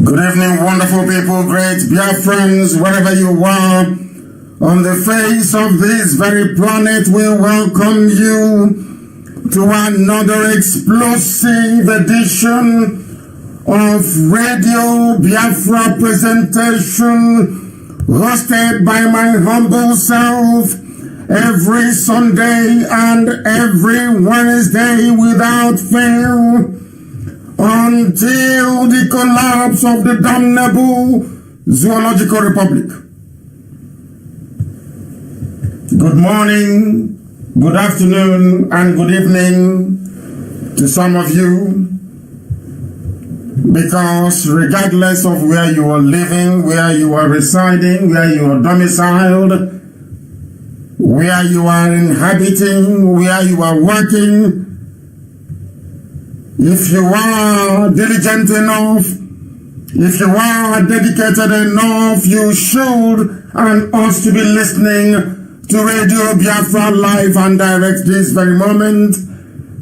Good evening, wonderful people, great Biafrans, wherever you are. On the face of this very planet, we welcome you to another explosive edition of Radio Biafra presentation, hosted by my humble self every Sunday and every Wednesday without fail, until the collapse of the damnable Zoological Republic. Good morning, good afternoon, and good evening to some of you, because regardless of where you are living, where you are residing, where you are domiciled, where you are inhabiting, where you are working, if you are diligent enough, if you are dedicated enough, you should and ought to be listening to Radio Biafra live and direct this very moment,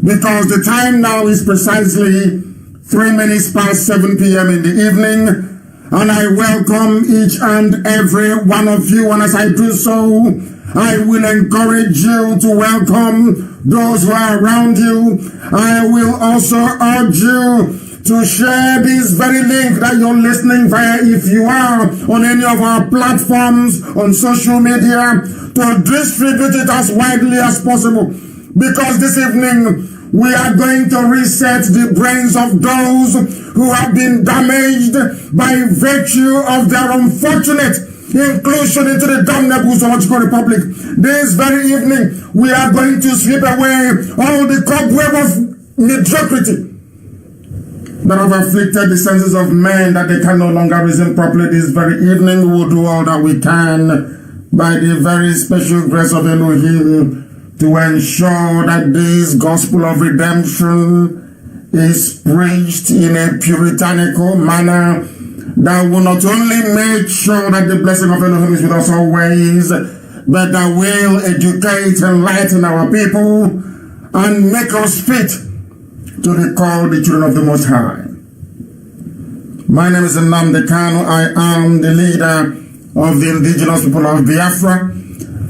because the time now is precisely 3 minutes past 7 p.m. in the evening, and I welcome each and every one of you, and as I do so, I will encourage you to welcome those who are around you. I will also urge you to share this very link that you're listening via, if you are on any of our platforms on social media, to distribute it as widely as possible. Because this evening, we are going to reset the brains of those who have been damaged by virtue of their unfortunate inclusion into the damnable Zoological Republic. This very evening, we are going to sweep away all the cobweb of mediocrity that have afflicted the senses of men, that they can no longer reason properly. This very evening, we will do all that we can by the very special grace of Elohim to ensure that this gospel of redemption is preached in a puritanical manner that will not only make sure that the blessing of Elohim is with us always, but that will educate, enlighten our people, and make us fit to be called the children of the Most High. My name is Nnamdi Kanu. I am the leader of the indigenous people of Biafra,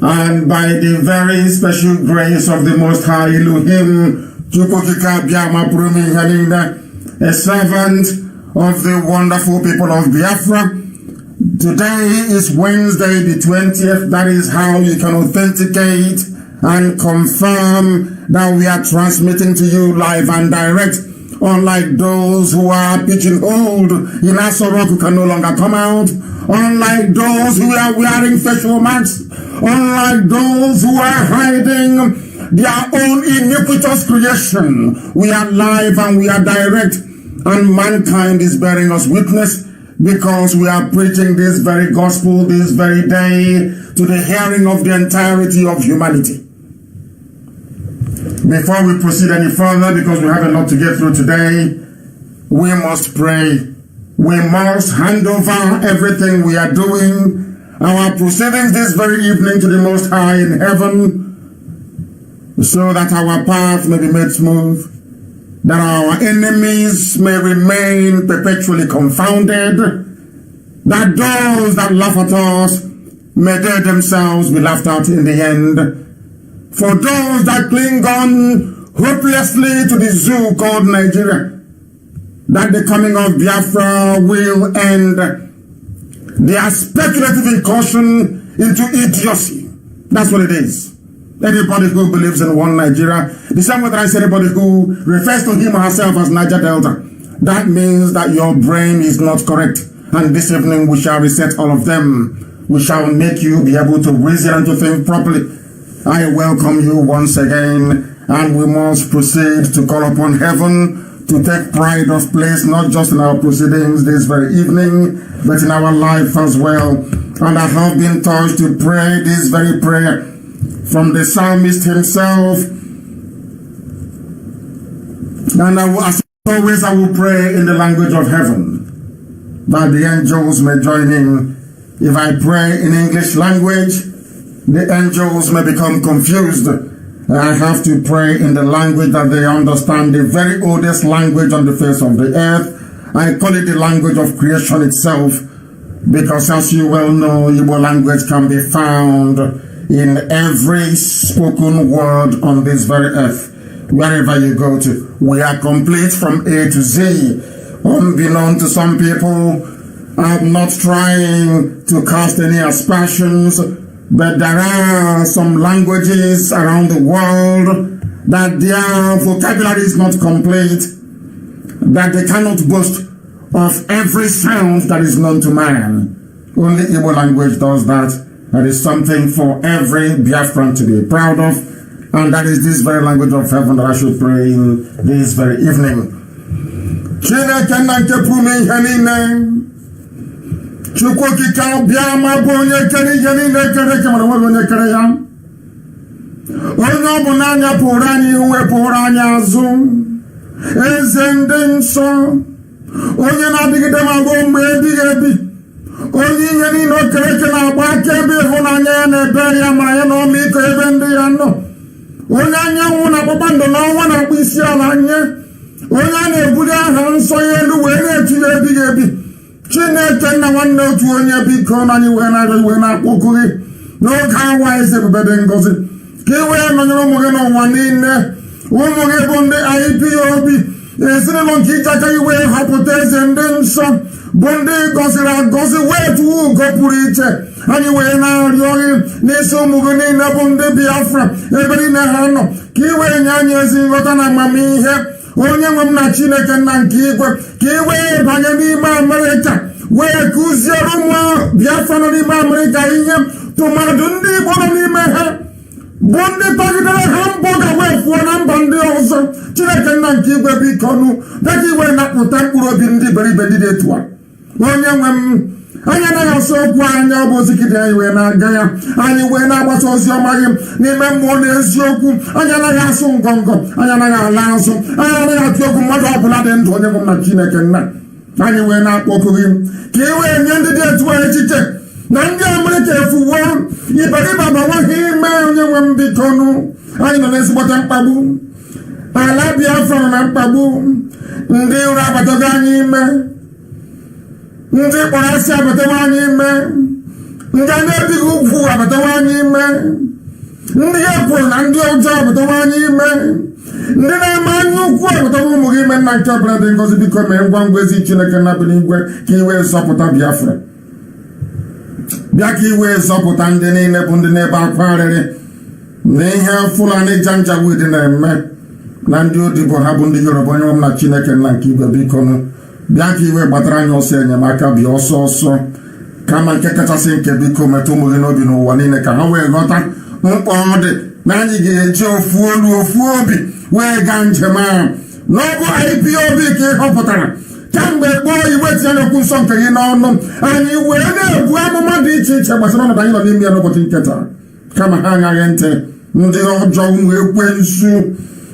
and by the very special grace of the Most High Elohim, Chukokika Biama Prumi Halinda, a servant of the wonderful people of Biafra. Today is Wednesday the 20th. That is how you can authenticate and confirm that we are transmitting to you live and direct. Unlike those who are pigeonholed in Asorok who can no longer come out, unlike those who are wearing facial masks, unlike those who are hiding their own iniquitous creation, we are live and we are direct. And mankind is bearing us witness, because we are preaching this very gospel this very day to the hearing of the entirety of humanity. Before we proceed any further, because we have a lot to get through today, we must pray. We must hand over everything we are doing, our proceedings this very evening, to the Most High in heaven, so that our path may be made smooth, that our enemies may remain perpetually confounded, that those that laugh at us may they themselves be laughed at in the end. For those that cling on hopelessly to the zoo called Nigeria, that the coming of Biafra will end their speculative incursion into idiocy. That's what it is. Anybody who believes in one Nigeria, the same way that I said anybody who refers to him or herself as Niger Delta, that means that your brain is not correct. And this evening we shall reset all of them. We shall make you be able to reason and to think properly. I welcome you once again, and we must proceed to call upon heaven to take pride of place, not just in our proceedings this very evening, but in our life as well. And I have been touched to pray this very prayer from the psalmist himself. And as always, I will pray in the language of heaven, that the angels may join in. If I pray in English language, the angels may become confused. I have to pray in the language that they understand, the very oldest language on the face of the earth, I call it the language of creation itself, because as you well know, Igbo language can be found in every spoken word on this very earth. Wherever you go to, we are complete from A to Z. Unbeknown to some people, I'm not trying to cast any aspersions, but there are some languages around the world that their vocabulary is not complete, that they cannot boast of every sound that is known to man. Only Igbo language does that. That is something for every Biafran to be proud of, and that is this very language of heaven that I should pray in this very evening. Onye ọ bụ n'anya pụrụ anyị ihu wepụrụ anyị azụ, eze ndị nsọ, onye na-adịgide ma ruo mgbe ebighị ebi, onye ihe niile o kere eke na-agba akaebe ịhụnanya ya na ebere ya ma ya na ọmịiko ebe ndị ya nọ, onye anyanwụ na kpakpando na ọnwa na-akpụ isi ala nye, onye a na-ebuli aha nsọ ya elu wee na-etu ya ebighị ebi. Chineke nna nwanne otu onye biko na anyị wee na-arịọ iwe na-akpọkụ gị n'oge awa eze ebube dị ngọzi, ka i wee nọnyere ụmụ gị n'ụwa niile. Ụmụ gị bụ ndị IPOB, ezinụlọ nke ije aka iwe họpụta eze ndị nsọ, bụ ndị gọziri agọzi wee tụọ ugo pụrụ iche. Anyị wee na-arịọ gị n'isi ụmụ gị niile bụ ndị Biafra ebe niile ha nọ, ka i wee nye anyị ezi nghọta na amamihe. Onye nwe m na Chineke nna nke igwe, ka i wee banye n'ime Amerịka wee kụziere ụmụ Biafra nọ n'ime Amerịka ihe, tụmadụ ndị Igbo nọ n'ime ha bụ ndị tagidere ha mbọ ga wee pụọ na mba ndị ọzọ. Chineke nna nke igwe biko nụ, dịka iwe na-akpụta mkpụrụ obi ndị iberibe dị etu a. Onye nwe m, anyị anaghị asọ okwu anya ọ bụ ozigide anyị wee na-aga ya, anyị wee na-agbasa ozi ọma gị n'ime mmụọ na eziokwu. Anyị anaghị asụ ngọngọ, anyị anaghị ala azụ, anyị anaghị atụ egwu mmadụ ọbụla dị ndụ. Onye nwe m na Chineke nna, anyị wee na-akpọkụ gị ka i wee nye ndị dị etu a echiche na ndị Amerịka efuwo iberibe agbanweghị ime. Onye nwe m biko nụ, anyị nọ n'ezigbote mkpagbu, ala Biafra nọ na mkpagbu, ndị ụra abatago anyị ime, ndị kpọrọ asị abatawa anyị ime, ndị a na-ebighị ugwu abatawa anyị ime, ndị ekwuru na ndị ọjọọ abatawa anyị ime, ndị na-eme anya ukwu abatawa ụmụ gị ime. Nna nke ọbụla dị ngọzi biko mee ngwa ngwa ezi Chineke nna bi n'igwe, ka i wee zọpụta Biafra. Bịa ka i wee zọpụta ndị niile bụ ndị na-ebe akwa arịrị na ihe Fulani Janjaweed na-eme, na ndị odibo ha bụ ndị Yoruba. Onye nwe m na Chineke nna nke igwe biko nụ, bịa ka iwe gbatara anyị ọsọ enyemaka, bịa ọsọ ọsọ, kama nke kachasị nke biko metụ ụmụ gị n'obi n'ụwa niile, ka ha wee ghọta mkpa ọ dị na anyị ga-eji ofu olu ofu obi wee gaa njem ahụ. Na ọ bụ IPOB ka ị họpụtara kemgbe gboo, iwe tinye okwu nsọ nke gị n'ọnụ, anyị wee na-ebu amụma dị iche iche gbasara ọnọdụ anyị nọ n'ime ya n'ụbọchị nke taa, kama ha agaghị ntị. Ndị ọjọọ ụmụ ekwensu,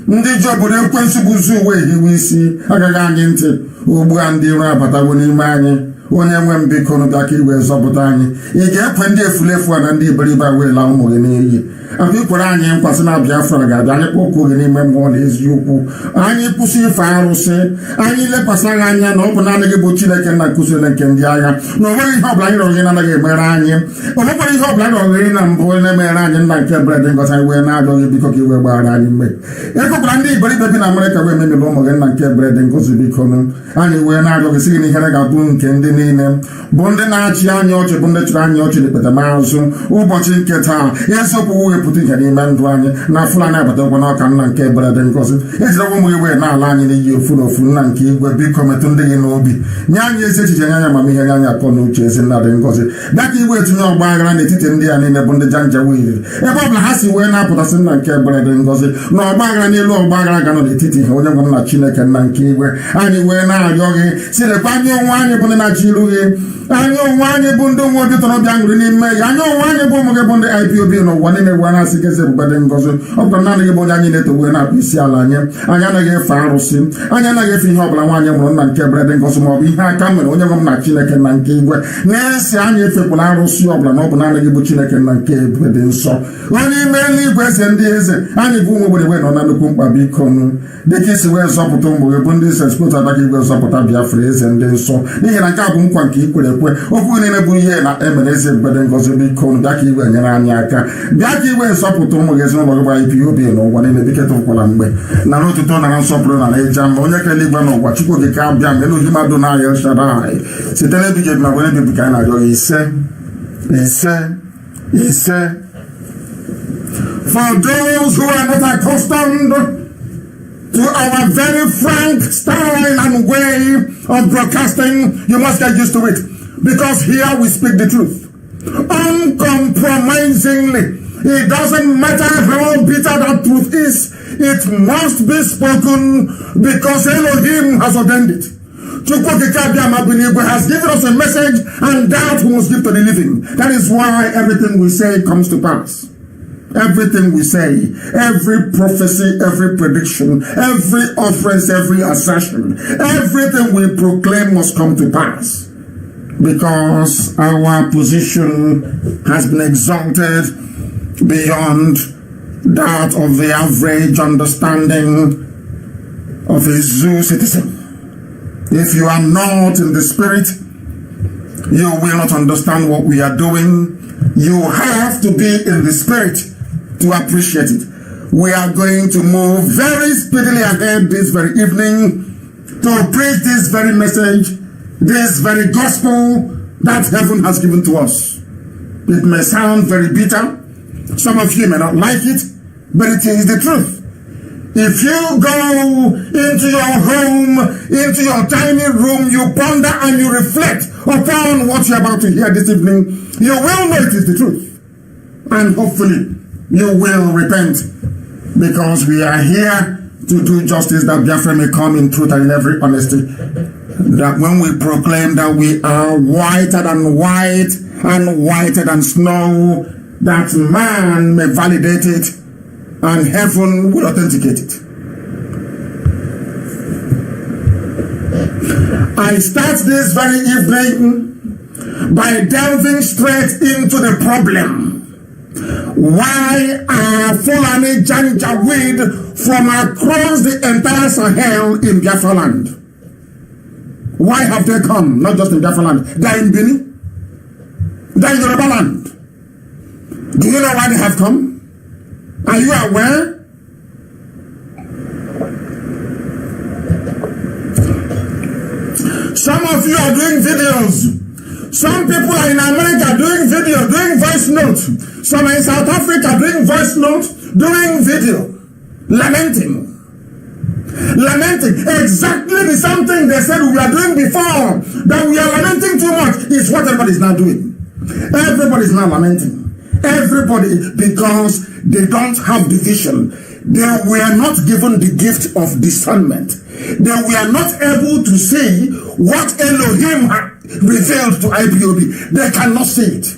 ndị ji obodo ekwensu bụ zu uwe hiwe isi, agaghị anyị ntị. Ugbu a ndị iro abatawo n'ime anyị. Onye nwe m biko nụ, bịa ka iwe zọpụta anyị. Ị ga-ekwe ndị efulefu a na ndị iberibe wee laa ụmụ gị n'iyi. Ahụ ikwere anyị nkwasị na Biafra ga-abịa, anyị kpọkuo gị n'ime mmụọ na eziokwu. Anyị kwụsị ife arụsị, anyị lekwasịghị anya na ọ bụ naanị gị bụ Chineke nna nkụziri nke ndị agha, na o nweghị ihe ọbụla anyị rọrọ gị na-anaghị emere anyị. O nwekwara ihe ọbụla anyị rọrọ gị na mbụ na-emere anyị. Nna nke ebere dị ngọzi, anyị wee na-arịọ gị biko ka i wee gbaghara anyị mmehie. Ekwekwara ndị iberibe bi na Amerịka wee memebe ụmụ gị. Nna nke ebere dị ngọzi biko nụ, anyị wee na-arịọ gị sị gị na ihere ga-abụ nke ndị niile bụ ndị na-achị anyị ọchị, bụ ndị chịrị anyị ọchị n'ikpete maazụ. Ụbọchị nke taa eziokwu wepụta ihe n'ime ndụ anyị, na Fulani abatakwa n'ọka. Nna nke ebere dị ngọzi, ejidekwa ụmụ igwe na-ala anyị n'iyi ofu na ofu. Nna nke igwe biko metụ ndị gị n'obi, nye anyị ezi echiche, nye anyị amamihe, nye anyị akọ na uche. Ezi nna dị ngọzi, bịa ka iwe etinye ọgba aghara n'etiti ndị ya niile bụ ndị Janjaweed, ebe ọbụla ha si wee na-apụtasị. Nna nke ebere dị ngọzi, na ọgba aghara n'elu ọgba aghara ga nọ n'etiti ha. Onye nwe m na Chineke nna nke igwe, anyị wee na-arịọ gị, sirekwa anyị onwe anyị bụ ndị na-achị iru gị, Anyo wanye bundo wote torobia ngrini me. Anyo wanye bomoge bonde IPOB no wanine wana sikese bubade ngozo. Opa nana ge bonde anyi neto wena pisi alanye. Anyana ge farusi. Anyana ge finyo obla wanye mwana nke brede ngozo mo. Iha kamene onye ngom na chineke na nke igwe. Nesi anye efe pula arusi obla no nana ge bu chineke na nke brede nso. Wani meli igwe se ndi eze. Anyi bu mwobode we no nanu kumpa bikonu. Deki si we zoputo mboge bundi se skuta daki we zoputa Biafra eze ndi nso. Nihe na nka bu mkwa nke ikwele kwe. Ofu nene bu ihe na emeneze brede ngozo bikonu. Daki iwe nyere anya aka. Daki iwe zoputo mboge zino mboge ba IPOB no wanine biketo mkwala mgbe. Na rotuto na nsopro na ejam. Onye kele igwe no kwa chukwu gika abia melu himado na El Shaddai. Sitele bije na wene bibika na yo ise. For those who are not accustomed to our very frank style and way of broadcasting, you must get used to it. Because here we speak the truth. Uncompromisingly. It doesn't matter how bitter that truth is. It must be spoken because Elohim has ordained it. Has given us a message, and that we must give to the living. That is why everything we say comes to pass. Everything we say, every prophecy, every prediction, every offense, every assertion, everything we proclaim must come to pass. Because our position has been exalted beyond that of the average understanding of a zoo citizen. If you are not in the spirit, you will not understand what we are doing. You have to be in the spirit to appreciate it. We are going to move very speedily ahead this very evening to preach this very message, this very gospel that heaven has given to us. It may sound very bitter. Some of you may not like it, but it is the truth. If you go into your home, into your tiny room, you ponder and you reflect upon what you're about to hear this evening, you will know it is the truth. And hopefully, you will repent, because we are here to do justice, that Biafra may come in truth and in every honesty. That when we proclaim that we are whiter than white and whiter than snow, that man may validate it and heaven will authenticate it. I start this very evening by delving straight into the problem. Why are Fulani Janjaweed from across the entire Sahel in Biafra land? Why have they come? Not just in Biafra land. They're in Benin. They're in Yoruba land. Do you know why they have come? Are you aware? Some of you are doing videos. Some people are in America doing video, doing voice notes. Some are in South Africa doing voice notes, doing video, lamenting. Lamenting exactly the same thing they said we are doing before. That we are lamenting too much is what everybody is now doing. Everybody is now lamenting. Everybody, because they don't have the vision. They were not given the gift of discernment. They were not able to see what Elohim revealed to IPOB. They cannot see it.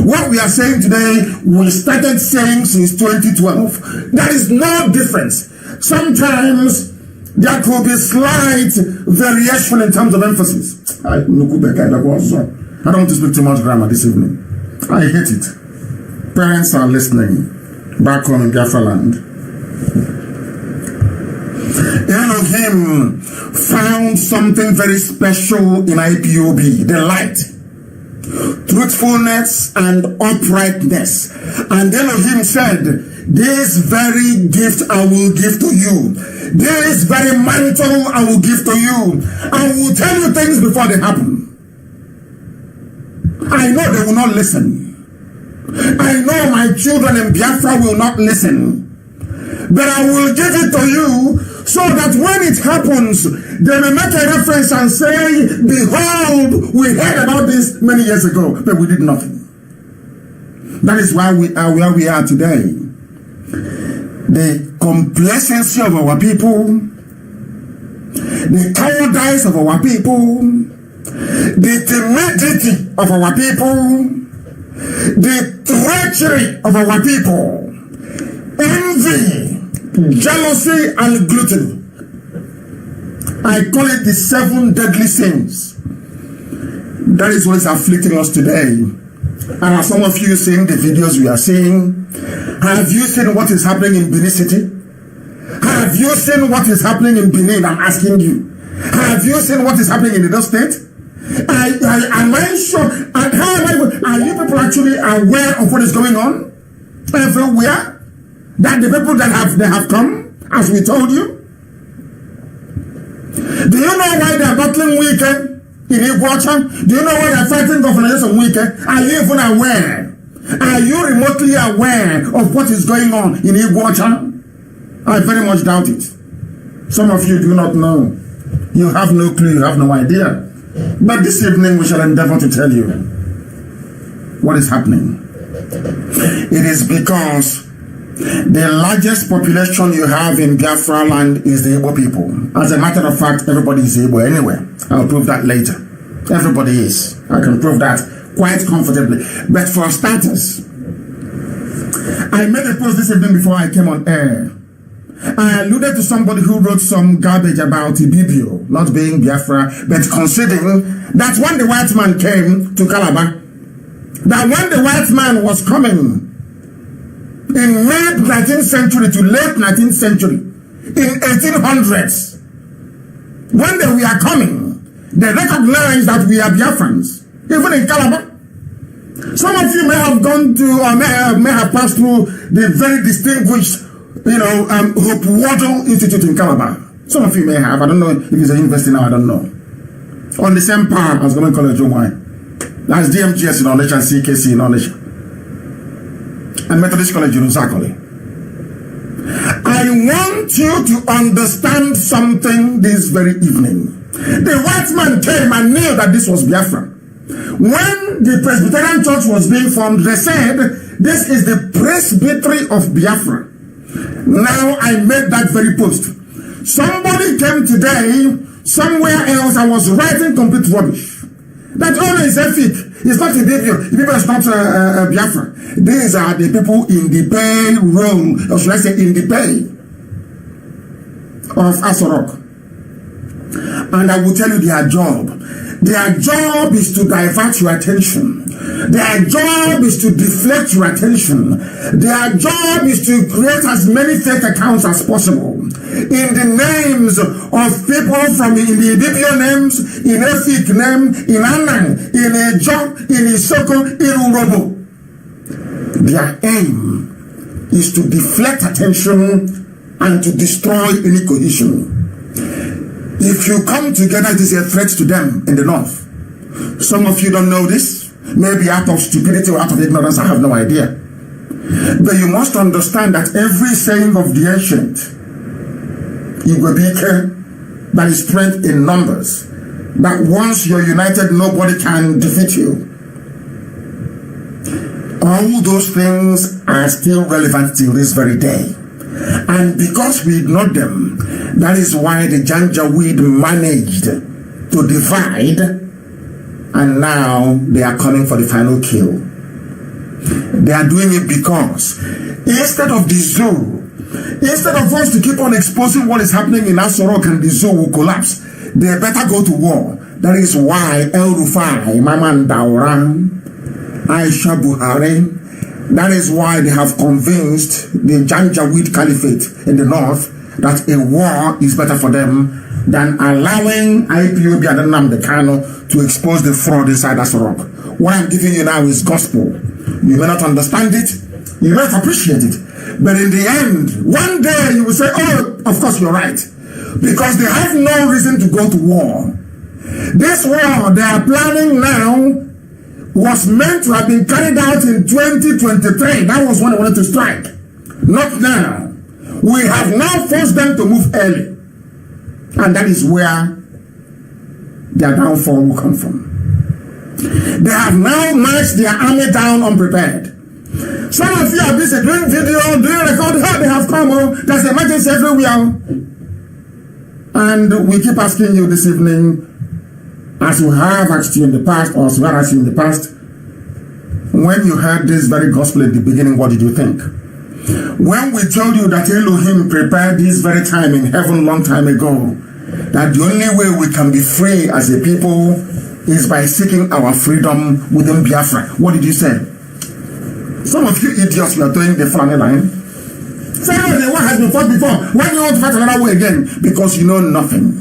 What we are saying today, we started saying since 2012. There is no difference. Sometimes there could be slight variation in terms of emphasis. I don't want to speak too much grammar this evening. I hate it. Parents are listening back home in Biafra land. Elohim found something very special in IPOB, the light, truthfulness and uprightness. And Elohim said, this very gift I will give to you. This very mantle I will give to you. I will tell you things before they happen. I know they will not listen. I know my children in Biafra will not listen. But I will give it to you so that when it happens, they may make a reference and say, behold, we heard about this many years ago, but we did nothing. That is why we are where we are today. The complacency of our people, the cowardice of our people, the timidity of our people, the treachery of our people, envy, jealousy, and gluttony. I call it the 7 deadly sins. That is what is afflicting us today. And as some of you seeing the videos we are seeing, have you seen what is happening in Benin City? Have you seen what is happening in Benin? I'm asking you. Have you seen what is happening in Edo State? Am I sure? Are you people actually aware of what is going on everywhere? That the people that have come, as we told you. Do you know why they are battling Wike in Iguacha? Do you know why they are fighting governors of Wike? Are you even aware? Are you remotely aware of what is going on in Iguacha? I very much doubt it. Some of you do not know. You have no clue, you have no idea. But this evening we shall endeavor to tell you what is happening. It is because the largest population you have in Biafra land is the Igbo people. As a matter of fact, everybody is Igbo anyway. I'll prove that later. Everybody is. I can prove that quite comfortably. But for starters, I made a post this evening before I came on air. I alluded to somebody who wrote some garbage about Ibibio not being Biafra, but considering that when the white man came to Calabar, that when the white man was coming in mid-19th century to late 19th century, in 1800s, when they were coming, they recognized that we are Biafrans, even in Calabar. Some of you may have gone to, or may have passed through the very distinguished Hope Waddle Institute in Calabar. Some of you may have. I don't know if it's a university now, I don't know. On the same par as Government College Omai. That's DMGS in Onisha and CKC in Onisha. And Methodist College in Uzakole. I want you to understand something this very evening. The white man came and knew that this was Biafra. When the Presbyterian Church was being formed, they said, this is the Presbytery of Biafra. Now I made that very post. Somebody came today, somewhere else, I was writing complete rubbish. That only is fake. It's not the people. The people is not Biafra. These are the people in the payroll, or should I say in the pay of Asorok. And I will tell you their job. Their job is to divert your attention. Their job is to deflect your attention. Their job is to create as many fake accounts as possible in the names of people from in the Ibibio names, in Efik name, in Anang, in Ejo, in Isoko, in Urobo. Their aim is to deflect attention and to destroy any cohesion. If you come together, it is a threat to them in the north. Some of you don't know this, maybe out of stupidity or out of ignorance, I have no idea. But you must understand that every saying of the ancient, Igwebike, that is strength in numbers, that once you're united, nobody can defeat you. All those things are still relevant till this very day. And because we ignored them, that is why the Janjaweed managed to divide, and now they are coming for the final kill. They are doing it because instead of the zoo, instead of us to keep on exposing what is happening in Asorok and the zoo will collapse, they better go to war. That is why El Rufai, Maman Dauran, Aisha Buhari, that is why they have convinced the Janjaweed Caliphate in the north that a war is better for them than allowing IPOB and Nnamdi Kanu to expose the fraud inside Asorok. What I'm giving you now is gospel. You may not understand it, you may not appreciate it, but in the end, one day you will say, oh, of course you're right, because they have no reason to go to war. This war they are planning now was meant to have been carried out in 2023. That was when they wanted to strike. Not now. We have now forced them to move early. And that is where their downfall will come from. They have now marched their army down unprepared. Some of you are busy doing video, doing record. How they have come. There's emergency everywhere. And we keep asking you this evening, as we have asked you in the past, or as we have asked you in the past, when you heard this very gospel at the beginning, what did you think? When we told you that Elohim prepared this very time in heaven long time ago, that the only way we can be free as a people is by seeking our freedom within Biafra, what did you say? Some of you idiots, you are doing the funny line. Say, the war has been fought before. Why do you want to fight another war again? Because you know nothing.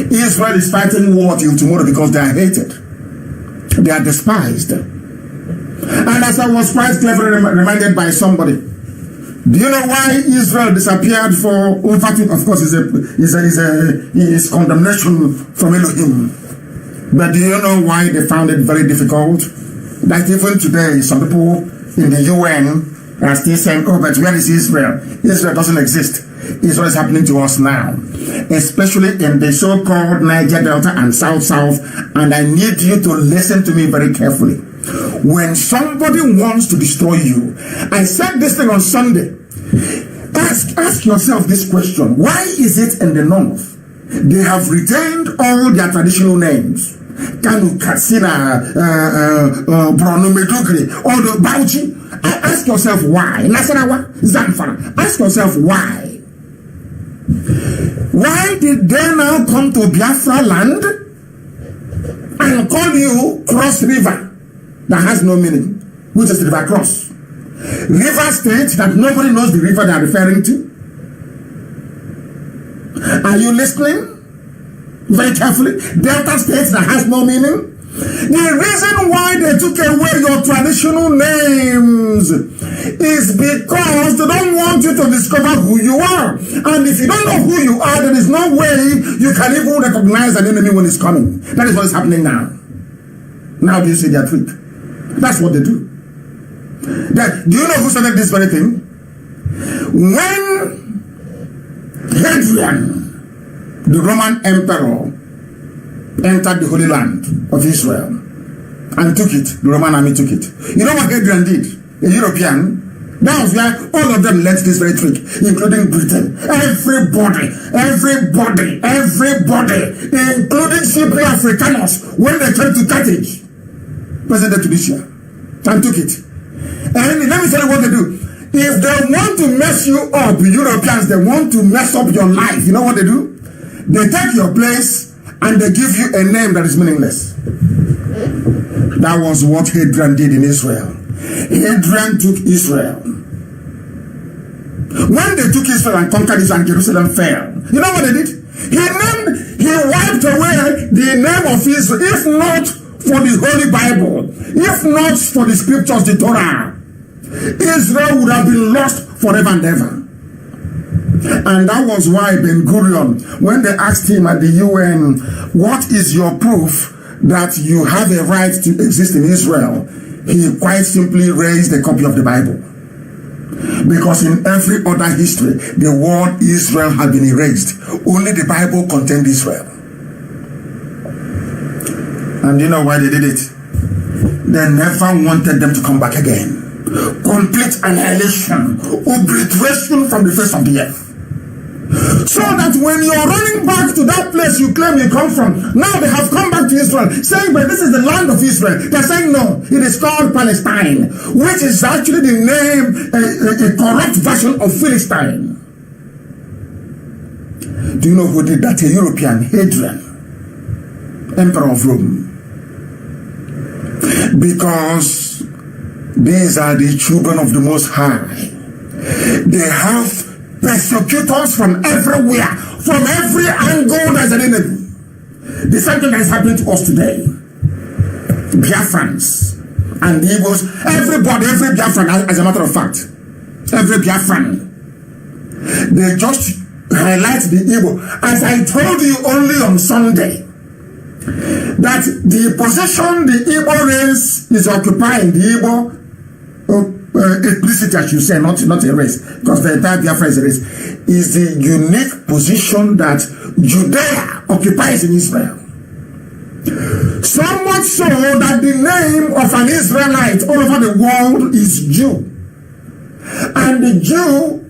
Israel is fighting war till tomorrow because they are hated. They are despised. And as I was quite cleverly reminded by somebody, do you know why Israel disappeared for over two? Of course, is condemnation from Elohim. But do you know why they found it very difficult? That even today, some people in the UN are still saying, oh, but where is Israel? Israel doesn't exist. Israel is happening to us now, especially in the so-called Niger Delta and South. And I need you to listen to me very carefully. When somebody wants to destroy you, I said this thing on Sunday. Ask yourself this question. Why is it in the north they have retained all their traditional names? Kanu, Katsina, Borno, Maiduguri, all the Bauchi. Ask yourself why. Nasarawa, Zamfara. Ask yourself why. Why did they now come to Biafra land and call you Cross River? That has no meaning, which is the River Cross. River State, that nobody knows the river they are referring to. Are you listening? Very carefully. Delta State, that has no meaning. The reason why they took away your traditional names is because they don't want you to discover who you are. And if you don't know who you are, there is no way you can even recognize an enemy when it's coming. That is what is happening now. Now do you see their trick? That's what they do. Do you know who started this very thing? When Hadrian, the Roman emperor, entered the Holy Land of Israel and took it, the Roman army took it. You know what Hadrian did? A European. That was where all of them learned this very trick, including Britain. Everybody, including Cypriot Africanus, when they came to Carthage, President Tunisia, and took it. And let me tell you what they do. If they want to mess you up, Europeans, they want to mess up your life. You know what they do? They take your place and they give you a name that is meaningless. That was what Hadrian did in Israel. Hadrian took Israel. When they took Israel and conquered Israel and Jerusalem fell, you know what they did? He wiped away the name of Israel, if not for the Holy Bible, if not for the scriptures, the Torah, Israel would have been lost forever and ever. And that was why Ben Gurion, when they asked him at the UN, what is your proof that you have a right to exist in Israel? He quite simply raised a copy of the Bible. Because in every other history, the word Israel had been erased. Only the Bible contained Israel. And you know why they did it? They never wanted them to come back again. Complete annihilation, obliteration from the face of the earth. So that when you're running back to that place you claim you come from, now they have come back to Israel, saying, but this is the land of Israel. They're saying, no, it is called Palestine, which is actually the name, a corrupt version of Philistine. Do you know who did that? A European, Hadrian, Emperor of Rome. Because these are the children of the Most High. They have persecutors from everywhere, from every angle. There's an enemy. The same thing that is happening to us today. Biafrans and the Igbos, everybody, every Biafran, as a matter of fact, every Biafran, they just highlight the Igbo. As I told you only on Sunday, that the position the Igbo race is occupying, the Igbo ethnicity, I should say, not a race, because the entire Biafra is a race, is the unique position that Judea occupies in Israel. So much so that the name of an Israelite all over the world is Jew. And the Jew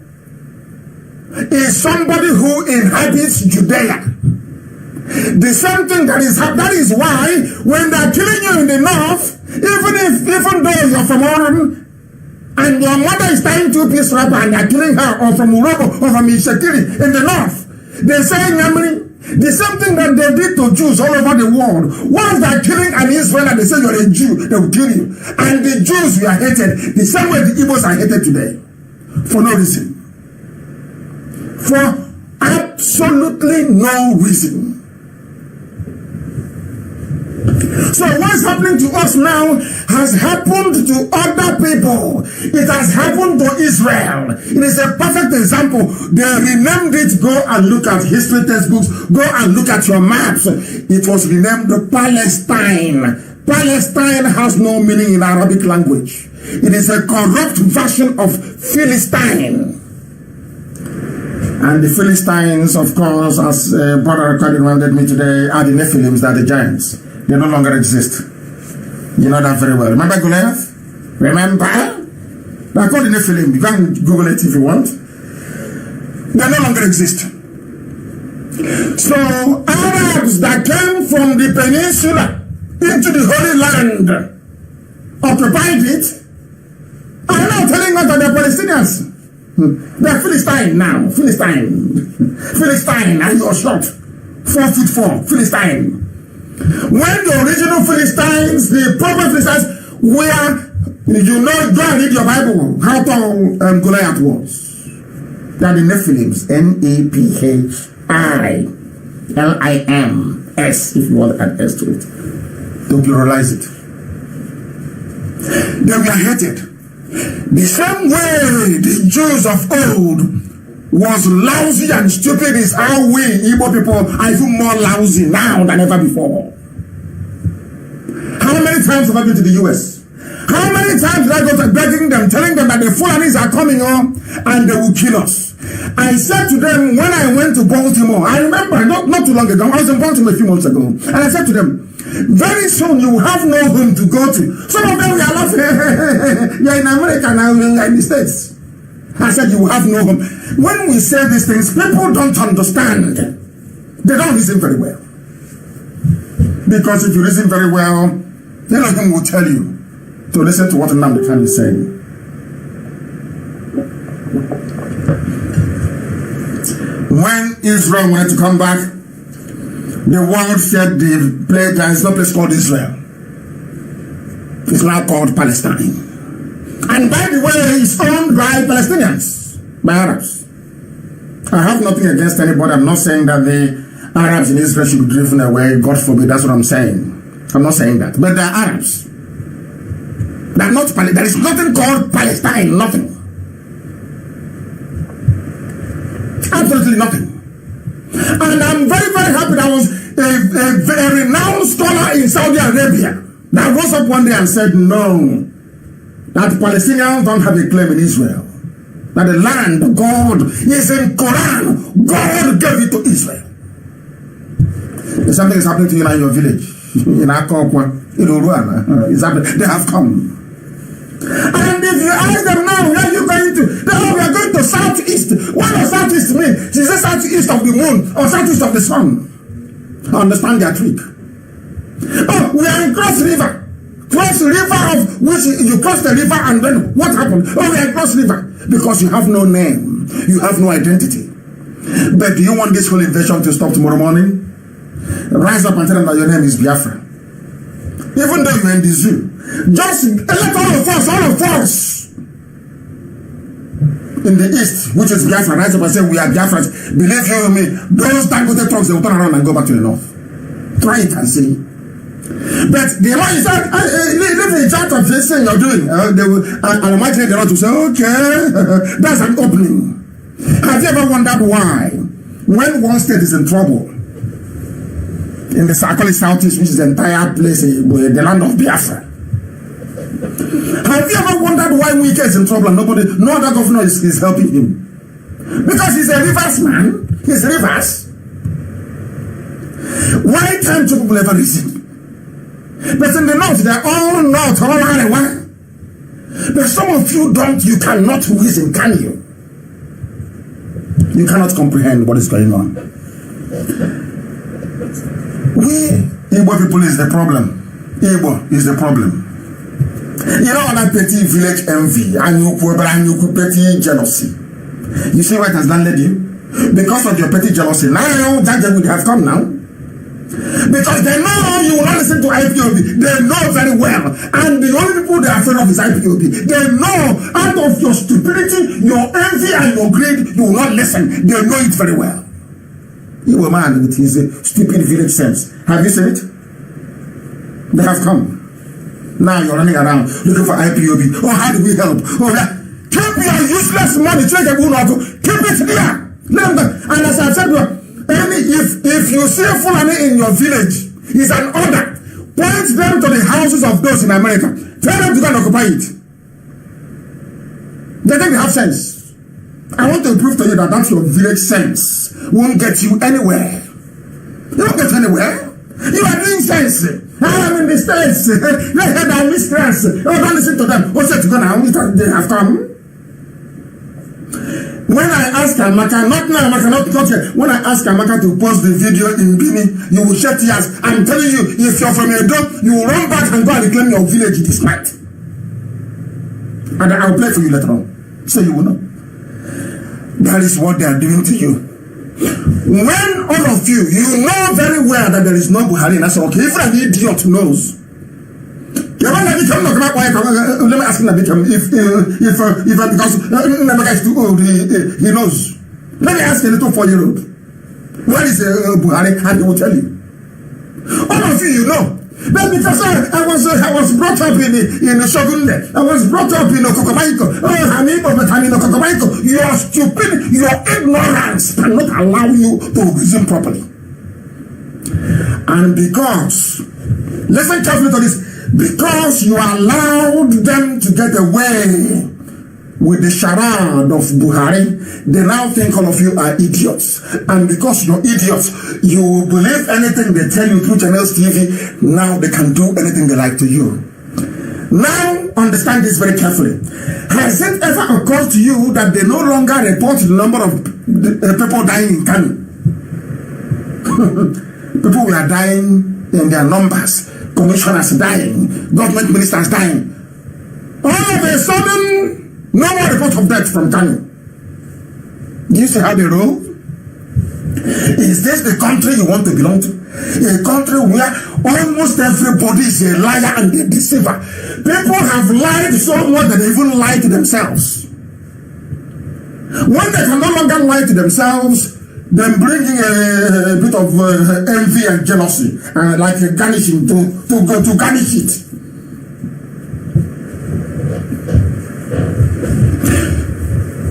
is somebody who inhabits Judea. The same thing that is why when they're killing you in the north, even though you're from Oran, and your mother is tying two-piece wrapper and they're killing her, or from Urobo, or from Ishekiri in the north, they say the same thing that they did to Jews all over the world. Once they're killing an Israelite, they say you're a Jew, they will kill you. And the Jews were hated the same way the Igbos are hated today. For no reason. For absolutely no reason. So what's happening to us now has happened to other people. It has happened to Israel. It is a perfect example. They renamed it. Go and look at history textbooks. Go and look at your maps. It was renamed Palestine. Palestine has no meaning in Arabic language. It is a corrupt version of Philistine. And the Philistines, of course, as Brother Ricardo reminded me today, are the Nephilims, that are the giants. They no longer exist. You know that very well. Remember Goliath? Remember? They're called the Nephilim. You can Google it if you want. They no longer exist. So Arabs that came from the peninsula into the Holy Land, occupied it, are now telling us that they're Palestinians. They're Philistine now. Philistine, and you're short. 4'4", Philistine. When the original Philistines, the proper Philistines, were, you know, go and read your Bible, how tall Goliath was. They are the Nephilims, Nephilims, if you want to add S to it. To pluralize it. They were hated. The same way the Jews of old was lousy and stupid is how we Igbo people are even more lousy now than ever before. How many times have I been to the US? How many times did I go to begging them, telling them that the Fulanis are coming on and they will kill us? I said to them when I went to Baltimore, I remember not too long ago, I was in Baltimore a few months ago, and I said to them, very soon you will have no home to go to. Some of them were laughing, you're in America now, you're in the States. I said you will have no home. When we say these things, people don't understand. They don't listen very well. Because if you listen very well, none of them will tell you to listen to what Nnamdi Kanu is saying. When Israel wanted to come back, the world said the place, there is no place called Israel. It's now called Palestine. And by the way, it's owned by Palestinians, by Arabs. I have nothing against anybody. I'm not saying that the Arabs in Israel should be driven away. God forbid, that's what I'm saying. I'm not saying that. But they're Arabs. They're not Palestine. There is nothing called Palestine. Nothing. Absolutely nothing. And I'm very, very happy that was a renowned scholar in Saudi Arabia that rose up one day and said, no, that Palestinians don't have a claim in Israel. That the land of God is in Quran. God gave it to Israel. If something is happening to you in your village, in Akokwa, in Uruana, they have come. And if you ask them now, where are you going to? We are going to southeast. What does southeast mean? She says southeast of the moon or southeast of the sun. I understand their trick. Oh, we are in Cross River. Cross River of which you cross the river and then what happened? Oh, we are in Cross River. Because you have no name. You have no identity. But do you want this whole invasion to stop tomorrow morning? Rise up and tell them that your name is Biafra. Even though you're in the zoo. Just let all of us in the east, which is Biafra, rise up and say we are Biafrans. Believe you me, those Dangote trucks, they will turn around and go back to the north. Try it and see. But the one is that leave the chart of this thing you're doing. They will, and imagine they want to say, okay, that's an opening. Have you ever wondered why, when one state is in trouble, in the Sakoli Southeast, which is the entire place, the land of Biafra, have you ever wondered why Wike is in trouble and no other governor is helping him? Because he's a rivers man. He's rivers. Why can't you people ever listen? But in the north, they're all north, all around. But some of you you cannot reason, can you? You cannot comprehend what is going on. We Igbo people is the problem. Igbo is the problem. You know that petty village envy and petty jealousy. You see what has landed you? Because of your petty jealousy. Now that would have come now. Because they know you will not listen to IPOB. They know very well. And the only people they are afraid of is IPOB. They know out of your stupidity, your envy and your greed, you will not listen. They know it very well. You were man with his stupid village sense. Have you seen it? They have come. Now you're running around looking for IPOB. Oh, how do we help? Oh, yeah. Keep your useless money. Keep it there. And as I've said, if you see a Fulani in your village, it's an order. Point them to the houses of those in America. Tell them to go and occupy it. They think they have sense. I want to prove to you that that's your village sense won't get you anywhere. You won't get anywhere. You are doing sense. I am in the States. They had our mistress. Oh, don't listen to them. What's that to go now? They have come. When I ask Amaka, not now, Amaka, not yet. When I ask Amaka to post the video in Bini, you will shed tears. I'm telling you, if you're from Edo, you will run back and go and reclaim your village this night. And I'll play for you later on. So you will know. That is what they are doing to you. When all of you know very well that there is no Buhari, and I say, okay, even an idiot knows. Let me ask him if because Namaka is too old, he knows. Let me ask a little 4-year-old. Where is Buhari? And he will tell you. All of you know. But because I was brought up in Shogunle, I was brought up in Okokomaiko. Oh, your stupid, your ignorance cannot allow you to reason properly. And because, listen carefully to this, because you allowed them to get away with the charade of Buhari, they now think all of you are idiots. And because you're idiots, you believe anything they tell you through Channels TV. Now they can do anything they like to you. Now, understand this very carefully. Has it ever occurred to you that they no longer report the number of people dying in Kano? People were dying in their numbers. Commissioners dying. Government ministers dying. All of a sudden, no more report of death from Kano. Do you see how they roll? Is this the country you want to belong to? A country where almost everybody is a liar and a deceiver. People have lied so much that they even lie to themselves. When they can no longer lie to themselves, then bringing a bit of envy and jealousy, like garnishing to garnish it.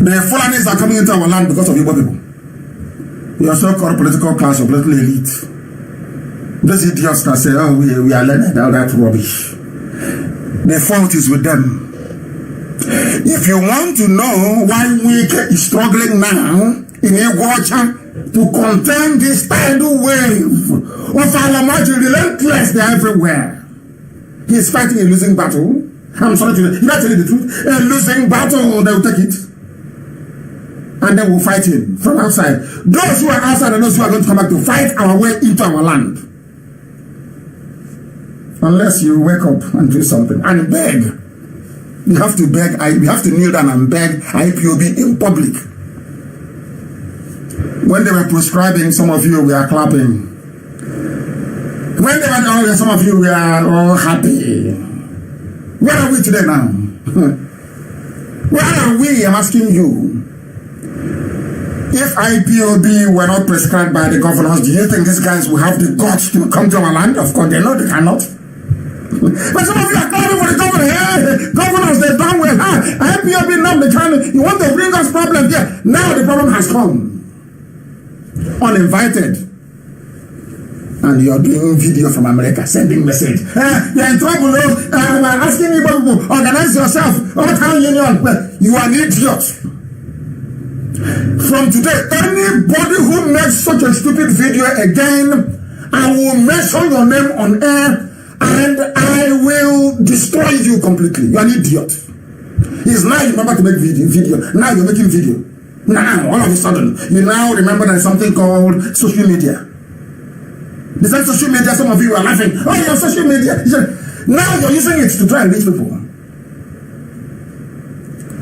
The Fulanis are coming into our land because of Igbo people. Your so-called political class or political elite. Those idiots that say, oh, we are learning all that rubbish. The fault is with them. If you want to know why Wike is struggling now in Iguacha to contain this tidal wave of Alamaji relentless, they are everywhere. He is fighting a losing battle. I'm sorry to you, not tell you the truth. A losing battle, they will take it. And then we'll fight him from outside. Those who are outside and those who are going to come back to fight our way into our land. Unless you wake up and do something and beg. You have to beg, you have to kneel down and beg IPOB in public. When they were prescribing, some of you were clapping. When they were doing, some of you were all happy. Where are we today now? Where are we? I'm asking you. If IPOB were not prescribed by the governors, do you think these guys will have the guts to come to our land? Of course, they know they cannot. But some of you are calling for the governor. Hey, governors, they've done well. IPOB now they can. You want to bring us problems here. Now the problem has come. Uninvited. And you're doing video from America, sending message. You're in trouble. I'm asking you people, organize yourself. Town union. You are an idiot. From today, anybody who makes such a stupid video again, I will mention your name on air and I will destroy you completely. You're an idiot. It's now you remember to make video. Now you're making video. Now, all of a sudden, you now remember there's something called social media. The same social media, some of you are laughing. Oh, your social media. Now you're using it to try and reach people.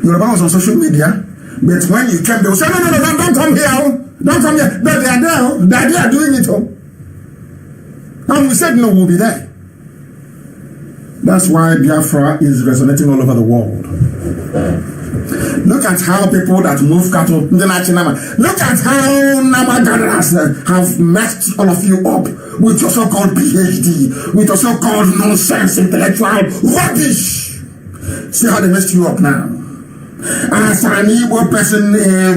Yoruba was on social media, but when you came, they will say, no, don't come here. Don't come here. But they are there. They are doing it. And we said, no, we'll be there. That's why Biafra is resonating all over the world. Look at how people that move cattle, look at how Namagarras have messed all of you up with your so-called PhD, with your so-called nonsense, intellectual rubbish. See how they messed you up now. As an Igbo person,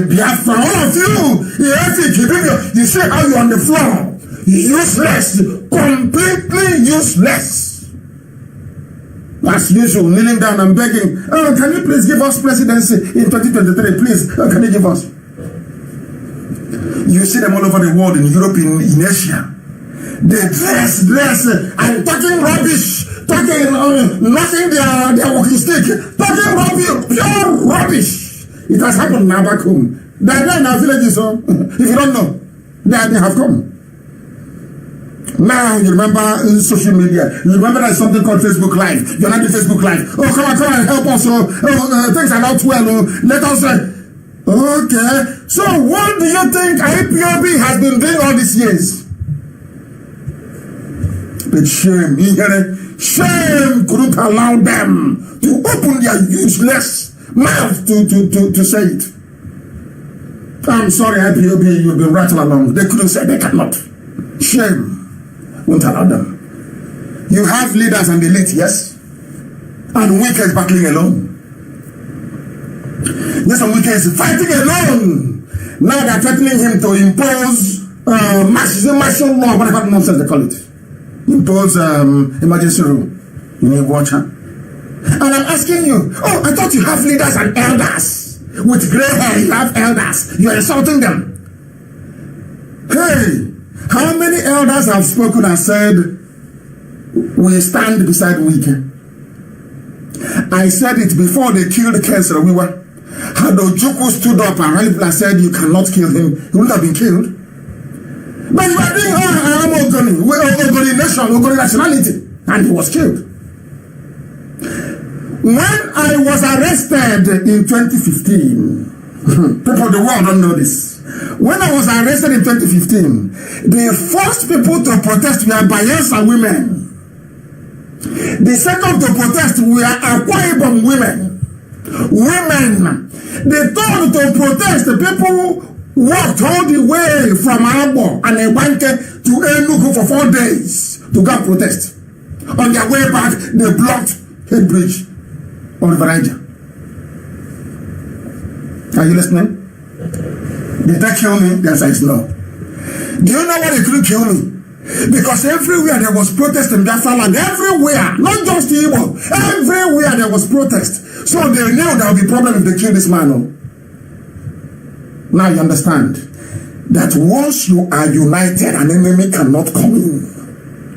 Biafra, all of you, you see how you're on the floor. Useless, completely useless. As usual, kneeling down and begging, oh, can you please give us presidency in 2023, please? Oh, can you give us? You see them all over the world, in Europe, in Asia. They dress, and talking rubbish, talking nothing, their walking stick, talking rubbish, pure rubbish. It has happened now back home. They are in our villages, so if you don't know, they have come. Now you remember social media. You remember there's something called Facebook Live. You're not in Facebook Live. Oh, come on, help us. Things are not well. Let us. Okay. So what do you think IPOB has been doing all these years? But shame, shame couldn't allow them to open their useless mouth to say it. I'm sorry, IPOB, you've been rattled along. They couldn't say, they cannot. Shame. Won't allow them. You have leaders and elite, yes? And Wike battling alone. Yes, and Wike is fighting alone. Now they're threatening him to impose martial law, whatever nonsense they call it. Impose emergency rule. You need watch her. And I'm asking you, oh, I thought you have leaders and elders. With gray hair, you have elders. You're insulting them. Hey! How many elders have spoken and said, we stand beside Wike? I said it before they killed Kensra Wiwa. Had Ojukwu stood up and rallied and said, you cannot kill him, he wouldn't have been killed. But you are doing, I am Ogoni nation, Ogoni nationality, and he was killed. When I was arrested in 2015, people of the world don't know this. When I was arrested in 2015, the first people to protest were Bayelsa women. The second to protest were Akwa Ibom women. The third to protest, the people walked all the way from Abo and Ebanke to Enugu for 4 days to go protest. On their way back, they blocked Head Bridge on River Niger. Are you listening? Did they kill me? The answer is no. Do you know why they couldn't kill me? Because everywhere there was protest in Biafra land. Everywhere. Not just Igbo. Everywhere there was protest. So they knew there would be problem if they kill this man. No? Now you understand that once you are united, an enemy cannot come in.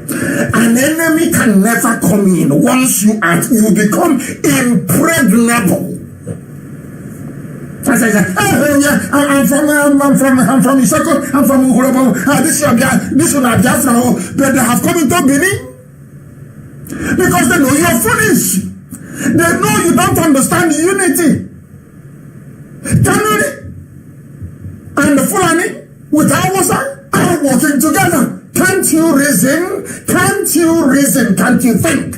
An enemy can never come in. Once you become impregnable. I say, I'm from Isoko, I'm from Uhurobo, this is not Biafra, but they have come into Benin because they know you're foolish. They know you don't understand unity. Kanuri and the Fulani with Hausa are working together. Can't you reason? Can't you reason? Can't you think?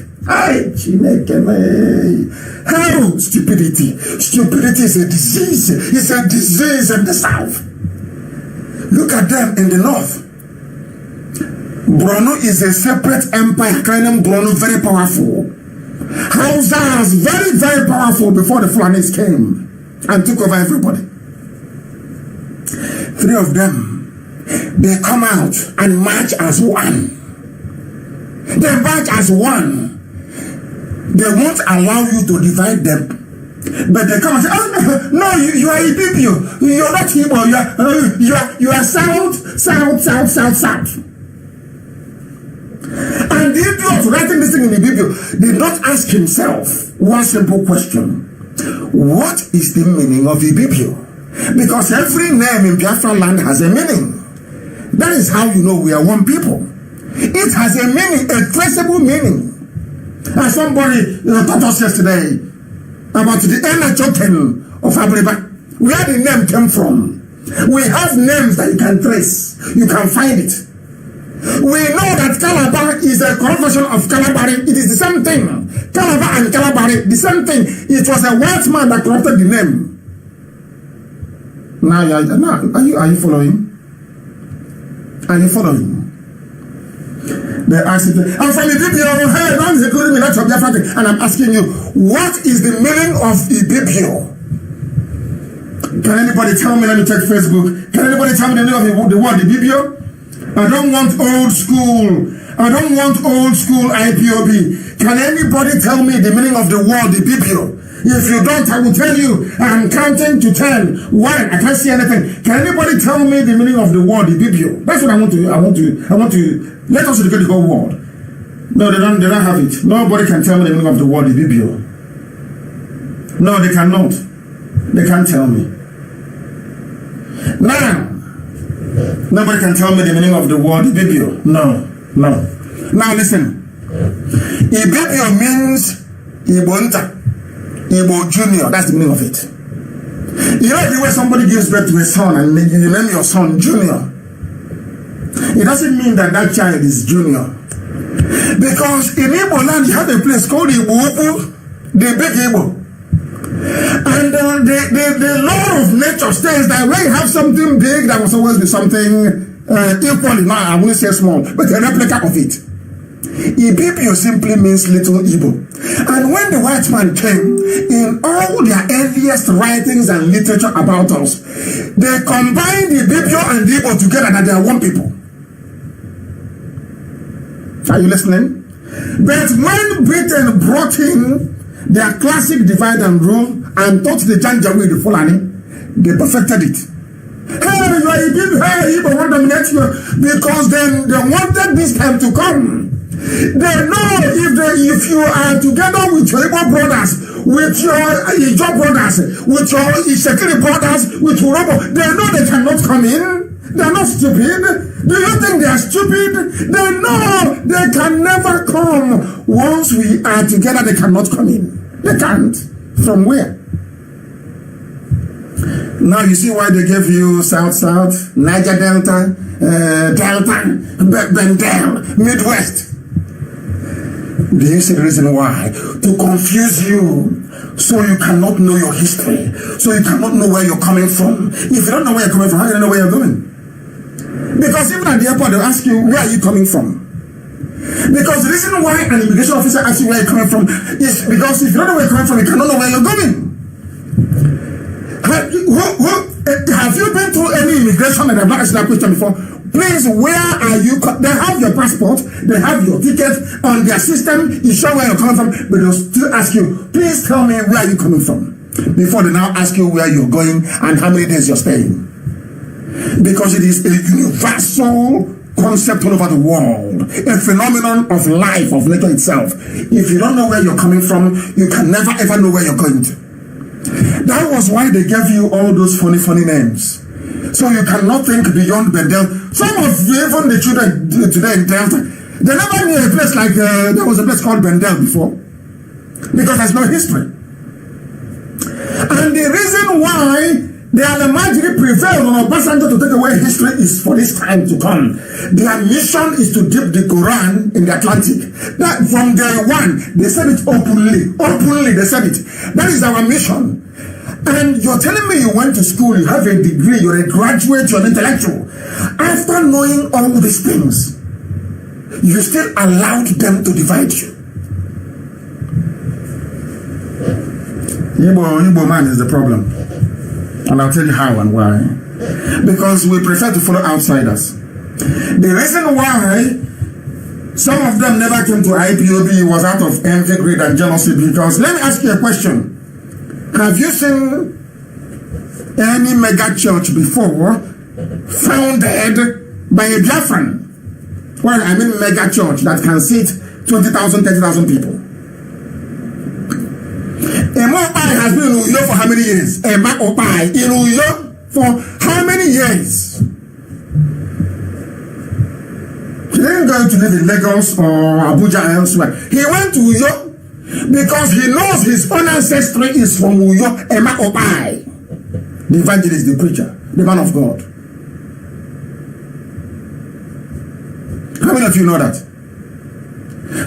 How stupidity. Stupidity is a disease. It's a disease in the south. Look at them in the north. Borno is a separate empire. Kind of Borno, very powerful. Hausas, very, very powerful before the Fulanis came and took over everybody. 3 of them, they come out and march as one. They march as one. They won't allow you to divide them. But they come and say, oh, no, you are Ibibio. You're not Igbo. You are South. And the idiot writing this thing in Ibibio did not ask himself one simple question. What is the meaning of Ibibio? Because every name in Biafra land has a meaning. That is how you know we are one people. It has a meaning, a traceable meaning. And somebody taught us yesterday about the Enochoken of Abreba, where the name came from. We have names that you can trace. You can find it. We know that Calabar is a conversion of Calabari. It is the same thing. Calabar and Calabari, the same thing. It was a white man that corrupted the name. Now, are you following? Are you following? They asked it, I'm from Ibibio, hey, don't include me, that's Biafra. And I'm asking you, what is the meaning of Ibibio? Can anybody tell me? Let me check Facebook. Can anybody tell me the name of the word Ibibio? I don't want old school. I don't want old school IPOB. Can anybody tell me the meaning of the word Ibibio? If you don't, I will tell you. I'm counting to 10. 1. I can't see anything. Can anybody tell me the meaning of the word Ibibio? That's what I want to. Let us educate the whole world. No, they don't have it. Nobody can tell me the meaning of the word Ibibio. No, they cannot. They can't tell me. Now, nobody can tell me the meaning of the word Ibibio. No. Now listen. Ibibio means Ibonta. Igbo Junior, that's the meaning of it. You know the way somebody gives birth to a son and you name your son Junior, it doesn't mean that that child is Junior. Because in Igbo land you have a place called Igbo, the big Igbo. And the law of nature says that when you have something big, there must always be something equally, no, I wouldn't say small, but a replica of it. Ibibio simply means little Igbo. And when the white man came, in all their earliest writings and literature about us, they combined Ibibio and Igbo together that they are one people. Are you listening? But when Britain brought in their classic divide and rule and taught the Janjaweed, the Fulani, they perfected it. Hey, you are Ibibio, hey, Igbo want to dominate you, because then they wanted this time to come. They know if you are together with your Igbo brothers, with your Ijo brothers, with your Ishekiri brothers, with Urobo, they know they cannot come in. They are not stupid. Do you think they are stupid? They know they can never come. Once we are together, they cannot come in. They can't. From where? Now you see why they gave you South, Niger Delta, Bendel, Midwest. Do you see the reason why? To confuse you, so you cannot know your history, so you cannot know where you're coming from. If you don't know where you're coming from, how do you know where you're going? Because even at the airport, they'll ask you, where are you coming from? Because the reason why an immigration officer asks you where you're coming from is because if you don't know where you're coming from, you cannot know where you're going. Have you been through any immigration and I've not asked that question before? Please, where are you? They have your passport, they have your ticket on their system, you show where you're coming from, but they'll still ask you, please tell me where are you coming from? Before they now ask you where you're going and how many days you're staying. Because it is a universal concept all over the world, a phenomenon of life, of nature itself. If you don't know where you're coming from, you can never ever know where you're going to. That was why they gave you all those funny names. So you cannot think beyond Bendel. Some of even the children today in Delta, they never knew a place like, there was a place called Bendel before. Because there's no history. And the reason why the Alamajiri prevailed on Obasanjo to take away history is for this time to come. Their mission is to dip the Quran in the Atlantic. That from day one, they said it openly. Openly, they said it. That is our mission. And you're telling me you went to school, you have a degree, you're a graduate, you're an intellectual. After knowing all these things, you still allowed them to divide you. Igbo man is the problem. And I'll tell you how and why. Because we prefer to follow outsiders. The reason why some of them never came to IPOB was out of envy, greed, and jealousy. Because let me ask you a question. Have you seen any mega church before founded by a Biafran? Well, I mean mega church that can seat 20,000, 30,000 people. Emma Opai has been in Uyo for how many years? Emma Opai in Uyo for how many years? didn't go to live in Lagos or Abuja or elsewhere. He went to Uyo because he knows his own ancestry is from Uyo, Emma Obai, the evangelist, the preacher, the man of God. How many of you know that?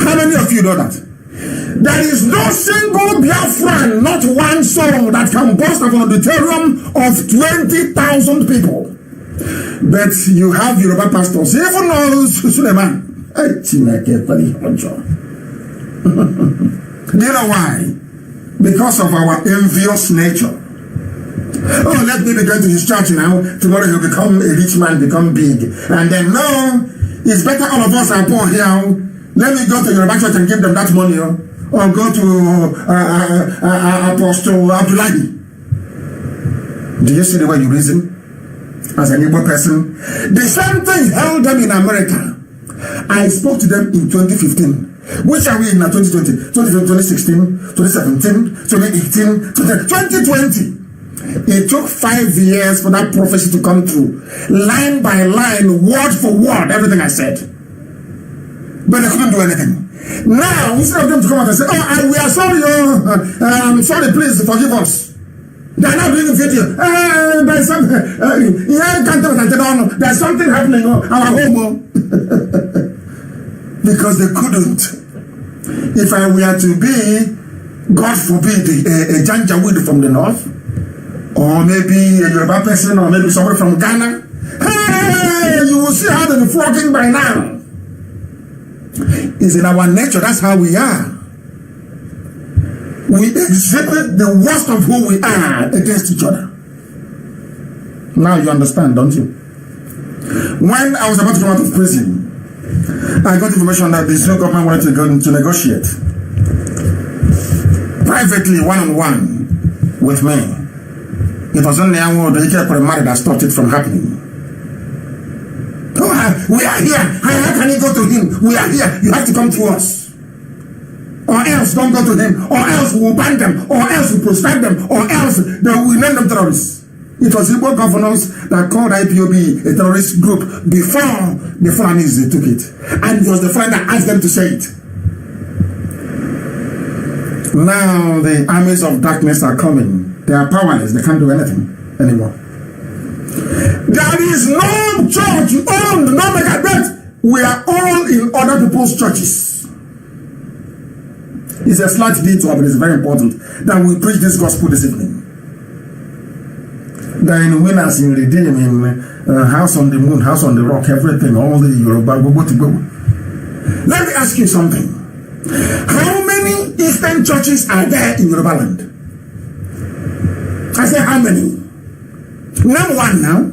How many of you know that? There is no single Biafran, not one soul that can boast of an auditorium of 20,000 people. But you have Yoruba pastors, even those Suleiman. Do you know why? Because of our envious nature. Oh, let me be going to his church now. Tomorrow he'll become a rich man, become big. And then, no, it's better all of us are poor here. Let me go to Yoruba church and give them that money. Or go to Apostle Abdullahi. Do you see the way you reason? As an Igbo person, the same thing held them in America. I spoke to them in 2015. Which are we in now? 2020, 2016, 2017, 2018, 2020. It took 5 years for that prophecy to come true. Line by line, word for word, everything I said. But they couldn't do anything. Now, instead of them to come out and say, oh, we are sorry, sorry, please forgive us. They are not doing a video. There's something, there's something happening on our home. Because they couldn't. If I were to be, God forbid, a Janjaweed from the north, or maybe a Yoruba person, or maybe somebody from Ghana, hey, you will see how they're flocking by now. It's in our nature, that's how we are. We exhibit the worst of who we are against each other. Now you understand, don't you? When I was about to come out of prison, I got information that the Israeli government wanted to go to negotiate privately, one-on-one with me. It was only the Ike married that stopped it from happening. Oh, we are here. How can you go to him? We are here. You have to come to us. Or else don't go to him. Or else we'll ban them. Or else we'll proscribe them. Or else they will name them terrorists. It was Igbo governors that called IPOB a terrorist group before the Fulanis took it. And it was the Fulani that asked them to say it. Now the armies of darkness are coming. They are powerless. They can't do anything anymore. There is no church owned, no megabet. We are all in other people's churches. It's a slight detour, but it's very important that we preach this gospel this evening. There are winners in Redeem, in House on the Moon, House on the Rock, everything, all the Yoruba, go to go. Let me ask you something. How many Eastern churches are there in Yoruba land? I say how many? Name one now.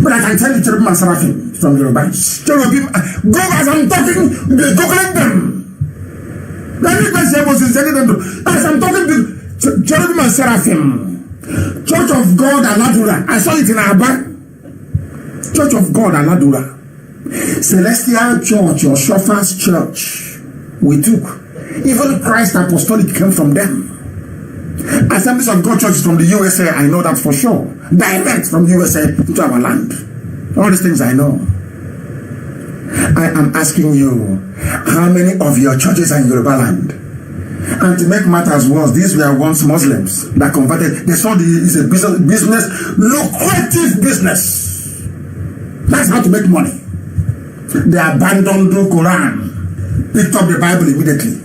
But I can tell you Cherubim and Seraphim from Yoruba. Cherubim, go as I'm talking, be googling them. As I'm talking to Cherubim and Seraphim, Church of God Aladura. I saw it in Abba. Church of God Aladura. Celestial Church or Shofars Church. We took. Even Christ Apostolic came from them. Assemblies of God churches from the USA, I know that for sure. Direct from the USA to our land. All these things I know. I am asking you, how many of your churches are in Yoruba land? And to make matters worse, these were once Muslims that converted. They saw it's a business, lucrative business. That's how to make money. They abandoned the Quran, picked up the Bible immediately.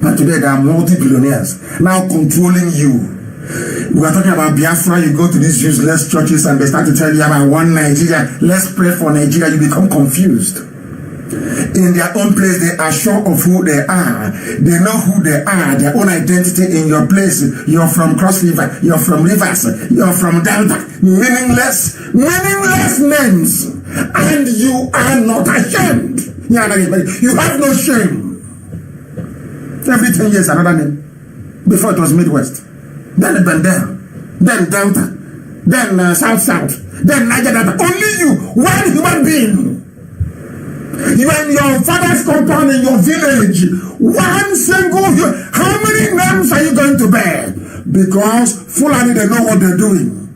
And today they are multi-billionaires, now controlling you. We are talking about Biafra, you go to these useless churches and they start to tell you about one Nigeria, let's pray for Nigeria, you become confused. In their own place, they are sure of who they are. They know who they are, their own identity in your place. You're from Cross River, you're from Rivers, you're from Delta. Meaningless names. And you are not ashamed. You have no shame. Every 10 years, another name. Before it was Midwest. Then Bendel. Then Delta. Then South. Then Niger Delta. Only you, one human being. You are in your father's compound in your village. One single. How many names are you going to bear? Because Fulani, they know what they're doing.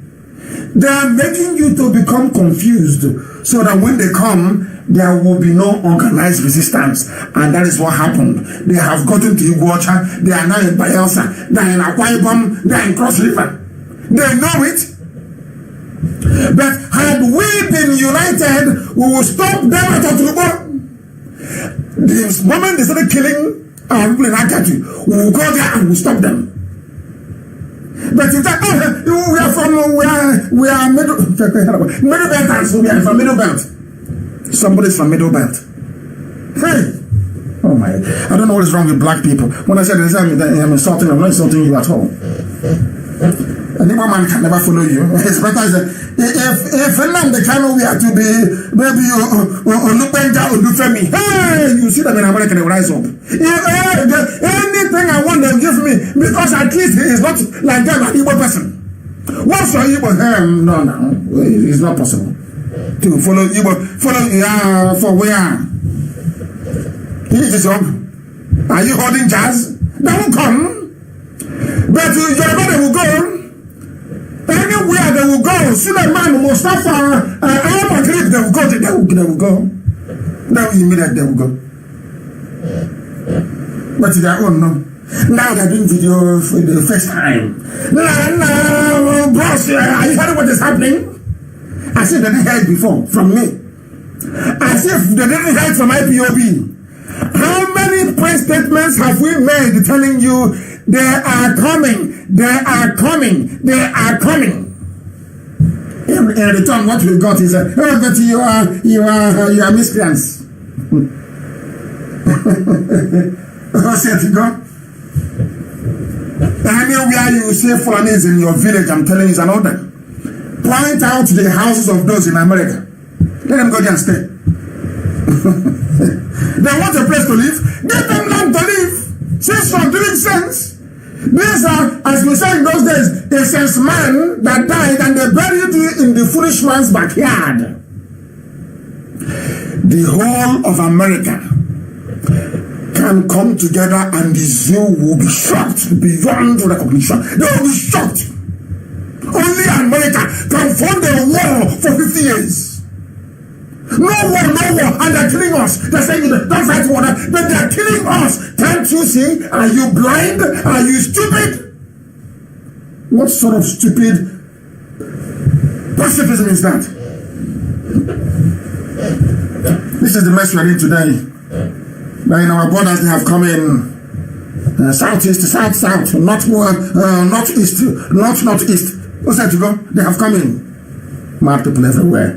They are making you to become confused so that when they come, there will be no organized resistance. And that is what happened. They have gotten to Iguacha, they are now in Bayelsa, they are in Akwa Ibom, they are in Cross River. They know it. But had we been united, we will stop them at Oturubo. The moment they started killing our people in Akatu, we will go there and we will stop them. But in fact, we are middle belt, so we are from middle belt. Somebody's from middle belt. Hey, oh my! I don't know what is wrong with black people. When I said this, I'm insulting. I'm not insulting you at all. An Igbo man can never follow you. It's better if Finland the kind of we have to be maybe Olupenja or Lufemi. Hey, you see them in America, they rise up. Anything I want them give me, because at least he is not like them, an Igbo person. What's your Igbo? No, it's not possible to follow Igbo. Follow for where? He is up. Are you holding jazz? They will come, but your mother will go. Anywhere they will go, Suleiman, Mustafa, Al Maghrib, they will go. They will go. They will go. But to their own, no. Now they're doing video for the first time. No, boss, are you hearing what is happening? As if they didn't hear it before from me. As if they didn't hear it from IPOB. How many press statements have we made telling you they are coming? They are coming. They are coming. In return, what we got is but you are miscreants. What's it to go? Anywhere you see Fulanis in your village, I'm telling you, is an order. Point out the houses of those in America. Let them go there and stay. They want a place to live. Give them land to live. Since from doing sense. These are, as we said in those days, a sense man that died and they buried you in the foolish man's backyard. The whole of America can come together and the zoo will be shocked beyond recognition. They will be shocked. Only America can fund a war for 50 years. No war, and they're killing us. They're saying don't fight war, but they're killing us. Can't you see? Are you blind? Are you stupid? What sort of stupid pacifism is that? This is the mess we're in today. Now in our borders they have come in southeast, south, northeast, northeast. What's that to go? They have come in. Mad people everywhere.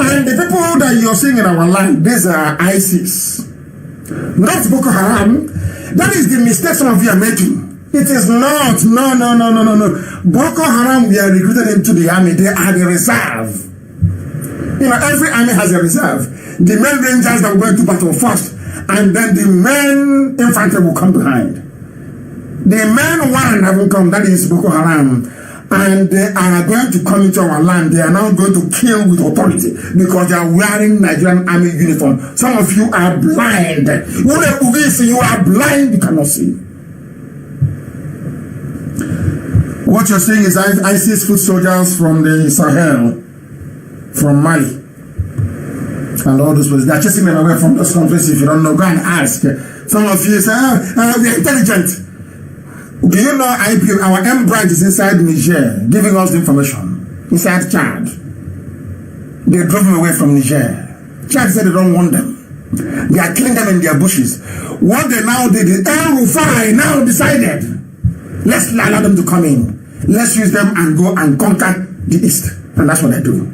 And the people that you're seeing in our land, these are ISIS. Not Boko Haram. That is the mistake some of you are making. It is not. No. Boko Haram, we are recruited into the army. They are the reserve. You know, every army has a reserve. The men rangers that will go to battle first. And then the men infantry will come behind. The men one haven't come. That is Boko Haram. And they are going to come into our land. They are now going to kill with authority because they are wearing Nigerian army uniform. Some of you are blind. You are blind, you cannot see. What you're seeing is ISIS foot soldiers from the Sahel, from Mali, and all those places. They are chasing them away from those countries. If you don't know, go and ask. Some of you say, we are intelligent. Do you know our M branch is inside Niger, giving us the information? Inside Chad. They drove them away from Niger. Chad said they don't want them. They are killing them in their bushes. What they now did is El Rufai now decided, let's allow them to come in. Let's use them and go and conquer the East. And that's what they do.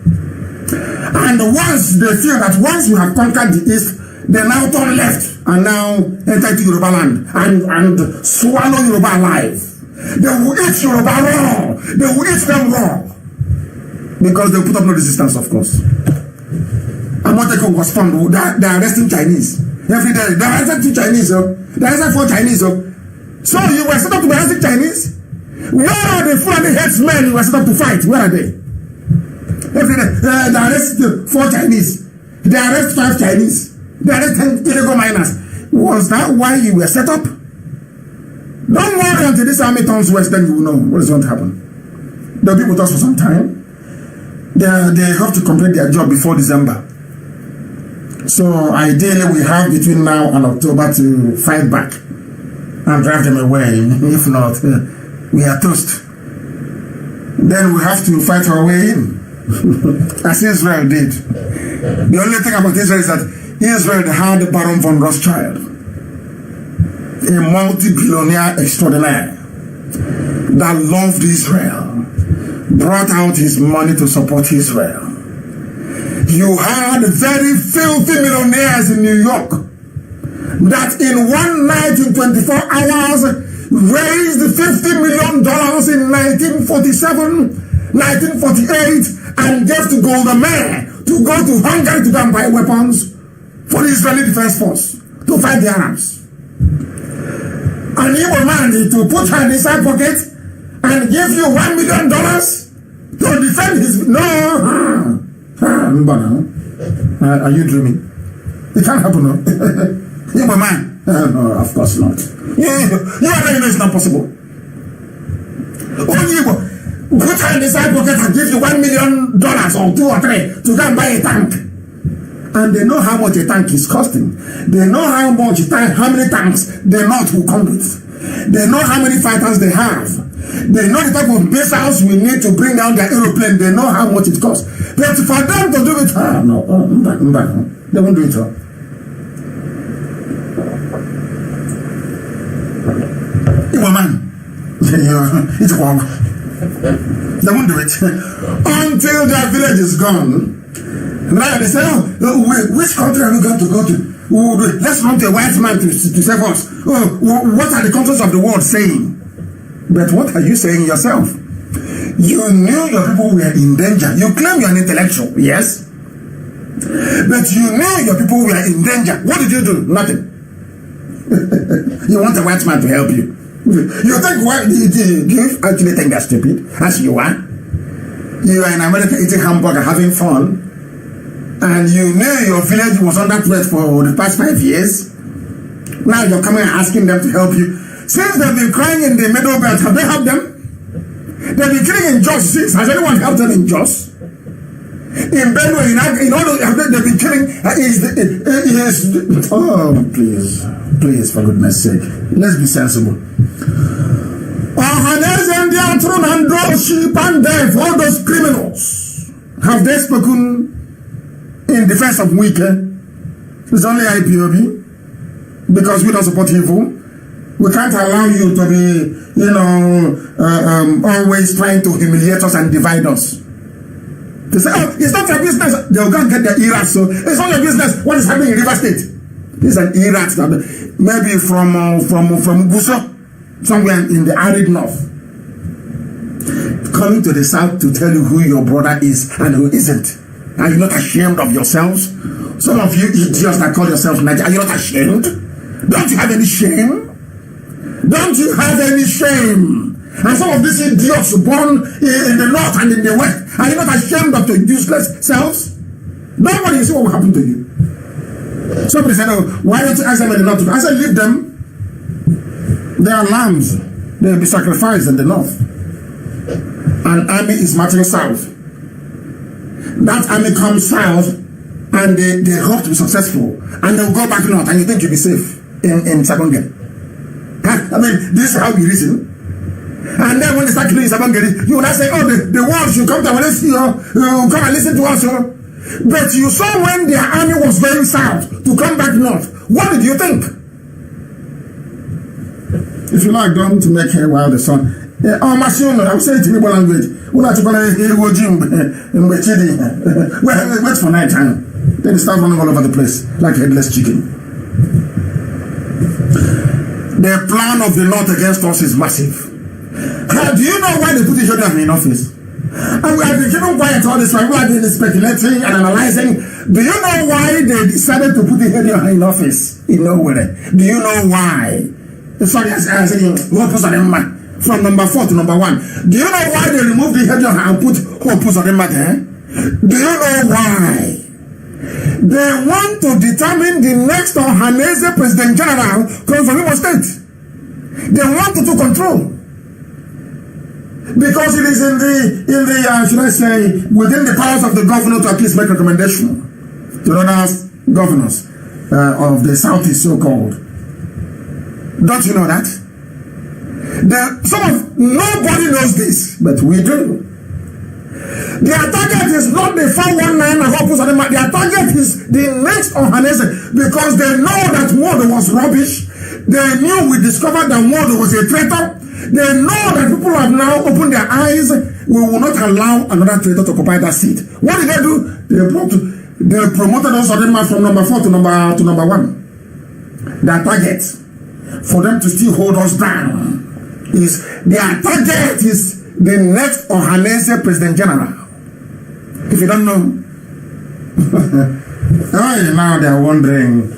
And once they feel that once we have conquered the East, they now turn left and now enter into Yoruba land and swallow Yoruba alive. They will eat Yoruba raw. They will eat them raw. Because they put up no resistance, of course. Amotekun was found. They are arresting Chinese. Every day. They are arresting 2 Chinese. They are arresting 4 Chinese. So you were set up to be arresting Chinese? Where are the Fulani headsmen you were set up to fight? Where are they? Every day. They arrest 4 Chinese. They arrest 5 Chinese. They arrest 10 illegal miners. Was that why you were set up? Don't worry until this army turns west, then you will know what is going to happen. They'll be with us for some time. They have to complete their job before December. So ideally, we have between now and October to fight back and drive them away. If not, we are toast. Then we have to fight our way in, as Israel did. The only thing about Israel is that Israel had Baron von Rothschild, a multi-billionaire extraordinaire that loved Israel, brought out his money to support Israel. You had very filthy millionaires in New York that in one night, in 24 hours, raised $50 million in 1947, 1948, and gave to Golda Meir to go to Hungary to go and buy weapons for the Israeli Defense Force to fight the Arabs. An evil man to put her in his side pocket and give you $1 million to defend his... No! Are you dreaming? It can't happen, no? You're my man. No, of course not. You already know it's not possible. Only put her in the side pocket and give you $1 million or 2 or 3 to go and buy a tank. And they know how much a tank is costing. They know how many tanks the North will come with. They know how many fighters they have. They know the type of missiles we need to bring down their aeroplane. They know how much it costs. But for them to do it, they won't do it. Man, it's a walk. They won't do it until their village is gone. Now they say, which country are we going to go to? Let's run to a white man to save us. What are the countries of the world saying? But what are you saying yourself? You knew your people were in danger. You claim you're an intellectual, yes? But you knew your people were in danger. What did you do? Nothing. You want a white man to help you. You think, do you actually think that's stupid? As you are. You are in America eating hamburger, having fun. And you knew your village was under threat for the past 5 years. Now you're coming and asking them to help you. Since they've been crying in the Middle Belt, have they helped them? They've been killing in Jos since. Has anyone helped them in Jos? In Benue, in all those, they've been killing. Oh, please, for goodness sake, let's be sensible. And those sheep and death, all those criminals, have they spoken in defense of Wike? It's only IPOB, because we don't support evil. We can't allow you to be, always trying to humiliate us and divide us. They say, it's not your business. They'll go and get their ERAT, so it's not your business what is happening in River State. This is an ERAT, maybe from Buso, somewhere in the arid north. Coming to the south to tell you who your brother is and who isn't. Are you not ashamed of yourselves? Some of you idiots that call yourselves Nigerians, are you not ashamed? Don't you have any shame? Don't you have any shame? And some of these idiots born in the north and in the west, are you not ashamed of your useless selves? Nobody, you see what will happen to you. Somebody said, why don't you ask them in the north? I said, leave them. They are lambs. They will be sacrificed in the north. An army is marching south. That army comes south and they hope to be successful. And they'll go back north and you think you'll be safe in Sabongeri. I mean, this is how we reason. And then when they start killing Sabongeri, you will not say, the world should come to our listen, come and listen to us. But you saw when their army was going south to come back north. What did you think? If you like, don't make hay while the sun. I'm saying it in Igbo language. Wait for night time. Then they start running all over the place like headless chicken. The plan of the North against us is massive. Do you know why they put each other in office? And we have been keeping quiet all this time. We have been speculating and analyzing. Do you know why they decided to put each other in office? In nowhere. Do you know why? Sorry, I said from number 4 to number 1. Do you know why they removed the head and put Hope Uzodinma there? Do you know why? They want to determine the next Ohaneze President General coming from Imo State. They want to control. Because it is in the should I say, within the powers of the governor to at least make recommendation to others governors of the Southeast, so-called. Don't you know that? Nobody knows this, but we do. Their target is not the 419 and Opus Adema. Their target is the next Ohanese, because they know that Modo was rubbish. They knew we discovered that Modo was a traitor. They know that people have now opened their eyes. We will not allow another traitor to occupy that seat. What did they do? They promoted us from number 4 to number 1. Their target for them to still hold us down is their target is the next Ohanese President General. If you don't know, now they are wondering.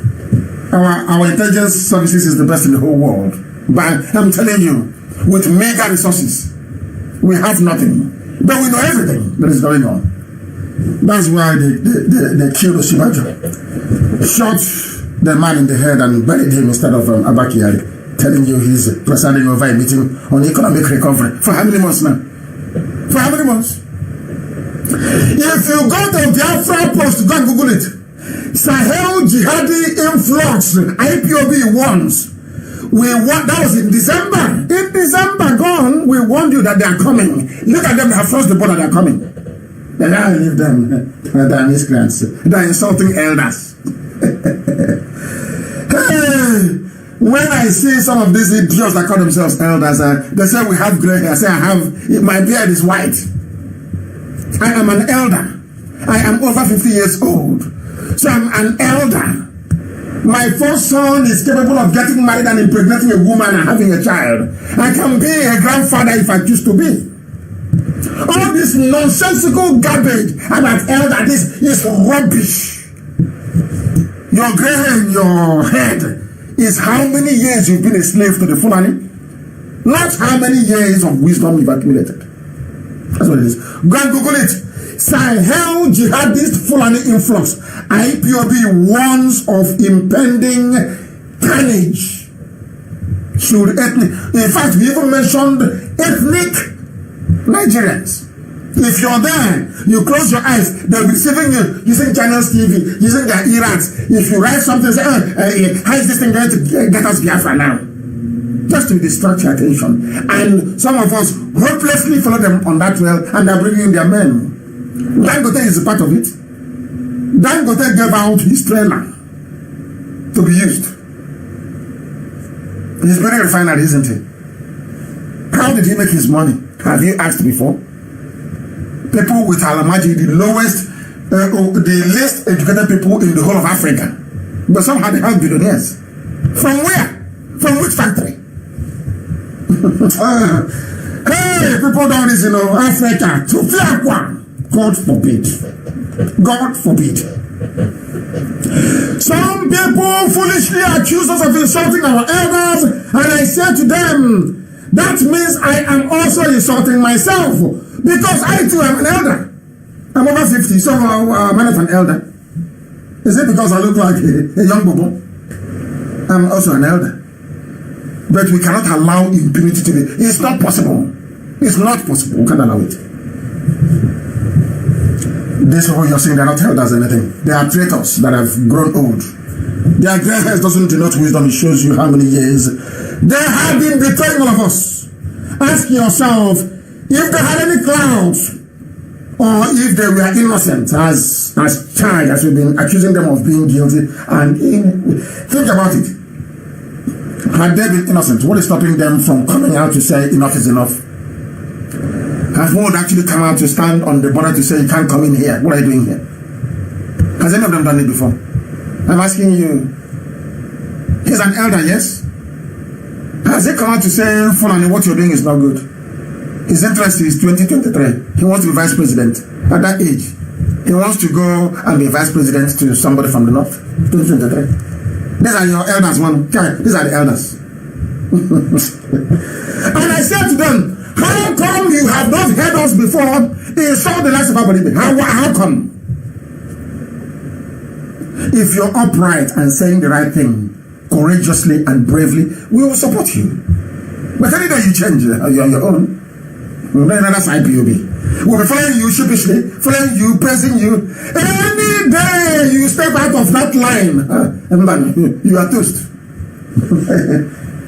Our intelligence services is the best in the whole world. But I'm telling you, with mega resources, we have nothing. But we know everything that is going on. That's why they killed Oshibajo. Shot the man in the head and buried him instead of Abakari, telling you he's presiding over a meeting on economic recovery. For how many months now? For how many months? If you go to Biafra Post, go and Google it. Sahel Jihadi influx, IPOB warns. That was in December. In December gone, we warned you that they are coming. Look at them, they have crossed the border, they are coming. They now leave them. They are miscreants. They are insulting elders. When I see some of these idiots that call themselves elders, they say we have gray hair. I say my beard is white. I am an elder. I am over 50 years old. So I'm an elder. My first son is capable of getting married and impregnating a woman and having a child. I can be a grandfather if I choose to be. All this nonsensical garbage about elder, this is rubbish. Your gray hair in your head is how many years you've been a slave to the Fulani, not how many years of wisdom you've accumulated. That's what it is. Go and Google it. Sahel jihadist Fulani influx. IPOB warns of impending carnage. In fact, we even mentioned ethnic Nigerians. If you're there, you close your eyes, they'll be receiving you using Channels TV, using their earrings. If you write something, say, how is this thing going to get us Biafra now? Just to distract your attention. And some of us hopelessly follow them on that trail, and they're bringing in their men. Dangote is a part of it. Dangote gave out his trailer to be used. He's building a refinery, isn't he? How did he make his money? Have you asked before? People with Alamaji, the least educated people in the whole of Africa. But somehow they have billionaires. From where? From which factory? Hey, people don't listen to Africa. To Fiakwa. God forbid. God forbid. Some people foolishly accuse us of insulting our elders, and I say to them, that means I am also insulting myself, because I too am an elder. I'm over 50, so I'm not an elder. Is it because I look like a young bobo? I'm also an elder. But we cannot allow impunity to be. It's not possible. It's not possible. We can't allow it. These people you're saying they're not elders or anything. They are traitors that have grown old. Their gray hairs doesn't denote wisdom. It shows you how many years they have been betraying all of us. Ask yourself if they had any clouds, or if they were innocent as charged, as we've been accusing them of being guilty. And think about it. Had they been innocent, what is stopping them from coming out to say enough is enough? Has one actually come out to stand on the border to say you can't come in here? What are you doing here? Has any of them done it before? I'm asking you. He's an elder, yes? Has he come out to say, Fulani, what you're doing is not good? His interest is 2023. He wants to be vice president at that age. He wants to go and be vice president to somebody from the north. 2023. These are your elders, man. These are the elders. And I said to them, how come you have not heard us before in some of the lives of our believers? How come? If you're upright and saying the right thing, courageously and bravely, we will support you. But any day you change, you're on your own. Then that's IPOB. We'll be following you sheepishly, following you, praising you. Any Any day you step out of that line, you are toast.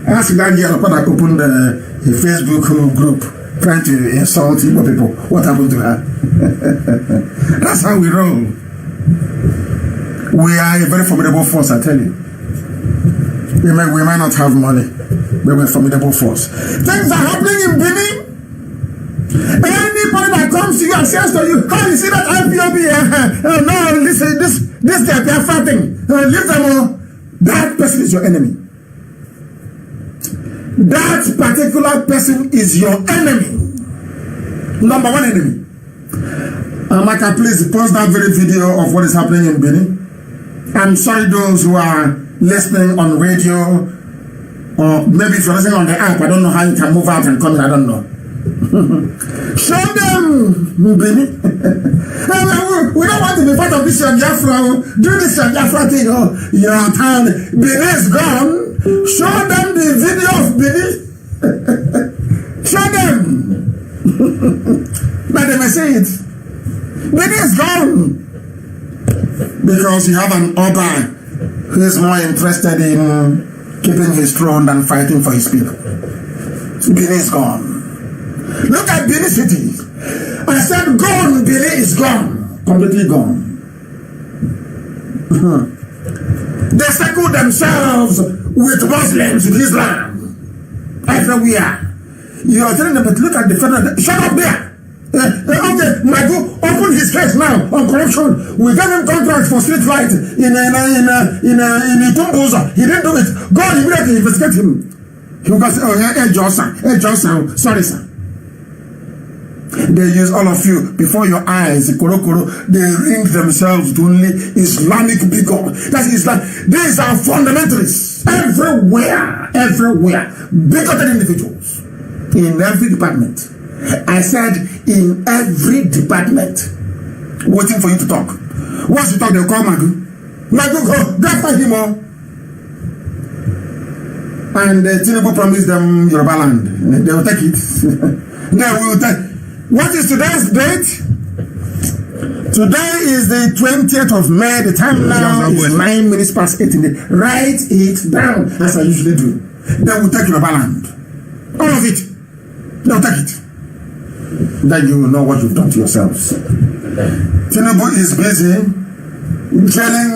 Ask that girl that opened a Facebook group trying to insult Igbo people. What happened to her? That's how we roll. We are a very formidable force, I tell you. We might not have money, but we're a formidable force. Things are happening in Benin. Anybody that comes to you and says to you, "How you see that IPOB? No, this they are fighting. Leave them all." That person is your enemy. That particular person is your enemy. Number one enemy. Amaka, please post that very video of what is happening in Benin. I'm sorry those who are listening on radio, or maybe if you're listening on the app, I don't know how you can move out and come in, I don't know. Show them, Benin. We don't want to be part of this Biafra. Do this Biafra thing. Your town, Benin is gone. Show them the video of Benin. Show them. But they may say it. Benin is gone. Because you have an Oba who is more interested in keeping his throne than fighting for his people. Benin is gone. Look at Benin City. I said gone, Benin is gone. Completely gone. They circle themselves with Muslims, with Islam. Everywhere. You are telling them, but look at the federal. Shut up there. Okay, Magu, open his case now on corruption. We gave him contracts for street light in Itumbuza. He didn't do it. Go immediately investigate him. He goes, Johnson, sorry, sir. They use all of you before your eyes. They ring themselves to only Islamic bigot. That is Islam. These are fundamentalists everywhere. Bigoted individuals in every department. I said in every department, waiting for you to talk. Once you talk, they'll call Magu. Magu, go fight him all. And Tinubu promised them Yoruba land. They will take it. They will take. What is today's date? Today is the 20th of May. The time now is 9 minutes past 8 in the. Write it down as I usually do. They will take Yoruba land. All of it. They will take it. Then you will know what you've done to yourselves. Tinubu is busy telling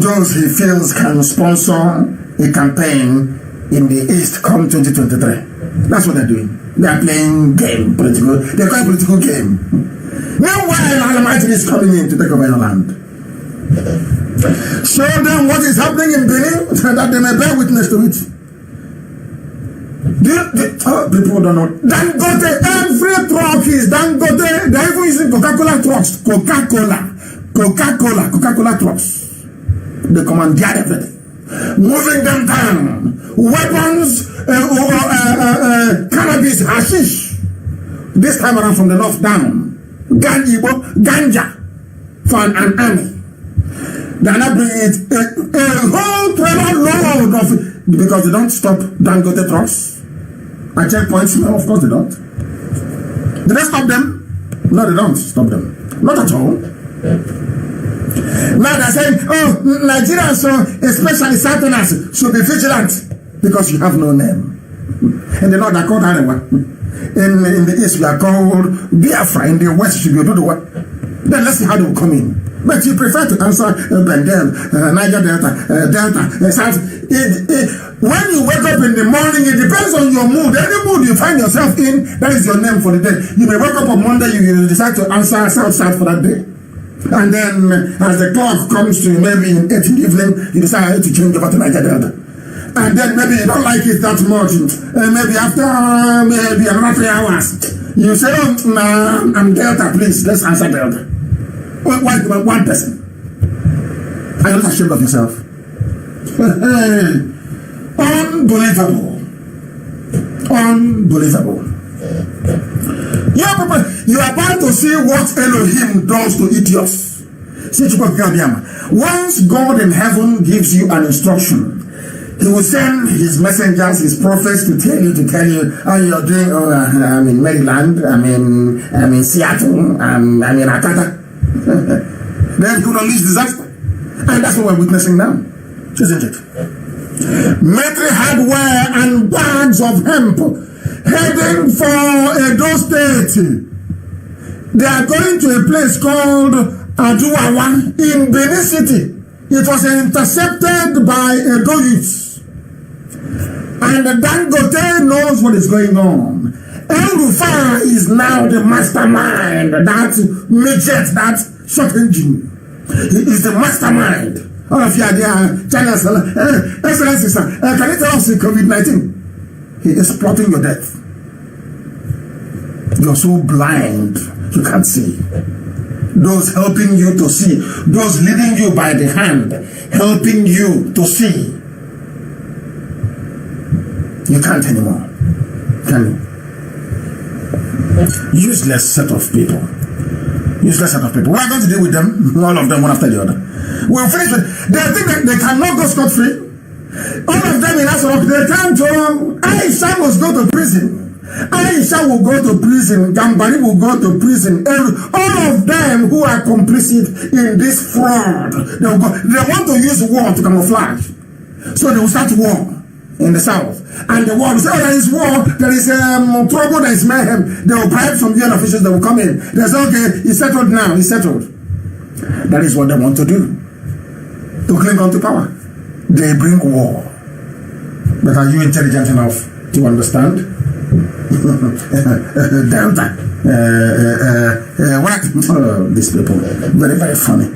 those he feels can sponsor a campaign in the East come 2023. That's what they're doing. They are playing game, political. They're playing political game. Meanwhile, Almighty is coming in to take over your land. Show them what is happening in Benin, that they may bear witness to it. People don't know. Dangote, every truck is Dangote. They're even using Coca-Cola trucks. Coca-Cola trucks. They commandeer everything. Moving them down. Weapons, cannabis, hashish. This time around from the north down. Ganja for an army. They are not bringing it a whole trailer load of it because they don't stop Dangote trucks at checkpoints. No, of course they don't. Do they stop them? No, they don't stop them. Not at all. Now they're saying, Nigerians, especially Southerners, should be vigilant because you have no name. In the north, they're called Arewa. In the east, we are called Biafra. In the west, you should be what? Then let's see how they will come in. But you prefer to answer Bengal, Niger Delta, South. When you wake up in the morning, it depends on your mood. Any mood you find yourself in, that is your name for the day. You may wake up on Monday, you decide to answer South for that day. And then, as the clock comes to maybe in 8 in the evening, you decide to change over to Niger Delta. And then maybe you don't like it that much. Maybe after maybe another 3 hours, you say, I'm Delta, please, let's answer Delta. Why one person? Are you not ashamed of yourself? Unbelievable. You are about to see what Elohim does to idiots. Once God in heaven gives you an instruction, He will send His messengers, His prophets to tell you how you're doing. I'm in Maryland, I'm in Seattle, I'm in Akata. then he would unleash disaster. And that's what we're witnessing now, isn't it? Military hardware and bags of hemp heading for Edo State. They are going to a place called Aduwawa in Benin City. It was intercepted by Edo youths. And Dangote knows what is going on. El-Rufai is now the mastermind, that midget, that short engine. He is the mastermind. All of you are there, China, Excellency, sir, can you tell us the COVID-19? He is plotting your death. You're so blind, you can't see. Those helping you to see, those leading you by the hand, helping you to see. You can't anymore, can you? Useless set of people. Useless set of people. We're going to deal with them, all of them, one after the other. We'll finish with. They think that they cannot go scot-free. All of them in Asarok, they can't go. Aisha must go to prison. Aisha will go to prison. Gambari will go to prison. All of them who are complicit in this fraud, they want to use war to camouflage. So they will start war in the south. And the war will say, oh, there is war, there is trouble, there is mayhem. They will bribe some UN officials that will come in. They say, okay, it's settled now, it's settled. That is what they want to do. To cling on to power. They bring war. But are you intelligent enough to understand? Delta. What? Oh, these people. Very, very funny.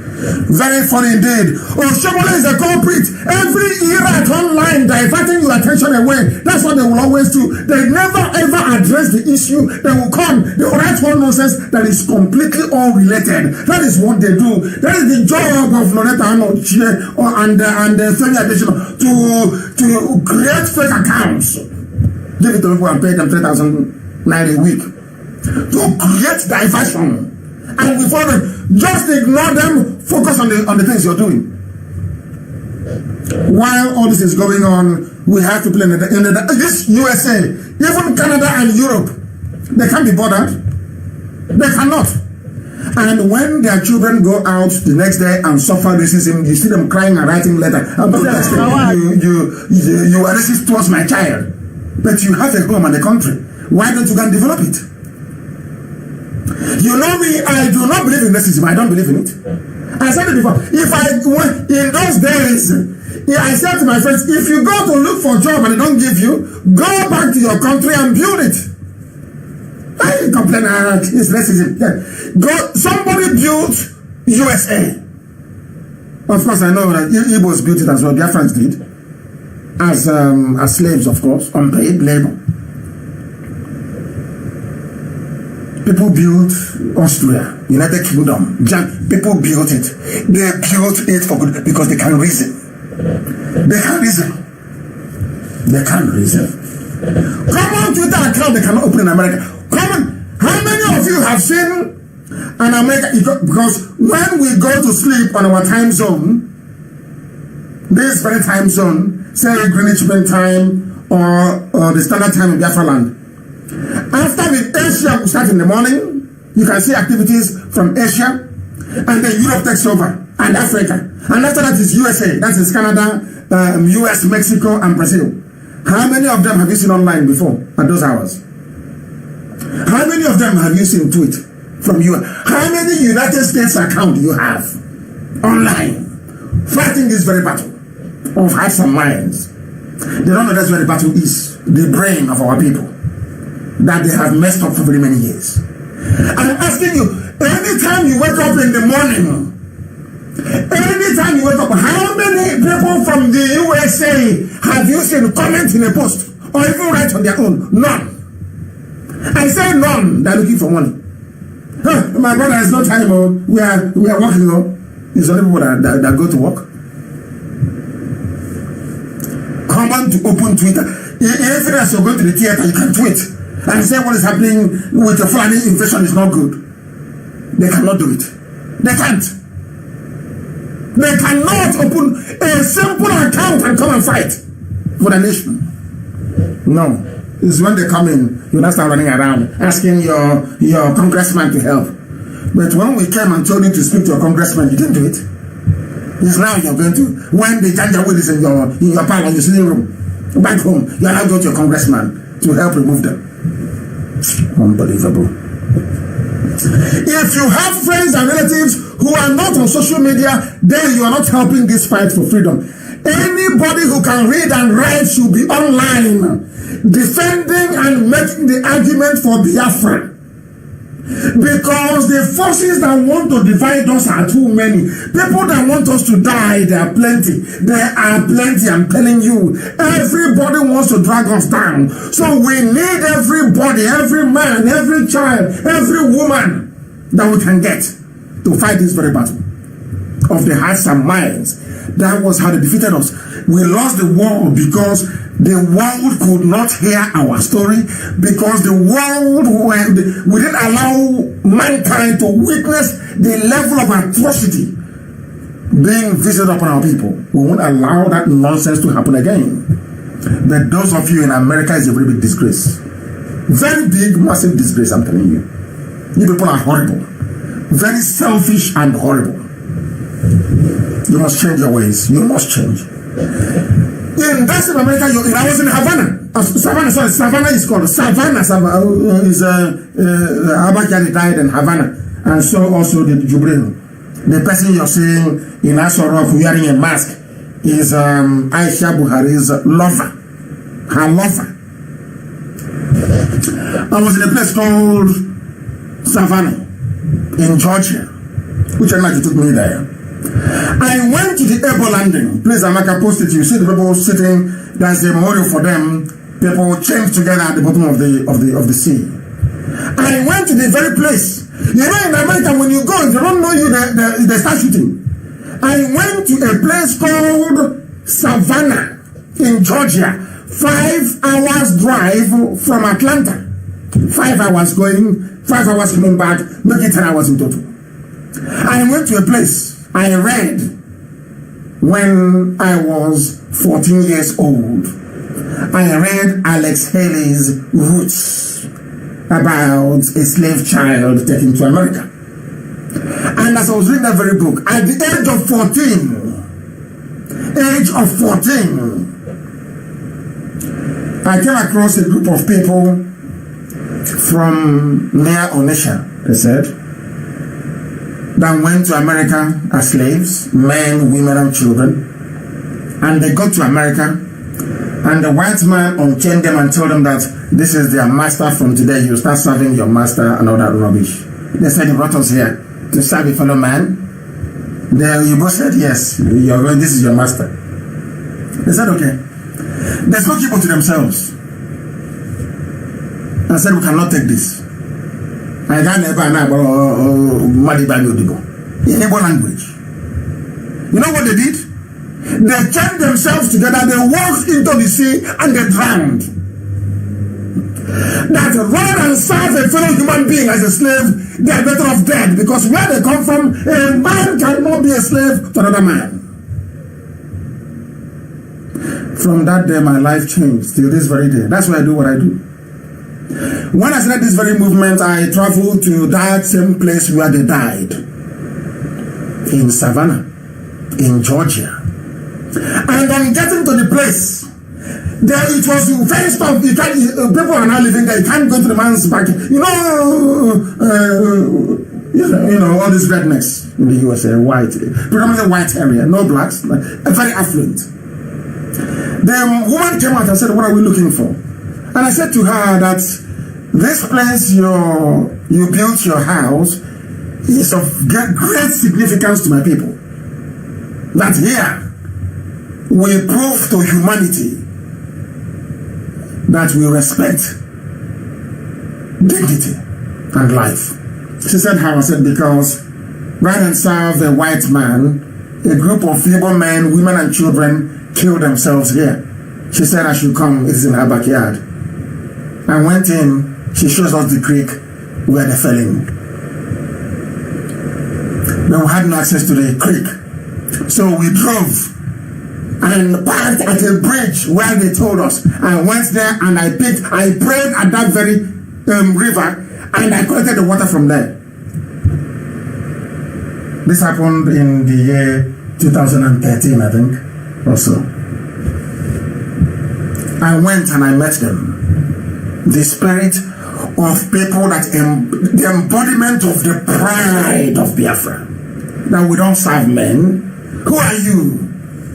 Very funny indeed. Oshobola is a culprit. Every Iraq online diverting your attention away. That's what they will always do. They never ever address the issue. They will come. They will write one nonsense that is completely unrelated. That is what they do. That is the job of Loretta Arnold and Femi Adesina to create fake accounts. Give it to people and pay them 3,000 naira a week. To create diversion. And before them, just ignore them, focus on the things you're doing. While all this is going on, we have to play in this USA, even Canada and Europe, they can't be bothered. They cannot. And when their children go out the next day and suffer racism, you see them crying and writing letters and protesting. You are racist towards my child. But you have a home and a country. Why don't you go and develop it? You know me, I do not believe in racism. I don't believe in it. I said it before. In those days, I said to my friends, if you go to look for a job and they don't give you, go back to your country and build it. I complain, it's racism. Yeah. Somebody built USA. Of course, I know that Igbos built it as well. Their friends did. As slaves, of course, unpaid labor. People built Austria, United Kingdom, people built it. They built it for good because they can reason. They can reason. They can reason. Come on Twitter account they cannot open in America. Come on. How many of you have seen an America? Because when we go to sleep on our time zone, this very time zone, say Greenwich Mean Time or the standard time in Biafra land. After with Asia will start in the morning, you can see activities from Asia, and then Europe takes over, and Africa. And after that is USA, that is Canada, US, Mexico, and Brazil. How many of them have you seen online before at those hours? How many of them have you seen tweet from you? How many United States account you have online fighting this very battle of hearts and minds? They don't know that's where the battle is, the brain of our people, that they have messed up for very many years. I'm asking you, anytime you wake up in the morning, anytime you wake up, how many people from the USA have you seen comment in a post or even write on their own? None. I say none. They're looking for money. My brother has no time. We are working. It's only people that go to work. Come on to open Twitter. If you're going to the theater, you can tweet and say what is happening with the Fulani invasion is not good. They cannot do it. They can't. They cannot open a simple account and come and fight for the nation. No. It's when they come in, you now start running around asking your congressman to help. But when we came and told you to speak to your congressman, you didn't do it. It's now you're going to, when the Janjaweed is in your parlor, your sitting room, back home, you're now going to your congressman to help remove them. Unbelievable. If you have friends and relatives who are not on social media, then you are not helping this fight for freedom. Anybody who can read and write should be online, defending and making the argument for Biafra. Because the forces that want to divide us are too many. People that want us to die, there are plenty. There are plenty, I'm telling you. Everybody wants to drag us down. So we need everybody, every man, every child, every woman that we can get to fight this very battle of the hearts and minds. That was how they defeated us. We lost the war because the world could not hear our story, because the world, we didn't allow mankind to witness the level of atrocity being visited upon our people. We won't allow that nonsense to happen again. But those of you in America is a very big disgrace. Very big, massive disgrace, I'm telling you. You people are horrible. Very selfish and horrible. You must change your ways. You must change. In that's in America, I was in Havana. Savannah is called. Savannah is Abakari died in Havana. And so also the Jubril. The person you're seeing in Asoro wearing a mask is Aisha Buhari's lover. Her lover. I was in a place called Savannah in Georgia, which I like took me there. I went to the Ebo landing. Please, Amaka, post it. You see the people sitting. There's a memorial for them. People chained together at the bottom of the sea. I went to the very place. You know, in America, when you go, if they don't know you, they start shooting. I went to a place called Savannah in Georgia. 5 hours drive from Atlanta. 5 hours going, 5 hours coming back, making 10 hours in total. I went to a place I read when I was 14 years old. I read Alex Haley's Roots about a slave child taken to America. And as I was reading that very book, at the age of 14, I came across a group of people from near Onitsha, they said, that went to America as slaves, men, women, and children. And they got to America, and the white man unchained them and told them that this is their master from today. You start serving your master and all that rubbish. They said, you brought us here to serve a fellow man. The Igbo said, yes, this is your master. They said, okay. They spoke people to themselves and said, we cannot take this. I can't never know in Igbo language. You know what they did? They chained themselves together, they walked into the sea and they drowned. That rather than serve a fellow human being as a slave, they are better off dead, because where they come from, a man cannot be a slave to another man. From that day, my life changed till this very day. That's why I do what I do. When I started this very movement, I traveled to that same place where they died, in Savannah, in Georgia. And on getting to the place, there it was very tough. People are now living there. You can't go to the man's back. You know all these rednecks in the USA, white, predominantly white area, no blacks, very affluent. The woman came out and said, "What are we looking for?" And I said to her that this place you built your house is of great significance to my people. That here we prove to humanity that we respect dignity and life. She said how? I said, because rather than serve a white man, a group of Igbo men, women and children killed themselves here. She said I should come. It is in her backyard. I went in. She shows us the creek where they fell in. But we had no access to the creek. So we drove and parked at a bridge where they told us. I went there and I prayed at that very river, and I collected the water from there. This happened in the year 2013, I think, or so. I went and I met them. The spirit of people that the embodiment of the pride of Biafra. That we don't serve men. Who are you?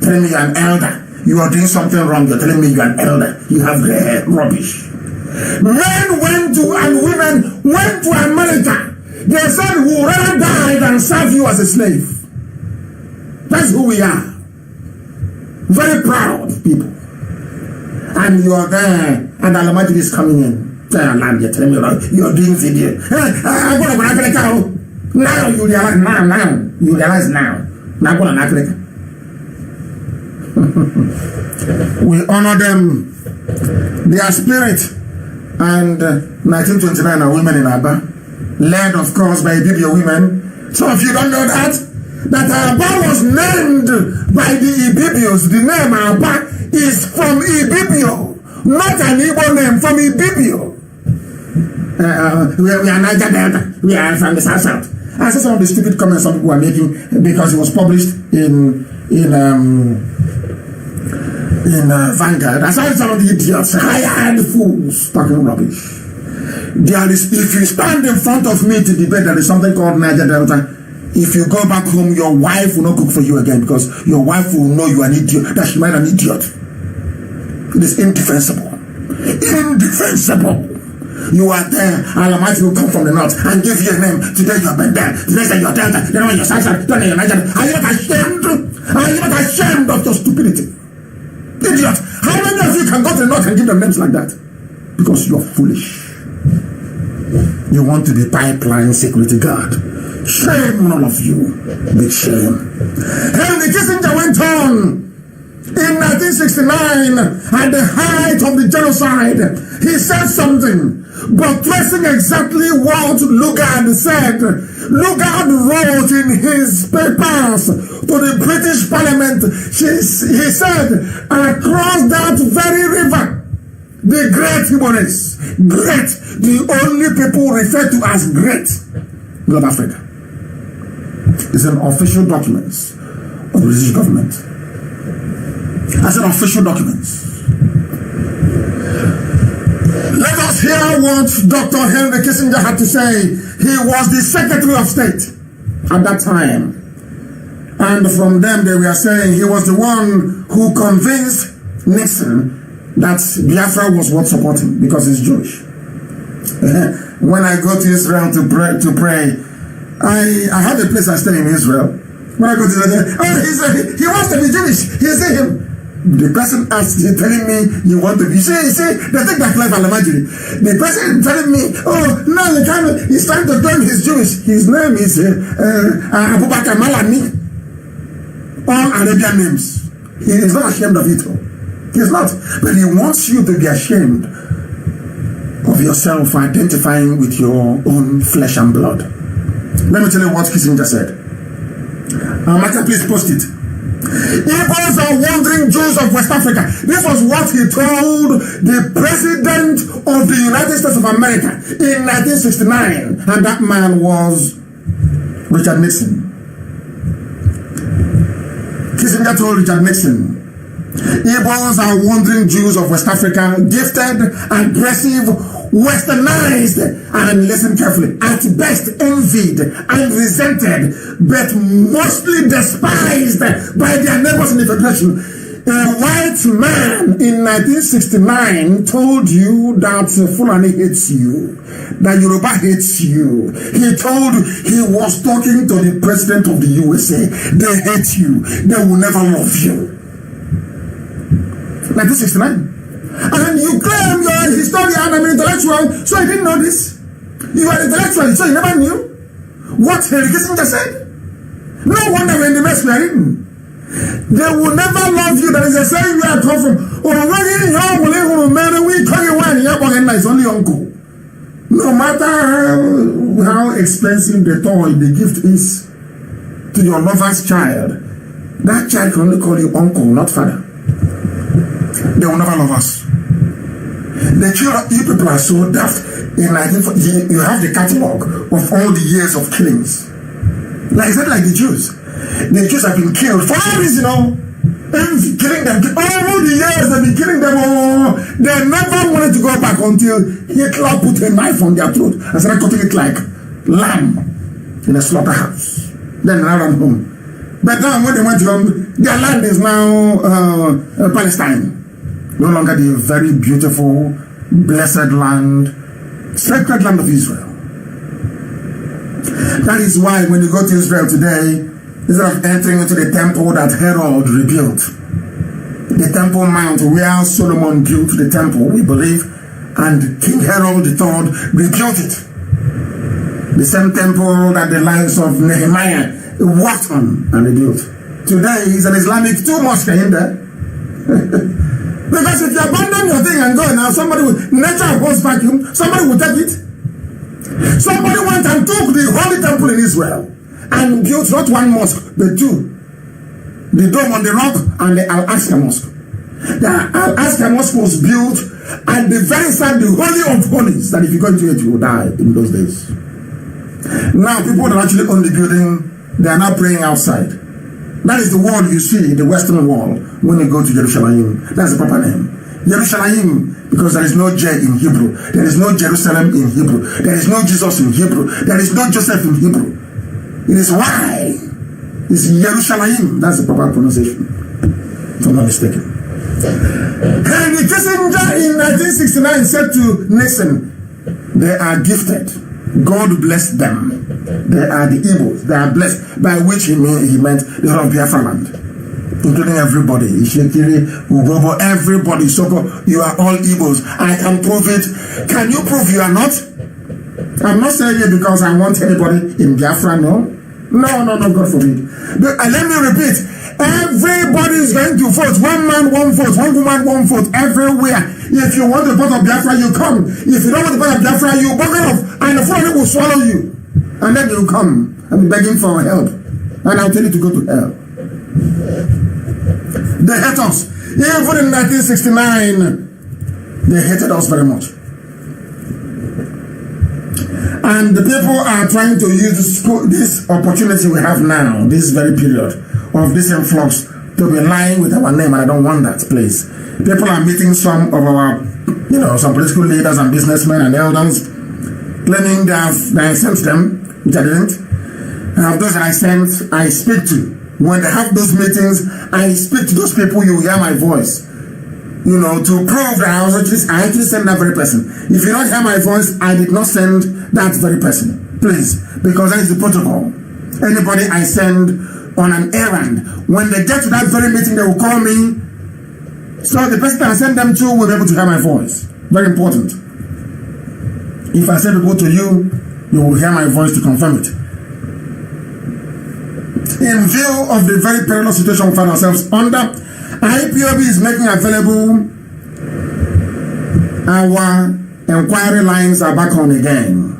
Telling me you're an elder. You are doing something wrong. You're telling me you're an elder. You have rubbish. Men went to and women went to America. They said we would rather die than serve you as a slave. That's who we are. Very proud people. And you are there, and Alamajiri is coming in. You're telling me you're doing video. Now you realize now. Now go to Africa. We honor them, their spirit, and 1929 are women in Aba, led of course by Ibibio women. So if you don't know that Aba was named by the Ibibios. The name Aba is from Ibibio, not an Igbo name, from Ibibio. We are Niger Delta. We are from the South. I saw some of the stupid comments some people are making because it was published in Vanguard. I saw some of the idiots, hired fools, talking rubbish. If you stand in front of me to debate, there is something called Niger Delta. If you go back home, your wife will not cook for you again because your wife will know you are an idiot. That she might an idiot. It is indefensible. Indefensible. You are there, Almighty will come from the north and give you a name. Today you are Bendel, today you are Delta, then when you're Southside, then you're Niger. Are you not ashamed? Are you not ashamed of your stupidity? Idiot! How many of you can go to the north and give them names like that? Because you are foolish. You want to be pipeline security guard. Shame on all of you. Big shame. Henry Kissinger went on. In 1969, at the height of the genocide, he said something, but tracing exactly what Lugard said. Lugard wrote in his papers to the British Parliament, he said, across that very river, the great Igbones, great, the only people referred to as great, North Africa. It's an official document of the British government. As an official document. Let us hear what Dr. Henry Kissinger had to say. He was the Secretary of State at that time. And from them they were saying he was the one who convinced Nixon that Biafra was worth supporting because he's Jewish. When I go to Israel to pray, I had a place I stay in Israel. When I go to Israel, he wants to be Jewish. He said him. The person telling me you want to be. See, they take that life Alamajiri. The person telling me, oh, no, he's trying to claim he's Jewish. His name is Abubakar Malami. All Arabian names. He is not ashamed of it. He is not. But he wants you to be ashamed of yourself for identifying with your own flesh and blood. Let me tell you what Kissinger said. Amaka, please post it. Igbos are wandering Jews of West Africa. This was what he told the President of the United States of America in 1969. And that man was Richard Nixon. Kissinger told Richard Nixon, Igbos are wandering Jews of West Africa, gifted, aggressive, westernized, and listen carefully, at best envied and resented, but mostly despised by their neighbors in the Federation. A white man in 1969 told you that Fulani hates you, that Yoruba hates you. He was talking to the President of the USA. They hate you. They will never love you. 1969. And you claim you're a historian and an intellectual, so you didn't know this. You are intellectual, so you never knew what Henry Kissinger said. No wonder we're in the mess we are in. They will never love you. That is the saying where I come from. It's only uncle. No matter how expensive the toy, the gift is to your lover's child, that child can only call you uncle, not father. They will never love us. The children, you people are so daft. You have the catalog of all the years of killings. Like exactly like the Jews. The Jews have been killed for no reason, killing them. All the years they've been killing them. They never wanted to go back until Hitler put a knife on their throat and started cutting it like lamb in a slaughterhouse. Then they ran home. But now when they went home, their land is now Palestine. No longer the very beautiful, blessed land, sacred land of Israel. That is why when you go to Israel today, instead of entering into the temple that Herod rebuilt, the Temple Mount where Solomon built the temple, we believe, and King Herod III rebuilt it. The same temple that the lives of Nehemiah worked on and rebuilt. Today is an Islamic 2 mosque in there. Because if you abandon your thing and go now, somebody will, nature holds vacuum, somebody will take it. Somebody went and took the holy temple in Israel and built not 1 mosque, but 2. The Dome on the Rock and the Al-Aqsa Mosque. The Al-Aqsa Mosque was built at the very side, the Holy of Holies, that if you go into it, you will die in those days. Now, people that actually own the building, they are now praying outside. That is the wall you see, the Western Wall, when you go to Jerusalem. That's the proper name. Jerusalem, because there is no J in Hebrew. There is no Jerusalem in Hebrew. There is no Jesus in Hebrew. There is no Joseph in Hebrew. It is Y. It's Jerusalem. That's the proper pronunciation, if I'm not mistaken. Henry Kissinger in 1969 said to Nixon, they are gifted. God bless them. They are the Igbos. They are blessed, by which he meant the whole of Biafra land, including everybody. Ishekiri, Ugobo, everybody. So you are all Igbos. I can prove it. Can you prove you are not? I'm not saying it because I want anybody in Biafra, no. No, God forbid. But let me repeat. Everybody is going to vote. 1 man, 1 vote. 1 woman, 1 vote. Everywhere. If you want the part of Biafra, you come. If you don't want the part of Biafra, you bugger off. And the foreigner will swallow you. And then you come and be begging for help. And I'll tell you to go to hell. They hate us. Even in 1969, they hated us very much. And the people are trying to use this opportunity we have now, this very period of this influx, to be lying with our name, and I don't want that, please. People are meeting some of our, some political leaders and businessmen and elders, claiming that I sent them, which I didn't. Those that I sent, I speak to. When they have those meetings, I speak to those people, you hear my voice. To prove that I actually sent that very person. If you don't hear my voice, I did not send that very person. Please, because that is the protocol. Anybody I send on an errand, when they get to that very meeting, they will call me. So the person I send them to will be able to hear my voice. Very important. If I send people to you, you will hear my voice to confirm it. In view of the very perilous situation we find ourselves under, IPOB is making available our inquiry lines are back on again.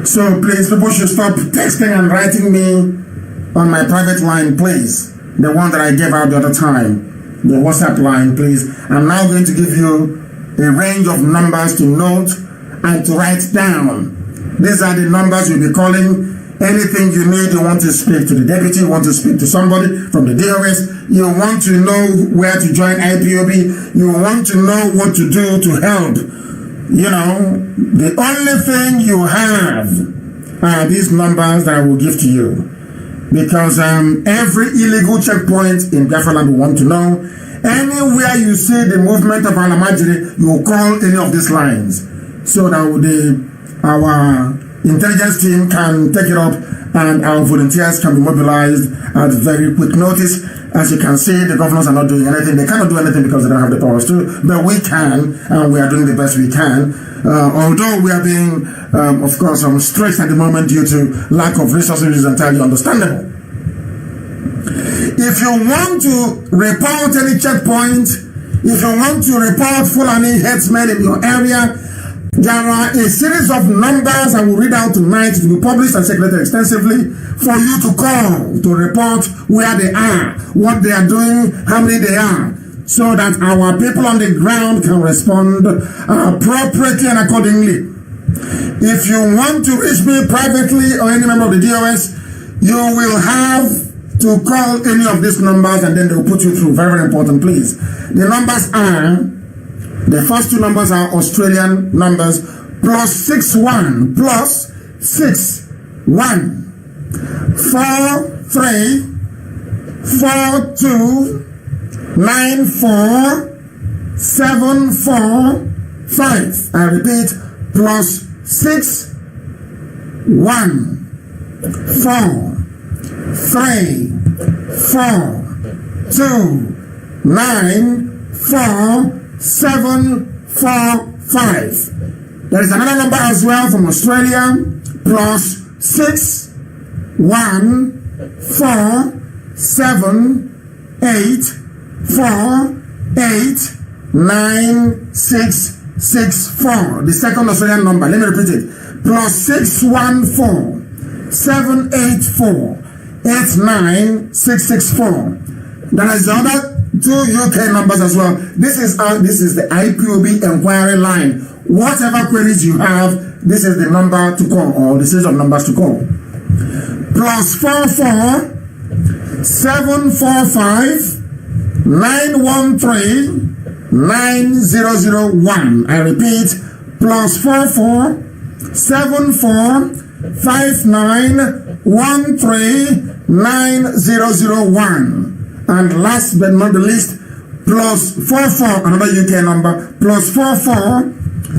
So please, people should stop texting and writing me on my private line, please. The one that I gave out the other time, the WhatsApp line, please. I'm now going to give you a range of numbers to note and to write down. These are the numbers you'll be calling. Anything you need, you want to speak to the deputy, you want to speak to somebody from the DOS, you want to know where to join IPOB, you want to know what to do to help. The only thing you have are these numbers that I will give to you. Because every illegal checkpoint in Biafra land will want to know. Anywhere you see the movement of Alamajiri, you will call any of these lines. So that our intelligence team can take it up and our volunteers can be mobilized at very quick notice. As you can see, the governors are not doing anything. They cannot do anything because they don't have the powers to, but we can, and we are doing the best we can. Although we are being, of course, stretched at the moment due to lack of resources, which is entirely understandable. If you want to report any checkpoint, if you want to report Fulani headsmen in your area, there are a series of numbers I will read out tonight to be published and circulated extensively for you to call to report where they are, what they are doing, how many they are, so that our people on the ground can respond appropriately and accordingly. If you want to reach me privately or any member of the DOS, You will have to call any of these numbers and then they'll put you through. Very, very important, please. The numbers are, the first two numbers are Australian numbers, +61 +61 43 42 94 745. I repeat, +61 4 3 4 2 9 4 7 4 5. There is another number as well from Australia, +6 1 4 7 8 4 8 9 6 6 4. The second Australian number, let me repeat it, +614 784 89664. Then there's the other two UK numbers as well. This is the IPOB inquiry line. Whatever queries you have, this is the number to call, or the series of numbers to call. +44 745 913 9001. I repeat, +44 74 5913 9001. And last but not the least, +44, another UK number, +44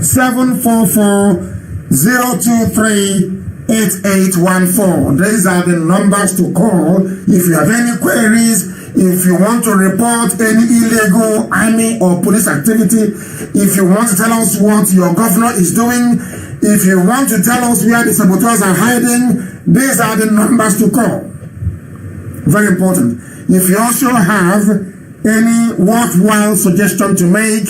744 023 8814. These are the numbers to call if you have any queries, if you want to report any illegal army or police activity, if you want to tell us what your governor is doing, if you want to tell us where the saboteurs are hiding, these are the numbers to call. Very important. If you also have any worthwhile suggestion to make,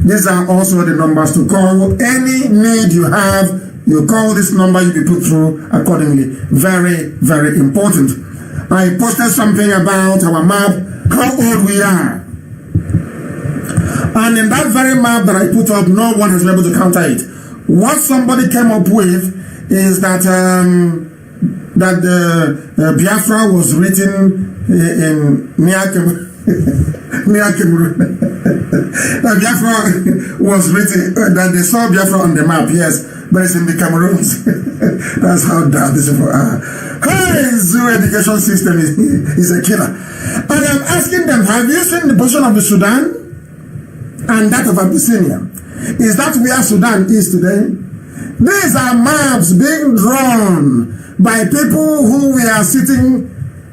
these are also the numbers to call. Any need you have, you call this number, you'll be put through accordingly. Very, very important. I posted something about our map, how old we are. And in that very map that I put up, no one has been able to counter it. What somebody came up with is that Biafra was written in near Cameroon. That Biafra was written, that they saw Biafra on the map, yes, but it's in the Cameroons. That's how bad these people are. Hey, zoo education system is a killer. And I'm asking them, have you seen the position of the Sudan and that of Abyssinia? Is that where Sudan is today? These are maps being drawn by people who were sitting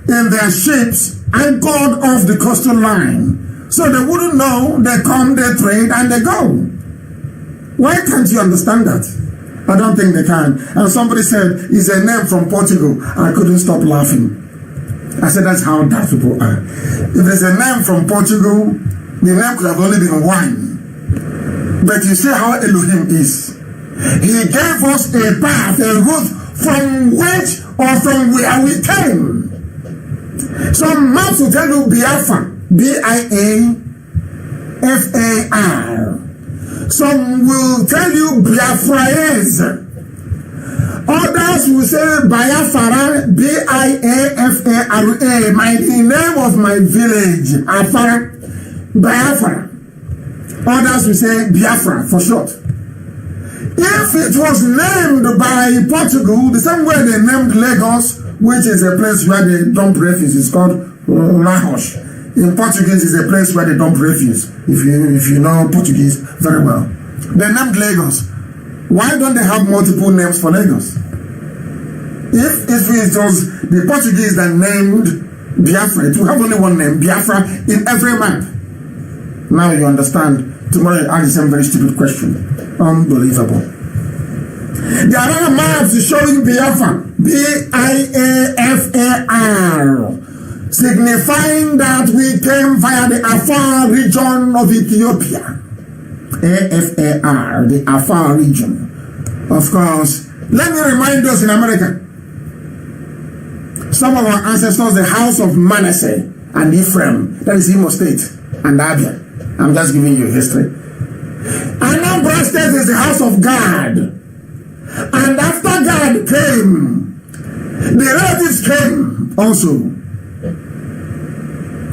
in their ships anchored off the coastal line. So they wouldn't know, they come, they trade, and they go. Why can't you understand that? I don't think they can. And somebody said, it's a name from Portugal. I couldn't stop laughing. I said, that's how daft people are. If there's a name from Portugal, the name could have only been wine. But you see how Elohim is. He gave us a path, a route from which or from where we came. Some maps will tell you Biafra, B-I-A-F-A-R. Some will tell you Biafraese. Others will say Biafra, B-I-A-F-A-R-A, the name of my village, Afara, Biafra. Others will say Biafra for short. If it was named by Portugal, the same way they named Lagos, which is a place where they dump refuse, it's called Lagos. In Portuguese, it's a place where they dump refuse. If you know Portuguese very well, they named Lagos. Why don't they have multiple names for Lagos? If it was the Portuguese that named Biafra, it will have only one name, Biafra, in every map. Now you understand. Tomorrow you ask the same very stupid question. Unbelievable. There are other maps showing Biafra, B-I-A-F-A-R, signifying that we came via the Afar region of Ethiopia. A-F-A-R, the Afar region. Of course, let me remind us in America, some of our ancestors, the house of Manasseh and Ephraim, that is Imo State and Abia. I'm just giving you history. Anambra State is the house of God. And after God came, The relatives came also.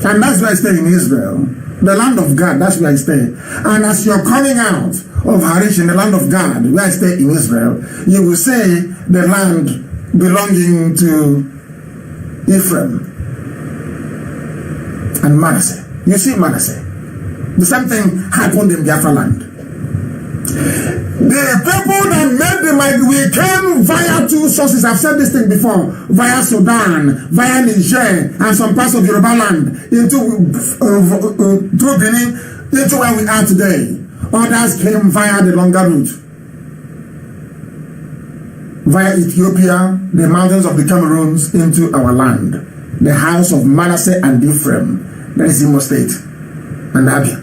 And that's why I stay in Israel. The land of God, that's where I stay. And as you're coming out of Harish in the land of God, where I stay in Israel, you will say the land belonging to Ephraim and Manasseh. You see Manasseh. The same thing happened in Biafra land. The people that made the migrant, we came via two sources. I've said this thing before. Via Sudan, via Niger, and some parts of Yoruba land through Benin, into where we are today. Others came via the longer route. Via Ethiopia, the mountains of the Cameroons, into our land. The house of Manasseh and Ephraim. That is Imo State and Abia.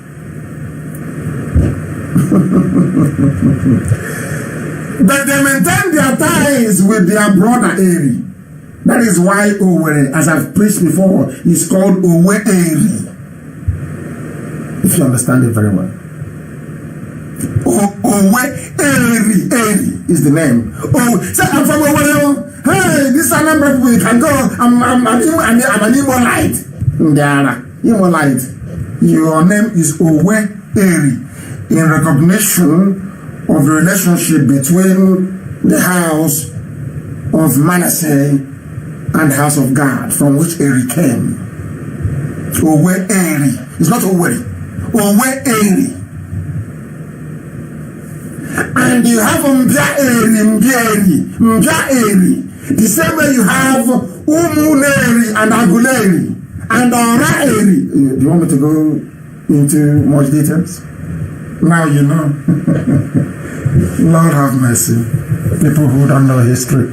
But they maintain their ties with their brother Eri. That is why Owerri, as I've preached before, is called Owe-Eri. If you understand it very well. Owe-Eri. Eri is the name. Oh, say I'm from Owerri. Hey, this is a number of people. You can go. I'm an Imolite. Imolite. Your name is Owe-Eri. In recognition of the relationship between the house of Manasseh and house of God, from which Eri came. Owe-Eri. It's not Owerri. Owe-Eri. And you have Mbia-Eri. The same way you have Umuneri and Aguleri and Ora-Eri. Do you want me to go into much details? Now you know. Lord have mercy. People who don't know history.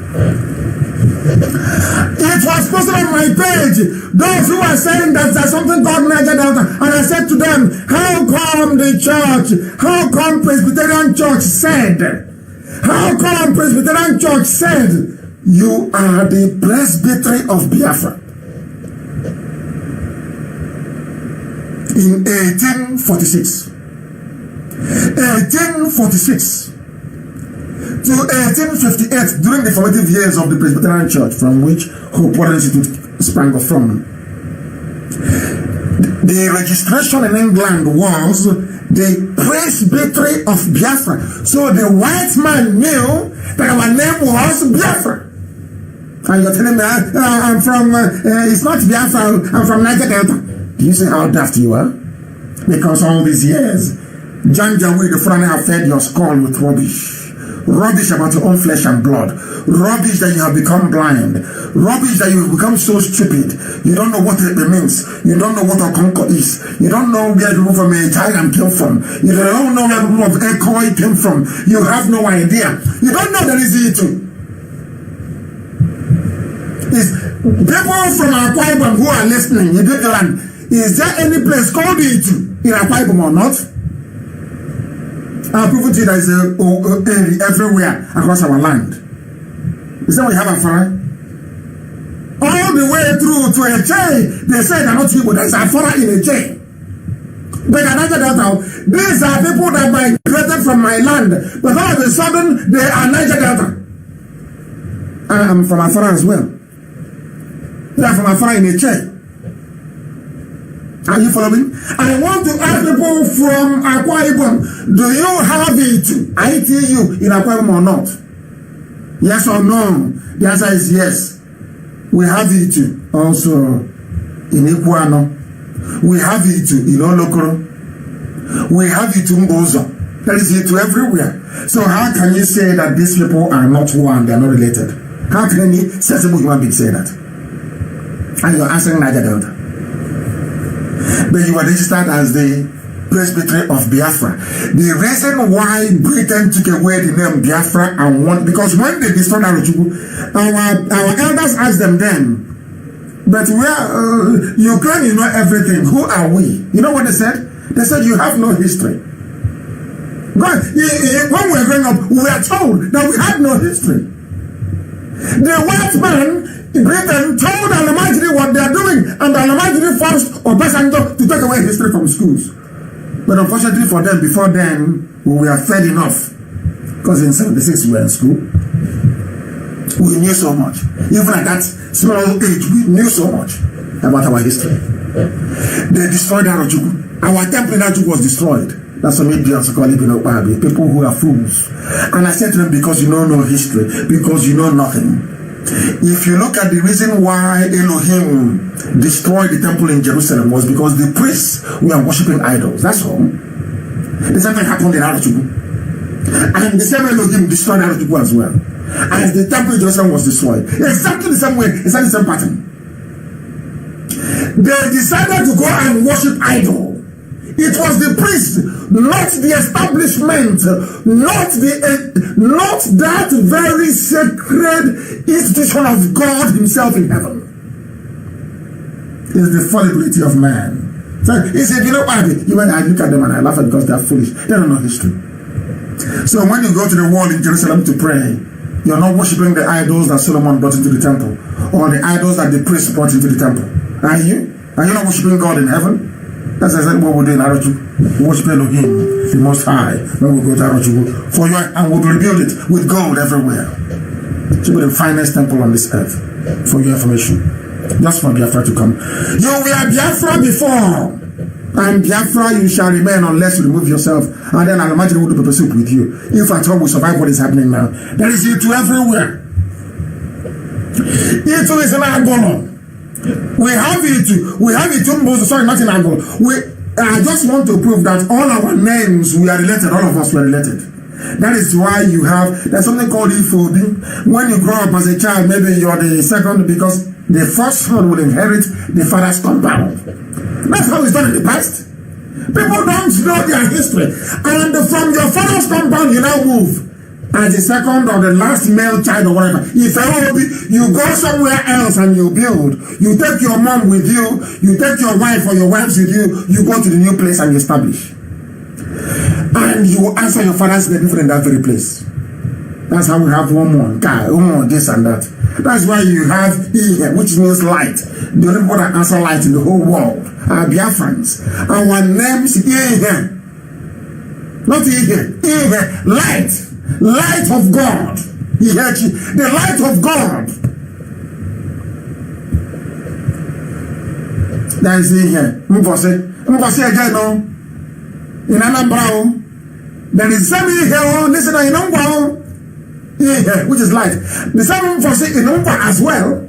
It was posted on my page. Those who are saying that there's something called Niger Delta. And I said to them, how come the church, how come Presbyterian Church said, you are the presbytery of Biafra? In 1846. 1846 to 1858, during the formative years of the Presbyterian Church, from which Hope Water Institute sprang off from, the registration in England was the Presbytery of Biafra. So the white man knew that our name was Biafra. And you're telling me, I'm from, it's not Biafra, I'm from Niger Delta. Do you see how daft you are? Because all these years, Janjaweed, the Fulani have fed your skull with rubbish. Rubbish about your own flesh and blood. Rubbish that you have become blind. Rubbish that you have become so stupid. You don't know what it means. You don't know what a conquer is. You don't know where the people from Thailand came from. You don't know where the people of Ekoi came from. You have no idea. You don't know there is it. Is people from Akwa Ibom who are listening in the land, is there any place called Itu in Akwa Ibom or not? I'll prove to you that is everywhere across our land. Is that what you have a fire? All the way through to a chain, they say they're not people, there's a fire in a chain. But these are people that migrated from my land, but all of a sudden they are Niger Delta. I'm from Afara as well. They are from Afara in a chain. Are you following? I want to ask people from Akwa Ibom, do you have ITU in Akwa Ibom or not? Yes or no? The answer is yes. We have it also in Ikuano. We have it in Olokoro. We have it in Mbozo. There is it everywhere. So how can you say that these people are not one, they are not related? How can any sensible human being say that? And you're answering Niger Delta. But you were registered as the Presbytery of Biafra. The reason why Britain took away the name Biafra and won, because when they destroyed Arochukwu, our elders asked them then, but Ukraine, you know everything. Who are we? You know what they said? They said you have no history. God, when we were growing up, we were told that we had no history. The white man Britain told Alamajiri what they are doing, and Alamajiri forced Obasanjo to take away history from schools. But unfortunately for them, before then, we were fed enough. Because in 76 we were in school. We knew so much. Even at that small age, we knew so much about our history. They destroyed Arochukwu. Our temple in Arochukwu was destroyed. That's what made Beyonce call it people who are fools. And I said to them, because you don't know history, because you know nothing. If you look at the reason why Elohim destroyed the temple in Jerusalem was because the priests were worshipping idols. That's all. The same thing happened in Arochukwu. And the same Elohim destroyed Arochukwu as well. As the temple in Jerusalem was destroyed. Exactly the same way, exactly the same pattern. They decided to go and worship idol. It was the priest, not the establishment, not that very sacred institution of God himself in heaven. It's the fallibility of man. So he said, you know what? I look at them and I laugh because they are foolish. They don't know history. So when you go to the wall in Jerusalem to pray, you're not worshiping the idols that Solomon brought into the temple, or the idols that the priests brought into the temple. Are you? Are you not worshiping God in heaven? That's exactly what we do in Arochukwu. We worship Elohim, the Most High, when we go to Arochukwu. And we'll rebuild it with gold everywhere. It will be the finest temple on this earth. For your information. Just for Biafra to come. You were Biafra before. And Biafra you shall remain unless you remove yourself. And then I'll imagine we'll do pepper soup with you. If at all we survive what is happening now. There is it everywhere. It is in Angola. We have it sorry, not in Angola. I just want to prove that all our names, we are related, all of us were related. That is why there's something called Ifodi. When you grow up as a child, maybe you're the second, because the first son will inherit the father's compound. That's how it's done in the past. People don't know their history. And from your father's compound, you now move as the second or the last male child or whatever. If you go somewhere else and you build, you take your mom with you, you take your wife or your wives with you, you go to the new place and you establish. And you will answer your father's name in that very place. That's how we have one this and that. That's why you have Ihe, which means light. The only people that answer light in the whole world are Biafrans. Our names Ihe. Not Ihe. Ihe, light. Light of God. The light of God. That is Ihe. Mvose again, no? In Anambra, there is some Ihe, listen, in Anambra, which is light. The same for in Umpa as well.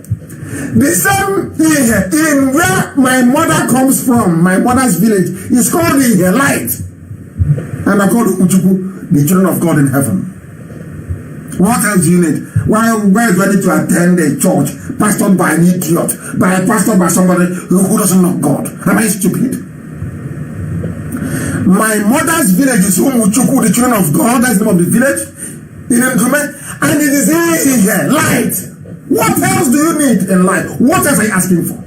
The same in where my mother comes from, my mother's village, is called light. And I call it Uchuku, the children of God in heaven. What else do you need? Why are you ready to attend a church pastored by an idiot, by a pastor by somebody who doesn't know God? Am I stupid? My mother's village is Umuchuku, the children of God. That's the name of the village. And it is here, light. What else do you need in life? What else are you asking for?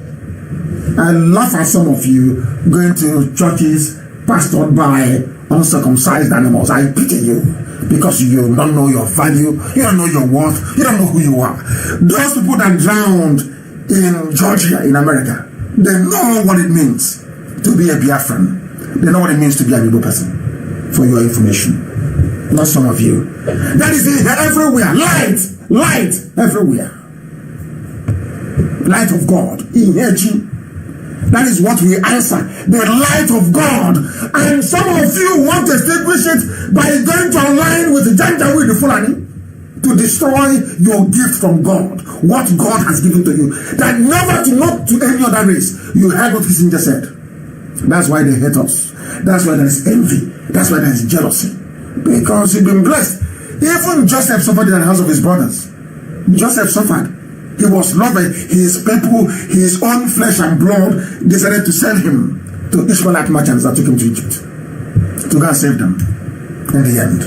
I laugh at some of you going to churches pastored by uncircumcised animals. I pity you because you don't know your value, you don't know your worth, you don't know who you are. Those people that drowned in Georgia, in America, they know what it means to be a Biafran. They know what it means to be an Igbo person. For your information. Not some of you. That is everywhere. Light everywhere. Light of God. That is what we answer. The light of God. And some of you want to extinguish it by going to align with the Janjaweed, the Fulani, to destroy your gift from God. What God has given to you. That never to not to any other race. You heard what Kissinger said. That's why they hate us. That's why there is envy. That's why there is jealousy. Because he's been blessed. Even Joseph suffered in the hands of his brothers. Joseph suffered. He was loved by his people, his own flesh and blood decided to sell him to Ishmaelite merchants that took him to Egypt to go and save them. In the end,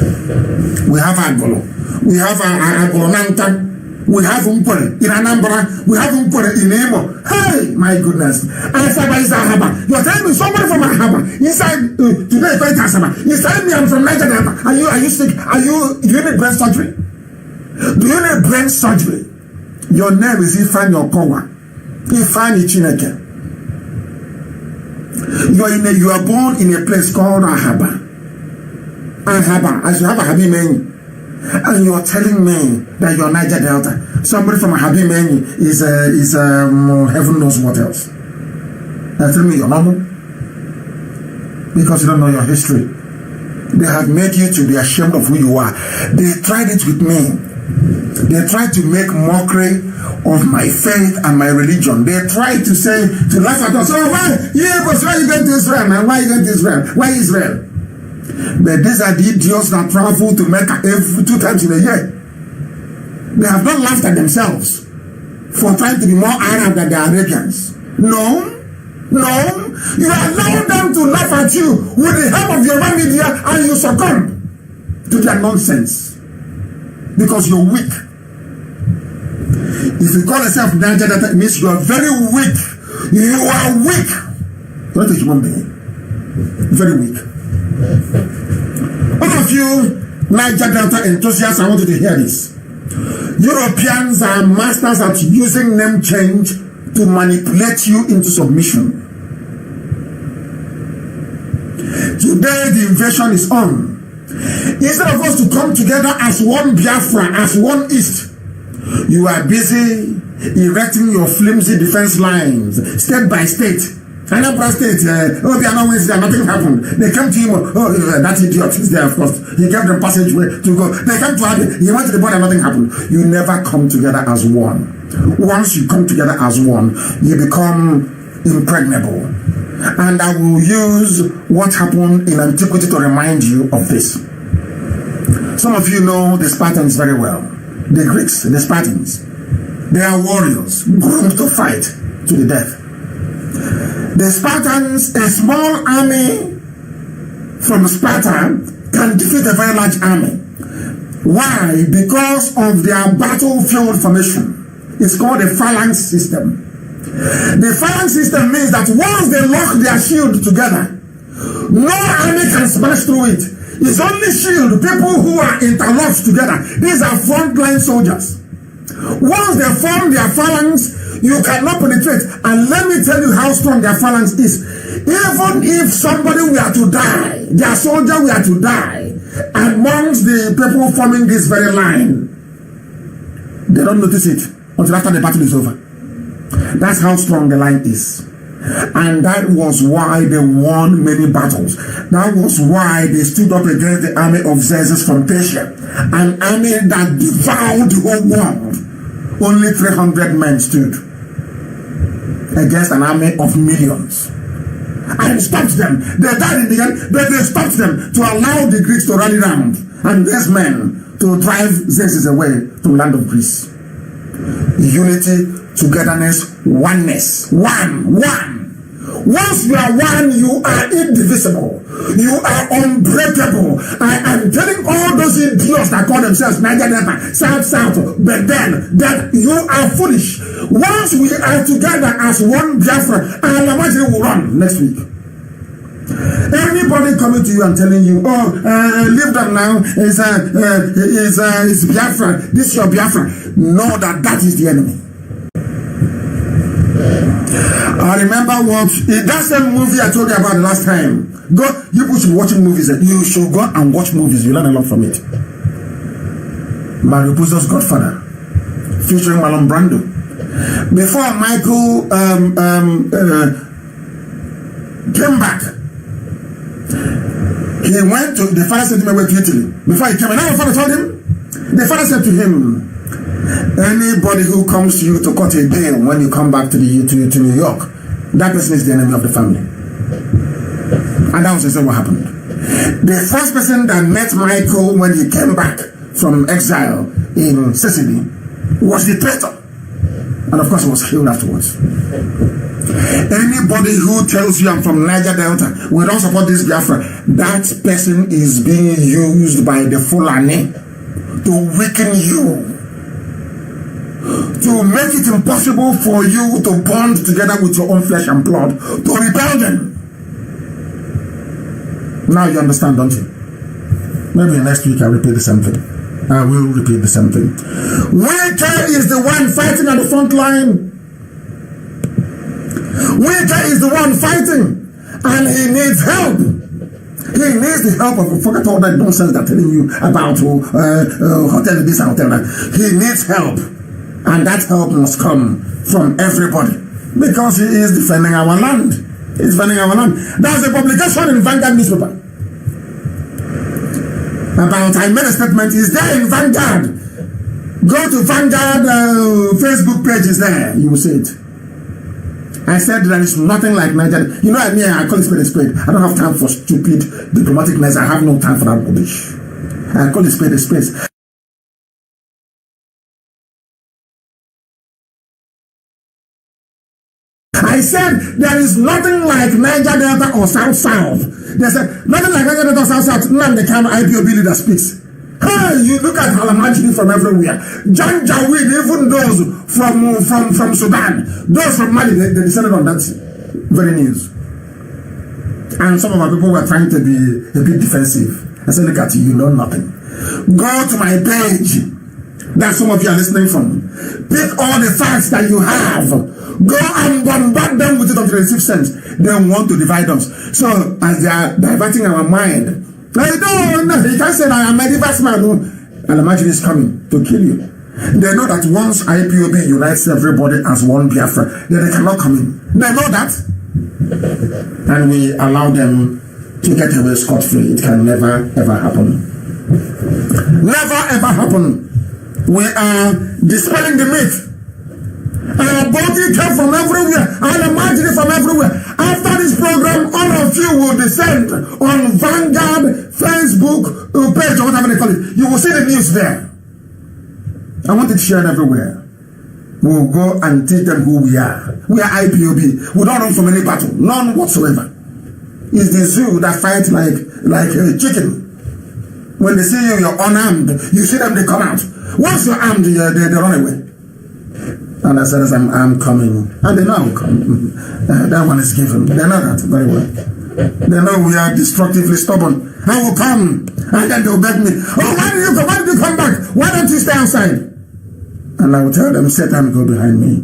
we have Agolo, we have Agolonanta, we have Umkwere in Anambra, we have Umkwere in Imo. Hey, my goodness! Asaba is Ahaba. You're telling me somebody from Ahaba inside today? It's Asaba. You're telling me I'm from Nigeria. Are you sick? Do you need brain surgery? Do you need brain surgery? Your name is Ifeanyi Okowa. Ifeanyi Chineke. You are born in a place called Ahaba. Ahaba, as you have a Habimeni. And you're telling me that you're Niger Delta. Somebody from Habimeni is heaven knows what else. They're telling me you're normal because you don't know your history. They have made you to be ashamed of who you are. They tried it with me. They tried to make mockery of my faith and my religion. They tried to say, to laugh at us, oh, why you going to Israel, man? Why you going to Israel? Why Israel? But these are the idiots that travel to Mecca 2 times in a year. They have not laughed at themselves for trying to be more Arab than the Arabians. No, you allow them to laugh at you with the help of your own media, and you succumb to their nonsense because you're weak. If you call yourself Niger Delta, it means you are very weak. You are weak. You're not a human being. Very weak. All of you Niger Delta enthusiasts, I want you to hear this. Europeans are masters at using name change to manipulate you into submission. Today the invasion is on. Instead of us to come together as one Biafra, as one East, you are busy erecting your flimsy defense lines, state by state. Anambra State, they are not Wednesday, nothing happened. They came to him, that idiot is there, of course. He gave them passageway to go. They came to him, he went to the border, nothing happened. You never come together as one. Once you come together as one, you become impregnable. And I will use what happened in antiquity to remind you of this. Some of you know the Spartans very well. The Greeks, the Spartans. They are warriors, groomed to fight to the death. The Spartans, a small army from Sparta, can defeat a very large army. Why? Because of their battlefield formation. It's called a phalanx system. The phalanx system means that once they lock their shield together, no army can smash through it. It's only shield, people who are interlocked together. These are frontline soldiers. Once they form their phalanx, you cannot penetrate. And let me tell you how strong their phalanx is. Even if somebody were to die, their soldier were to die amongst the people forming this very line, they don't notice it until after the battle is over. That's how strong the line is. And that was why they won many battles. That was why they stood up against the army of Xerxes from Persia, an army that devoured the whole world. Only 300 men stood against an army of millions and stopped them. They died in the end, but they stopped them to allow the Greeks to rally round and these men to drive Xerxes away to land of Greece. Unity, togetherness, oneness. One. Once you are one, you are indivisible. You are unbreakable. I am telling all those idiots that call themselves Niger Delta, South, but then that you are foolish. Once we are together as one Biafra, Alamajiri will run next week. Anybody coming to you and telling you, leave them now, is Biafra, this is your Biafra, know that is the enemy. I remember that same movie I told you about the last time. You people should be watching movies. You should go and watch movies. You learn a lot from it. Mario Puzo's Godfather, featuring Marlon Brando. Before Michael came back, he went to, the father said to him, went to Italy. Before he came, and the father told him, the father said to him, anybody who comes to you to cut a deal when you come back to New York, that person is the enemy of the family. And that was exactly what happened. The first person that met Michael when he came back from exile in Sicily was the traitor. And of course he was killed afterwards. Anybody who tells you I'm from Niger Delta, we don't support this Biafra, that person is being used by the Fulani to weaken you, to make it impossible for you to bond together with your own flesh and blood, to repel them. Now you understand, don't you? Maybe next week I'll repeat the same thing. I will repeat the same thing. Winter is the one fighting at the front line. Winter is the one fighting, and he needs help. He needs the help of, forget all that nonsense they're telling you about hotel this and hotel that. He needs help. And that help must come from everybody. Because he is defending our land. He's defending our land. There's a publication in Vanguard newspaper. I made a statement. It's there in Vanguard. Go to Vanguard Facebook page, is there. You will see it. I said there is nothing like Nigeria. You know, I call it spade a spade. I don't have time for stupid diplomaticness. I have no time for that rubbish. I call it spade a spade. I said there is nothing like Niger Delta or South South. They said nothing like Niger Delta or South South. None the kind of IPOB leader speaks. Hey, you look at Halamajini from everywhere. Janjaweed, even those from Sudan, those from Mali, they descended on that very news. And some of our people were trying to be a bit defensive. I said, look at you, you know nothing. Go to my page. That's some of you are listening from. Pick all the facts that you have. Go and bombard them with it until they receive sense. They want to divide us. So as they are diverting our mind, you can't say that I am a diverse man. And imagine is coming to kill you. They know that once IPOB unites everybody as one Biafra, then they cannot come in. They know that. And we allow them to get away scot-free. It can never ever happen. Never ever happen. We are dispelling the myth. Our body came from everywhere. I'll imagine it from everywhere. After this program, all of you will descend on Vanguard Facebook page or whatever they call it. You will see the news there. I want it shared everywhere. We'll go and teach them who we are. We are IPOB. We don't run from any battle. None whatsoever. It's the zoo that fights like a chicken. When they see you, you're unarmed. You see them, they come out. Once you're armed, they run away. And I said, I'm coming. And they know I'm coming. That one is given. They know that very well. They know we are destructively stubborn. I will come. And then they'll beg me, oh, why did you come? Why did you come back? Why don't you stay outside? And I will tell them, Satan, go behind me.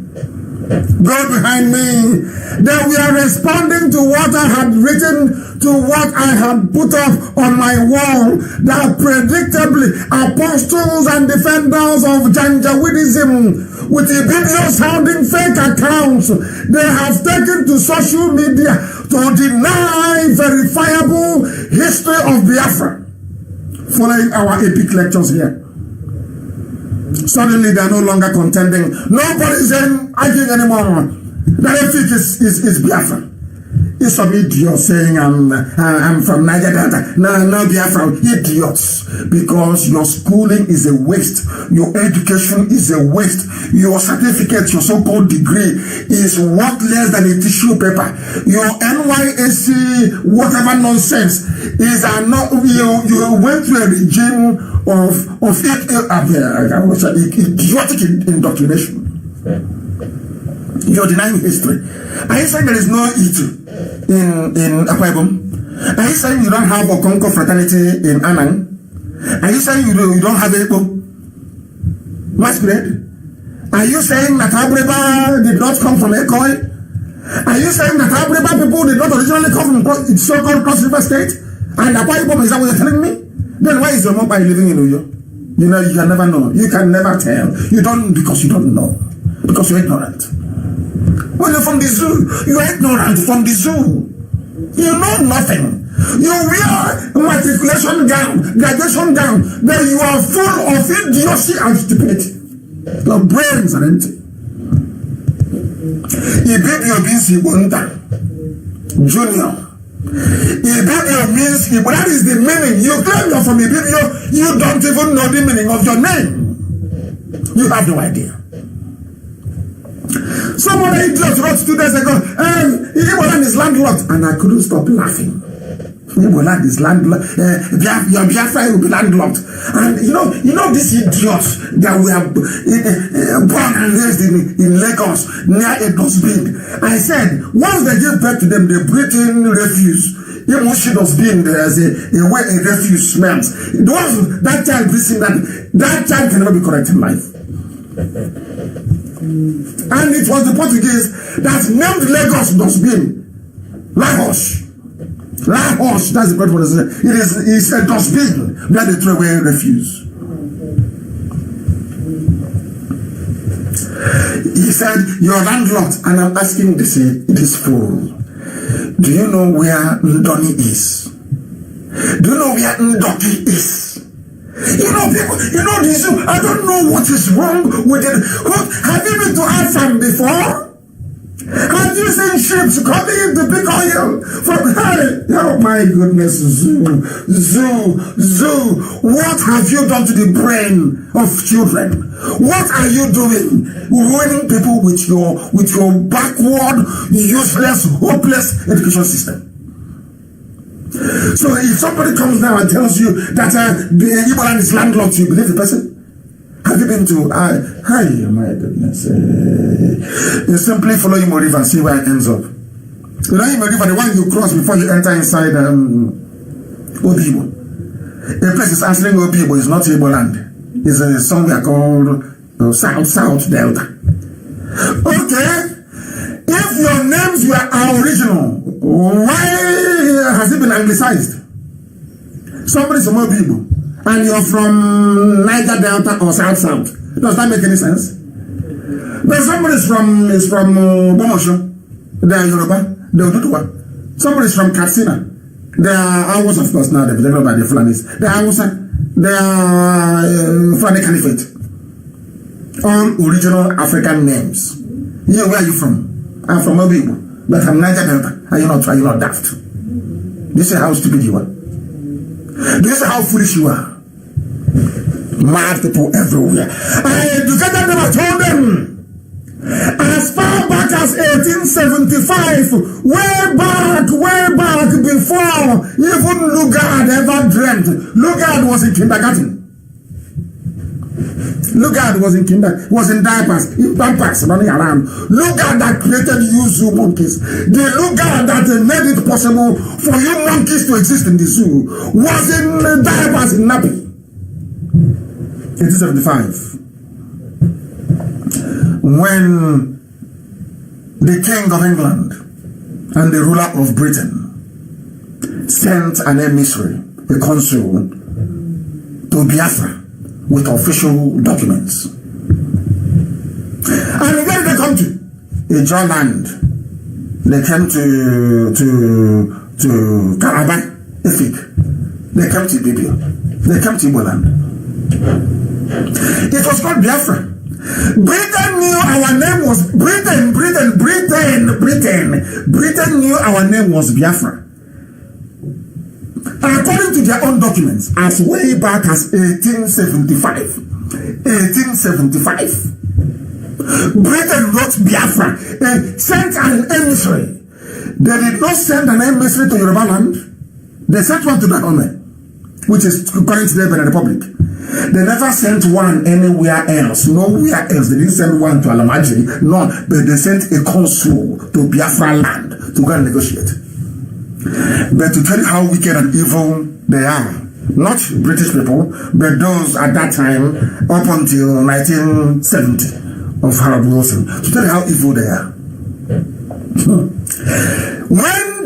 Go behind me. Then we are responding to what I had written, to what I had put up on my wall, that predictably apostles and defenders of Janjaweedism with Ibibio sounding fake accounts, they have taken to social media to deny verifiable history of Biafra, following our epic lectures here. Suddenly they are no longer contending. Nobody is arguing anymore. The epic is Biafra. It's some idiot saying I'm from Niger Delta. No Biafra. Idiots. Because your schooling is a waste. Your education is a waste. Your certificate, your so-called degree is worth less than a tissue paper. Your NYSC, whatever nonsense, is you went through a regime of idiotic indoctrination. You're denying history. Are you saying there is no it in Akwa Ibom? Are you saying you don't have a Okonko fraternity in Anang? Are you saying you don't have Ekpo? Masquerade? Are you saying that Abreba did not come from Ekoi? Are you saying that Abreba people did not originally come from so-called Cross River State? And Akwa Ibom, is that what you're telling me? Then why is your mobile living in Uyo? You know, you can never know. You can never tell. You don't, because you don't know. Because you're ignorant. When you're from the zoo, you're ignorant from the zoo. You know nothing. You wear matriculation gown, graduation gown, then you are full of idiocy and stupidity. Your brains are empty. Ibibio means Ibonda. Junior. Ibibio means Ibo. That is the meaning. You claim you're from Ibibio, you don't even know the meaning of your name. You have no idea. Some other idiot wrote 2 days ago, Igbo land is landlocked, and I couldn't stop laughing. Igbo land is landlocked. Your Biafra will be landlocked. And you know these idiots that were born and raised in Lagos near a dustbin. I said, once they give birth to them, they breathe in refuse. Emotion dustbin, there's a way a refuse smells. Once that child breathes in that child can never be correct in life. And it was the Portuguese that named Lagos dustbin. Lagos. Live horse, that's the word for it. It's a dustbin where they throw away refuse. He said, your landlord, and I'm asking this fool, do you know where Ndoni is? Do you know where Ndoki is? You know, people, this, I don't know what is wrong with it. Have you been to Assam before? Have you seen ships coming to pick oil from her? Oh my goodness, Zoo, what have you done to the brain of children? What are you doing? Ruining people with your backward, useless, hopeless education system. So if somebody comes now and tells you that the Igbo land is landlocked, you believe the person? Have you been to hi, my goodness. You simply follow Imo River and see where it ends up. You know Imo River, the one you cross before you enter inside Obibo. A place is answering Obibo, it's not Igbo land. It's somewhere called South Delta. Okay. If your names were original, why has it been anglicized? Somebody's from Obibo and you're from Niger Delta or South. Does that make any sense? But somebody's from Bomosho, they are Yoruba, they are Oduduwa. Somebody's from Katsina, they are Awos, of course, now they're developed by the Fulanis. They are Hausa, they are Fulani Caliphate. All original African names. Yeah, where are you from? I'm from Obibo, but I'm Niger Delta. Are you not daft? Do you see how stupid you are? Do you see how foolish you are? Mad people everywhere. I educated them, I told them. As far back as 1875, way back before even Lugard ever dreamt. Lugard was in kindergarten. Lugard was in diapers, in pampers, running around. Lugard that created you zoo monkeys. The Lugard that made it possible for you monkeys to exist in the zoo was in diapers in nappy. 1875. When the King of England and the ruler of Britain sent an emissary, a consul, to Biafra with official documents. And where did they come to? Ijaw land. They came to Calabar, Efik. They came to Biblia. They came to Igbo land. It was called Biafra. Britain knew our name was Britain knew our name was Biafra. According to their own documents, as way back as 1875, Britain wrote Biafra and sent an emissary. They did not send an emissary to Yoruba land. They sent one to Dahomey, which is current today Benin Republic. They never sent one anywhere else. Nowhere else. They didn't send one to Alamaji. No, but they sent a consul to Biafra land to go and negotiate. But to tell you how wicked and evil they are, not British people, but those at that time, up until 1970 of Harold Wilson, to tell you how evil they are. When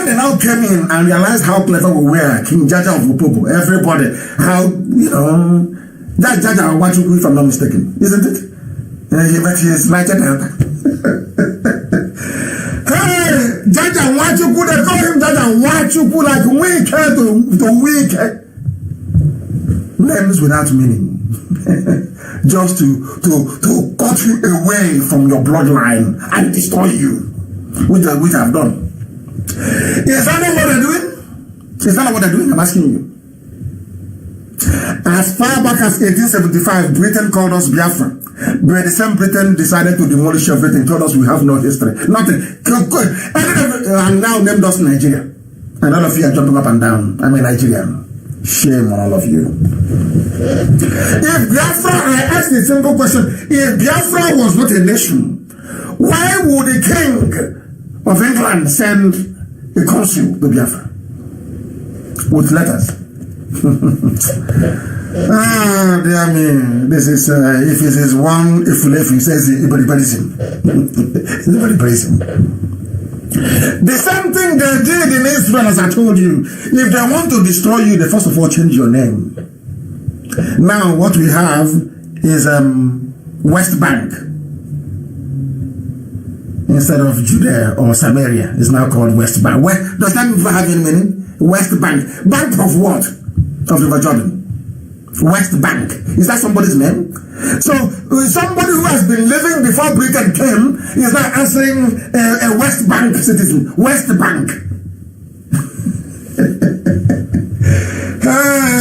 they now came in and realized how clever we were, King Jaja of Upobo, everybody, how, that Jaja of Wachuku, if I'm not mistaken, isn't it? But he is Niger Delta. Hey, Jaja Wachuku, they call him Jaja Wachuku, like wicked to wicked. Names without meaning. Just to cut you away from your bloodline and destroy you, which I've done. Is that not what they're doing? Is that not what they're doing? I'm asking you. As far back as 1875, Britain called us Biafra. But the same Britain decided to demolish everything, told us we have no history. Nothing. And now named us Nigeria. And all of you are jumping up and down. I'm a Nigerian. Shame on all of you. If Biafra, I asked a simple question. If Biafra was not a nation, why would the King of England send a consul to Biafra with letters? Dear me, this is if it is one, if he says everybody praise him. Everybody praise him. The same thing they did in Israel, as I told you. If they want to destroy you, they first of all change your name. Now what we have is West Bank. Instead of Judea or Samaria, it's now called West Bank. Where does that even have any meaning? West Bank. Bank of what? Of River Jordan. West Bank. Is that somebody's name? So somebody who has been living before Britain came is now answering a West Bank citizen. West Bank.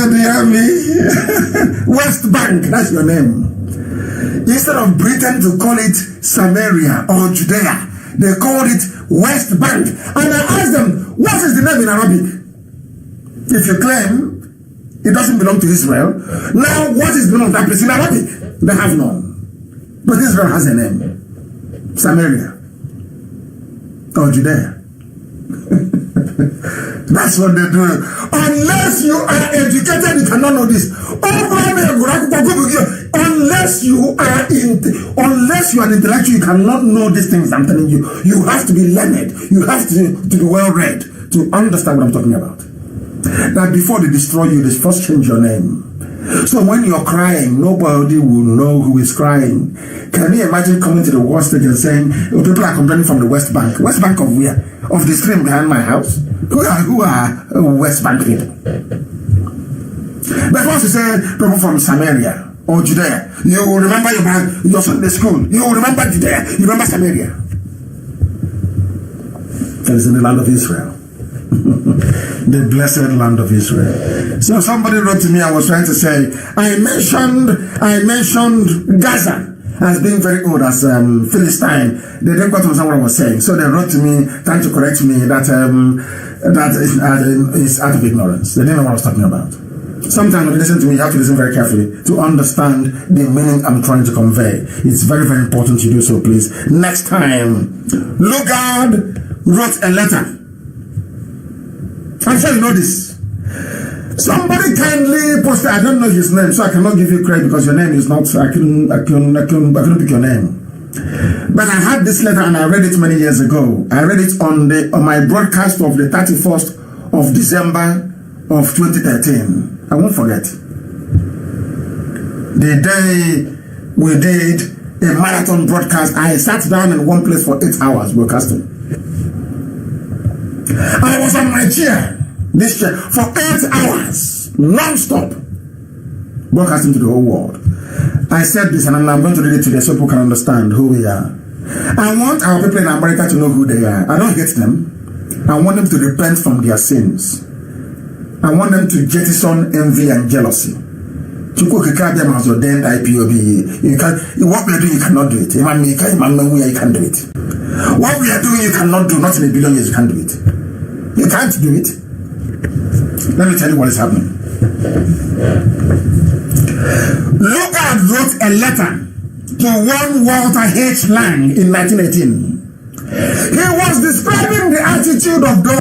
Dear me. West Bank, that's your name. Instead of Britain to call it Samaria or Judea, they called it West Bank. And I asked them, what is the name in Arabic? If you claim it doesn't belong to Israel, now what is the name of that place in Arabic? They have none. But Israel has a name. Samaria. Or Judea. That's what they do. Unless you are educated, you cannot know this. Unless you are an intellectual, you cannot know these things I'm telling you. You have to be learned. You have to be well read to understand what I'm talking about. That before they destroy you, they first change your name. So when you're crying, nobody will know who is crying. Can you imagine coming to the war stage and saying, oh, people are complaining from the West Bank? West Bank of where? Of the stream behind my house? Who are West Bank people? But once you say people from Samaria or Judea, you will remember your Sunday school. You will remember Judea. You remember Samaria. That is in the land of Israel. The blessed land of Israel. So somebody wrote to me, I was trying to say, I mentioned Gaza as being very old as Philistine. They didn't quite understand what I was saying. So they wrote to me, trying to correct me that is out of ignorance. They didn't know what I was talking about. Sometimes when you listen to me, you have to listen very carefully to understand the meaning I'm trying to convey. It's very, very important you do so, please. Next time, Lugard wrote a letter. I'm sure you know this. Somebody kindly posted, I don't know his name, so I cannot give you credit because your name is not, I couldn't pick your name. But I had this letter and I read it many years ago. I read it on my broadcast of the 31st of December of 2013. I won't forget. The day we did a marathon broadcast, I sat down in one place for 8 hours broadcasting. I was on my chair, this chair, for 8 hours, non-stop, broadcasting to the whole world. I said this and I'm going to read it today so people can understand who we are. I want our people in America to know who they are. I don't hate them. I want them to repent from their sins. I want them to jettison envy and jealousy. What we are doing, you cannot do it. You can't do it. What we are doing, you cannot do. Not in a billion years, you can't do it. You can't do it. Let me tell you what is happening. Lugard wrote a letter to one Walter H. Lang in 1918. He was describing the attitude of those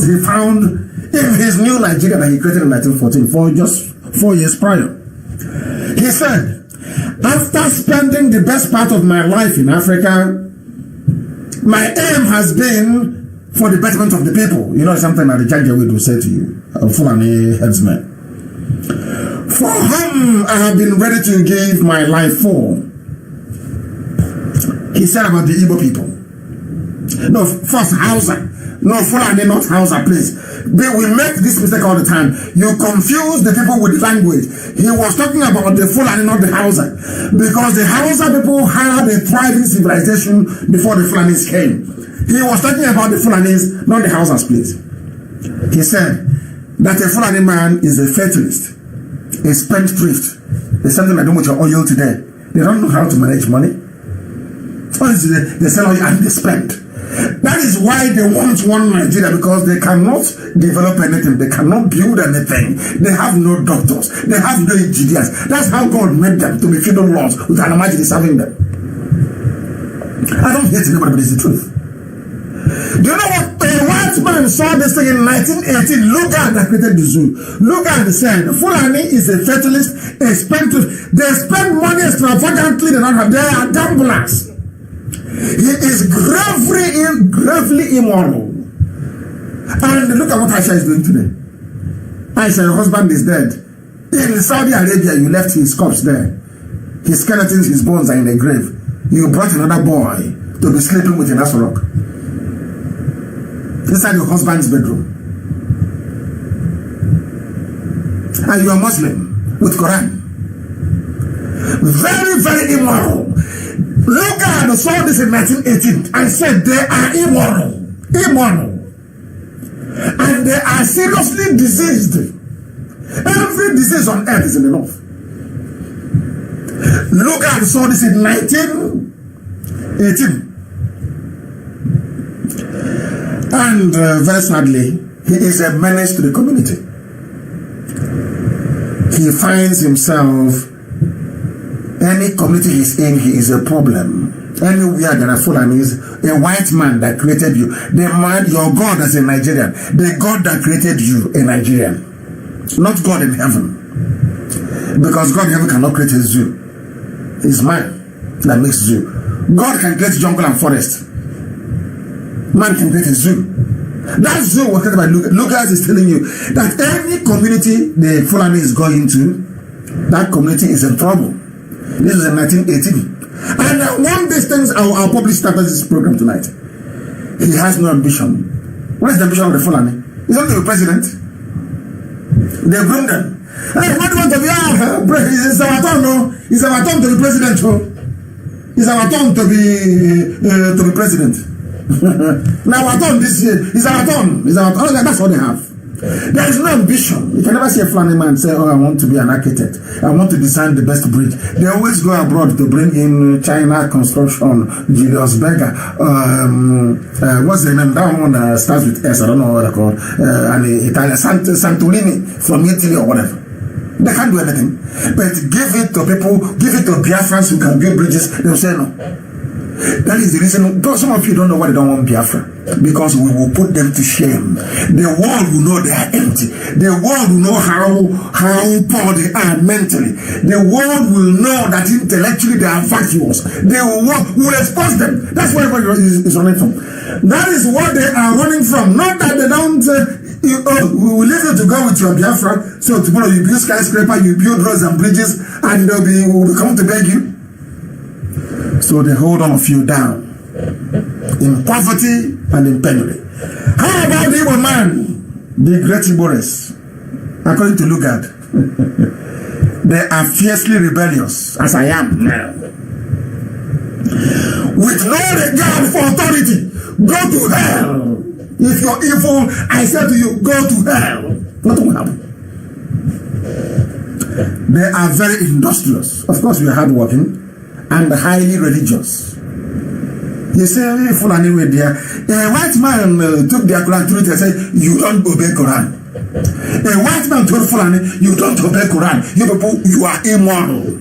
he found in his new Nigeria that he created in 1914, just 4 years prior. He said, after spending the best part of my life in Africa, my aim has been for the betterment of the people. You know something that the Janjaweed will say to you, Fulani headsman. For whom I have been ready to give my life for. He said about the Igbo people. No, first Hausa. No, Fulani, not Hausa, please. We make this mistake all the time. You confuse the people with language. He was talking about the Fulani, not the Hausa. Because the Hausa people had a thriving civilization before the Fulanis came. He was talking about the Fulanis, not the Hausas, please. He said that a Fulani man is a fatalist, a spendthrift. There's something I do with your oil today. They don't know how to manage money. They sell oil and they spend. That is why they want one Nigeria, because they cannot develop anything. They cannot build anything. They have no doctors. They have no engineers. That's how God made them, to be feudal lords with an imagine serving them. I don't hate anybody, but it's the truth. Do you know what? A white man saw this thing in 1918. Lugard that created the zoo. Lugard said, Fulani is a fatalist, a spendthrift. They spend money extravagantly. They are gamblers. He is gravely immoral. And look at what Aisha is doing today. Aisha, your husband is dead. In Saudi Arabia, you left his corpse there. His skeletons, his bones are in the grave. You brought another boy to be sleeping with in Aso Rock. Inside your husband's bedroom. And you are Muslim with Quran. Very, very immoral. Look saw this in 1918 and said they are immoral. And they are seriously diseased. Every disease on earth is in the north. Look saw this in 1918. And very sadly, he is a menace to the community. He finds himself, any community he's in, he is a problem. Anywhere there are Fulanis, a white man that created you, the man, your God is a Nigerian, the God that created you, a Nigerian, not God in heaven. Because God in heaven cannot create a zoo. It's man that makes zoo. God can create jungle and forest. Man can create a zoo. That zoo was created by Lucas is telling you that any community the Fulani is going to, that community is in trouble. This is in 1918. And one of these things I'll publish after this program tonight. He has no ambition. What is the ambition of the Fulani? He's not to be president. They groomed them. Hey, what do you want to be? It's our turn, no? It's our turn to be president, no? It's our turn to be president. Now our turn this year. It's our turn. It's our turn. That's all they have. There is no ambition. You can never see a Fulani man say, "Oh, I want to be an architect. I want to design the best bridge." They always go abroad to bring in China construction, Julius Berger. What's the name? That one starts with S. I don't know what they're called. And Italian Santorini from Italy or whatever. They can't do anything. But give it to people, give it to Biafrans who can build bridges. They'll say no. That is the reason. Some of you don't know why they don't want Biafra. Because we will put them to shame. The world will know they are empty. The world will know how poor they are mentally. The world will know that intellectually they are vacuous. They will expose them. That's where everybody is running from. That is what they are running from. Not that they don't we will leave you to go with your Biafra. So tomorrow you build skyscraper, you build roads and bridges, and they'll be come to beg you. So they hold all of you down in poverty and in penury. How about the Igbo man, the great Igboris? According to Lugard, they are fiercely rebellious, as I am now. With no regard for authority, go to hell. If you're evil, I say to you, go to hell. Nothing will happen. They are very industrious. Of course, we are hardworking and highly religious. You say, Fulani with there. A white man took their Quran to it and said, you don't obey Quran. A white man told Fulani, you don't obey Quran. You people, you are immoral.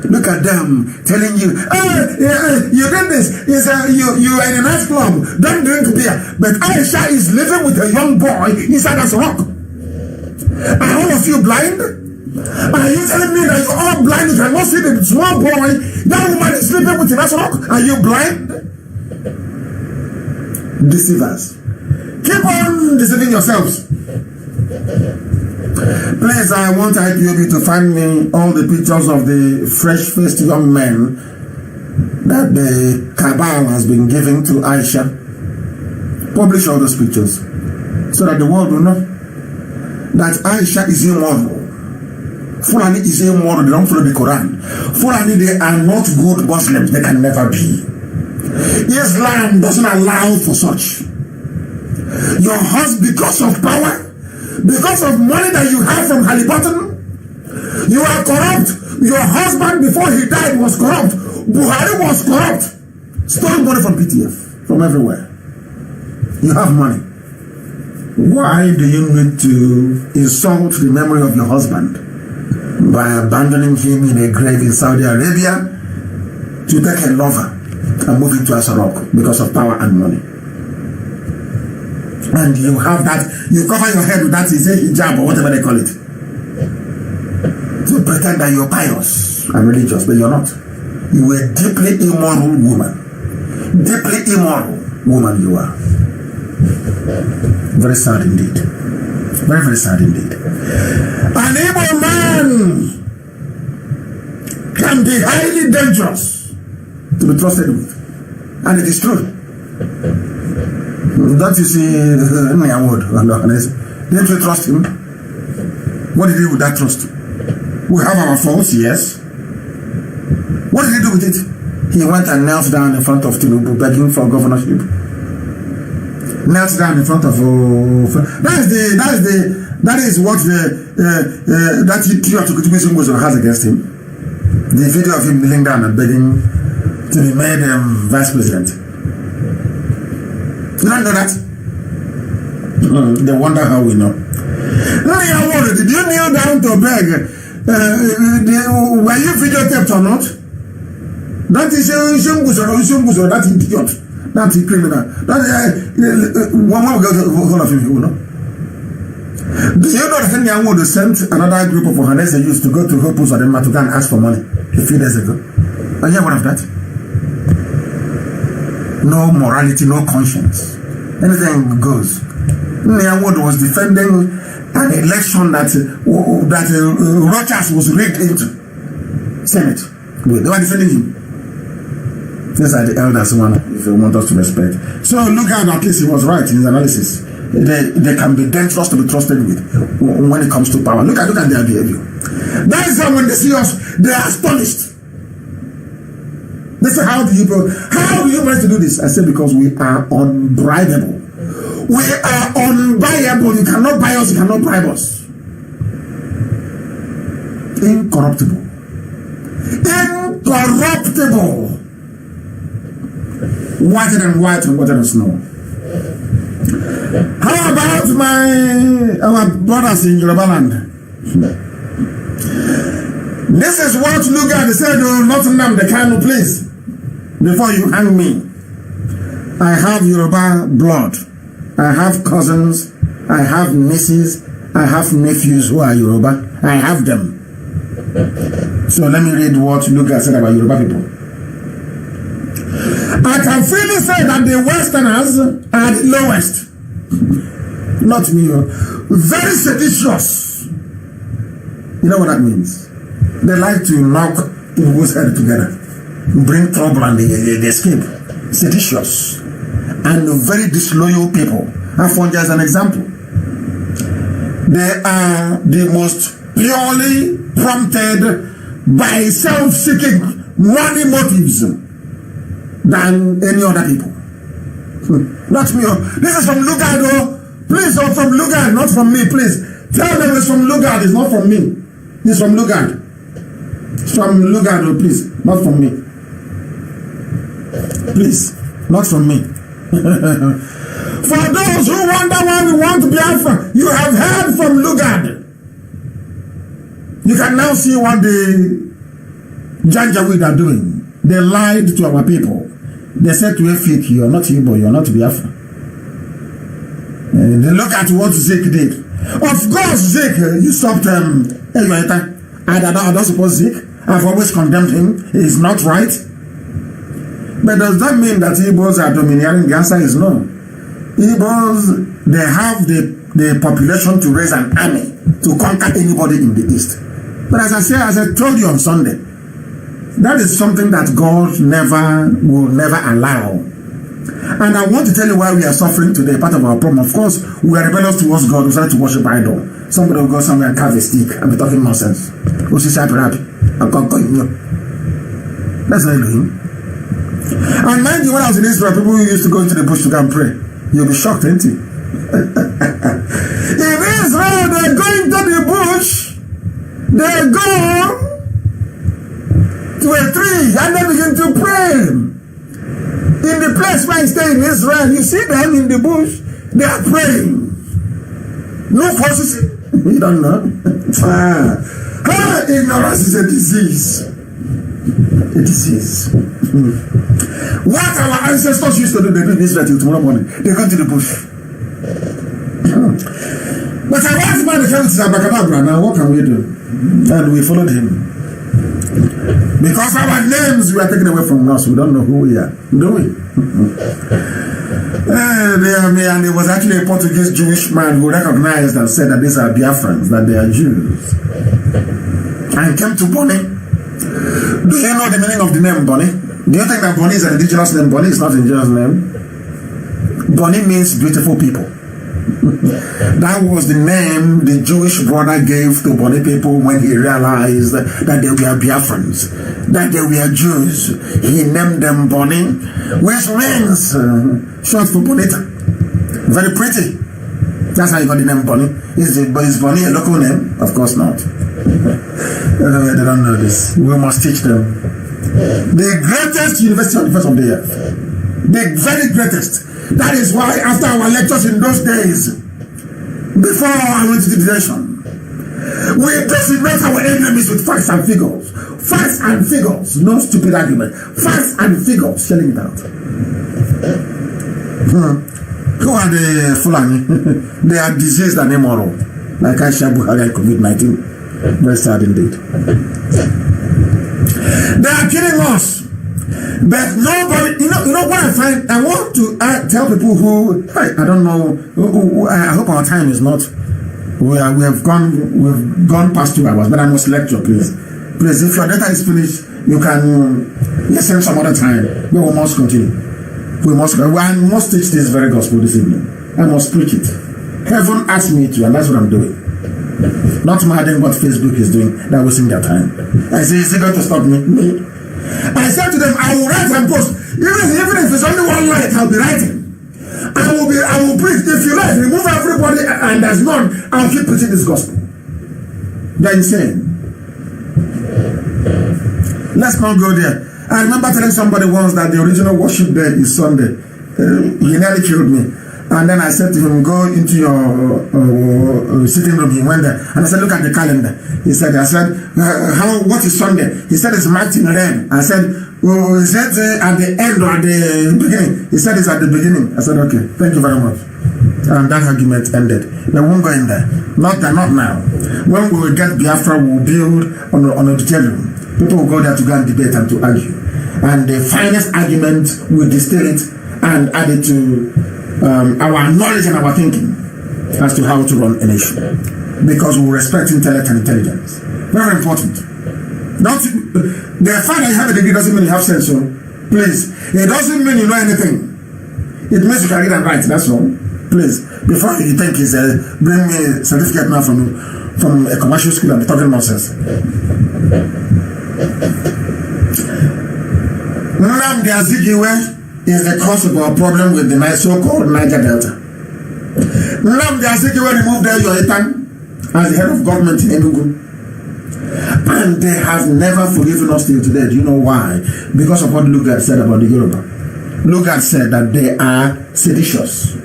Look at them telling you, you did this. You are in a nice club. Don't drink beer. But Aisha is living with a young boy inside Aso Rock. Are all of you blind? Are you telling me that you're all blind? You cannot see the small boy. That woman is sleeping with Aso Rock. Are you blind? Deceivers. Keep on deceiving yourselves. Please, I want IPOB to find me all the pictures of the fresh-faced young men that the cabal has been giving to Aisha. Publish all those pictures so that the world will know that Aisha is immoral. Fulani is immoral. They don't follow the Quran. Fulani, they are not good Muslims. They can never be. Islam doesn't allow for such. Your husband, because of power, because of money that you have from Halliburton, you are corrupt. Your husband, before he died, was corrupt. Buhari was corrupt. Stole money from PTF, from everywhere. You have money. Why do you need to insult the memory of your husband by abandoning him in a grave in Saudi Arabia to take a lover and move into Aso Rock because of power and money? And you have that, you cover your head with that hijab or whatever they call it, to pretend that you're pious and religious, but you're not. You were a deeply immoral woman. Deeply immoral woman you are. Very sad indeed. Very, very sad indeed. An evil man can be highly dangerous to be trusted with. And it is true. Don't you see any word? Didn't we trust him? What did he do with that trust? We have our faults, yes. What did he do with it? He went and knelt down in front of Tinubu begging for governorship. Knelt down in front of that is what that idiot has against him. The video of him kneeling down and begging to be made vice president. You don't know that? They wonder how we know. Did you kneel down to beg? Were you videotaped or not? That is that idiot, that criminal. That one of him, you know. Do you know that Henry Awood sent another group of Ohanese youth to go to Hopus or Denmark to go and ask for money a few days ago? Are you aware of that? No morality, no conscience. Anything goes. Henry Awood was defending an election that Rochas was rigged into Senate. They were defending him. These are the elders one, if you want us to respect. So look at least he was right in his analysis. They can be dangerous to be trusted with when it comes to power. Look at their behavior. That is why when they see us, they are astonished. They say, how do you manage to do this? I say, because we are unbribable. We are unbuyable. You cannot buy us, you cannot bribe us. Incorruptible. Incorruptible. Whiter than white and wetter than snow. How about our brothers in Yoruba land? This is what Lugard said to Nottingham, the Kano place. Before you hang me, I have Yoruba blood. I have cousins. I have nieces. I have nephews who are Yoruba. I have them. So let me read what Lugard said about Yoruba people. I can freely say that the Westerners are the lowest. Not me. Very seditious. You know what that means? They like to knock people's head together, bring trouble, and they escape. Seditious and very disloyal people. Afonja is an example. They are the most purely prompted by self-seeking money motives than any other people. Not me. This is from Lugard. Please, from Lugard, not from me, please. Tell them it's from Lugard, it's not from me. It's from Lugard. It's from Lugard, please, not from me. Please, not from me. For those who wonder why we want to be Biafra, you have heard from Lugard. You can now see what the Janjaweed are doing. They lied to our people. They said to Efik, you are not Igbo, you are not Biafra. They look at what Zik did. Of course, Zik, you stopped I don't suppose Zik. I've always condemned him. He is not right. But does that mean that Igbos are domineering? The answer is no. Igbos, they have the population to raise an army to conquer anybody in the East. But as I told you on Sunday, that is something that God will never allow. And I want to tell you why we are suffering today. Part of our problem, of course, we are rebellious towards God. We start to worship idol. Somebody will go somewhere and carve a stick and be talking nonsense. That's not Elohim. And mind you, when I was in Israel, people who used to go into the bush to go and pray. You'll be shocked, ain't you? In Israel, they go into the bush. They go to a tree and they begin to pray. In the place where I stay in Israel, you see them in the bush, they are praying. No forces. You don't know. Ignorance is a disease. A disease. What our ancestors used to do, they do in Israel till tomorrow morning. They go to the bush. But I want man the family to Abakadabra. Now what can we do? And we followed him. Because our names were taken away from us. We don't know who we are, do we? And it was actually a Portuguese Jewish man who recognized and said that these are Biafrans, that they are Jews. And came to Bonny. Do you know the meaning of the name Bonny? Do you think that Bonny is an indigenous name? Bonny is not an indigenous name. Bonny means beautiful people. That was the name the Jewish brother gave to Bonny people when he realized that they were Biafrans, that they were Jews. He named them Bonny, which means short for Bonita. Very pretty. That's how he got the name Bonny. Is Bonny a local name? Of course not. They don't know this. We must teach them. The greatest university on the face of the earth. The very greatest. That is why after our lectures in those days, before I went to the direction, we decimate our enemies with facts and figures. Facts and figures. No stupid argument. Facts and figures. Selling it out. Who are the Fulani? They are diseased and immoral. Like Aisha Buhari and COVID-19. Very sad indeed. They are killing us. But nobody, you know what I find? I want to tell people who, I don't know, I hope our time is not, we've gone past 2 hours, but I must lecture, please. Please, if your data is finished, you can listen some other time. But we must continue. I must teach this very gospel this evening. I must preach it. Heaven asked me to, and that's what I'm doing. Not minding what Facebook is doing, they're wasting their time. I say, is it going to stop me? I said to them, I will write and post. Even if it's only one line, I'll be writing. I will preach. If you like, remove everybody and there's none, I'll keep preaching this gospel. They're insane. Let's not go there. I remember telling somebody once that the original worship day is Sunday. He nearly killed me. And then I said to him, go into your sitting room. He went there. And I said, look at the calendar. He said, what is Sunday? He said, it's marked in red. I said, is it at the end or at the beginning? He said, it's at the beginning. I said, okay, thank you very much. And that argument ended. They won't go in there. Not now. When we will get Biafra, we will build on an auditorium. People will go there to go and debate and to argue. And the finest argument will distill it and add it to our knowledge and our thinking as to how to run a nation, because we respect intellect and intelligence. Very important. The fact that you have a degree doesn't mean you have sense. So please, it doesn't mean you know anything. It means you can read and write. That's all. Please, before you think it's bring me a certificate now from a commercial school and be talking nonsense. Nnamdi Azikiwe is the cause of our problem with the so-called Niger Delta. Nnamdi Azikiwe removed Yoitan as the head of government in Enugu. And they have never forgiven us till today. Do you know why? Because of what Lugard said about the Yoruba. Lugard said that they are seditious.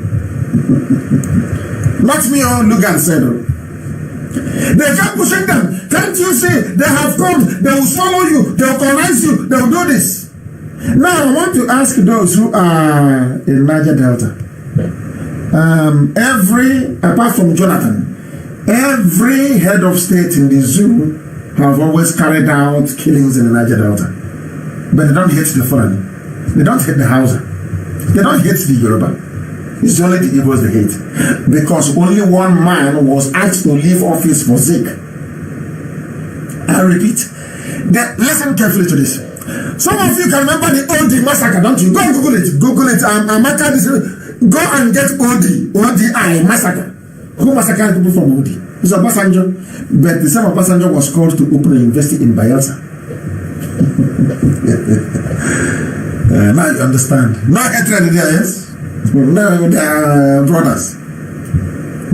Not me, Lugard said. They kept pushing them. Can't you see? They have come. They will swallow you. They will colonize you. They will do this. Now I want to ask those who are in Niger Delta. Apart from Jonathan, every head of state in the zoo have always carried out killings in the Niger Delta. But they don't hate the foreign. They don't hate the Hausa. They don't hate the Yoruba. It's only the Igbos they hate. Because only one man was asked to leave office for Zik. I repeat. Listen carefully to this. Some of you can remember the OD massacre, don't you? Go and Google it. Google it. Go and get ODI massacre. Who massacred people from OD? It's Obasanjo. But the same Obasanjo was called to open a university in Bayelsa. Now you understand. Now hatred there, yes? No, they are brothers.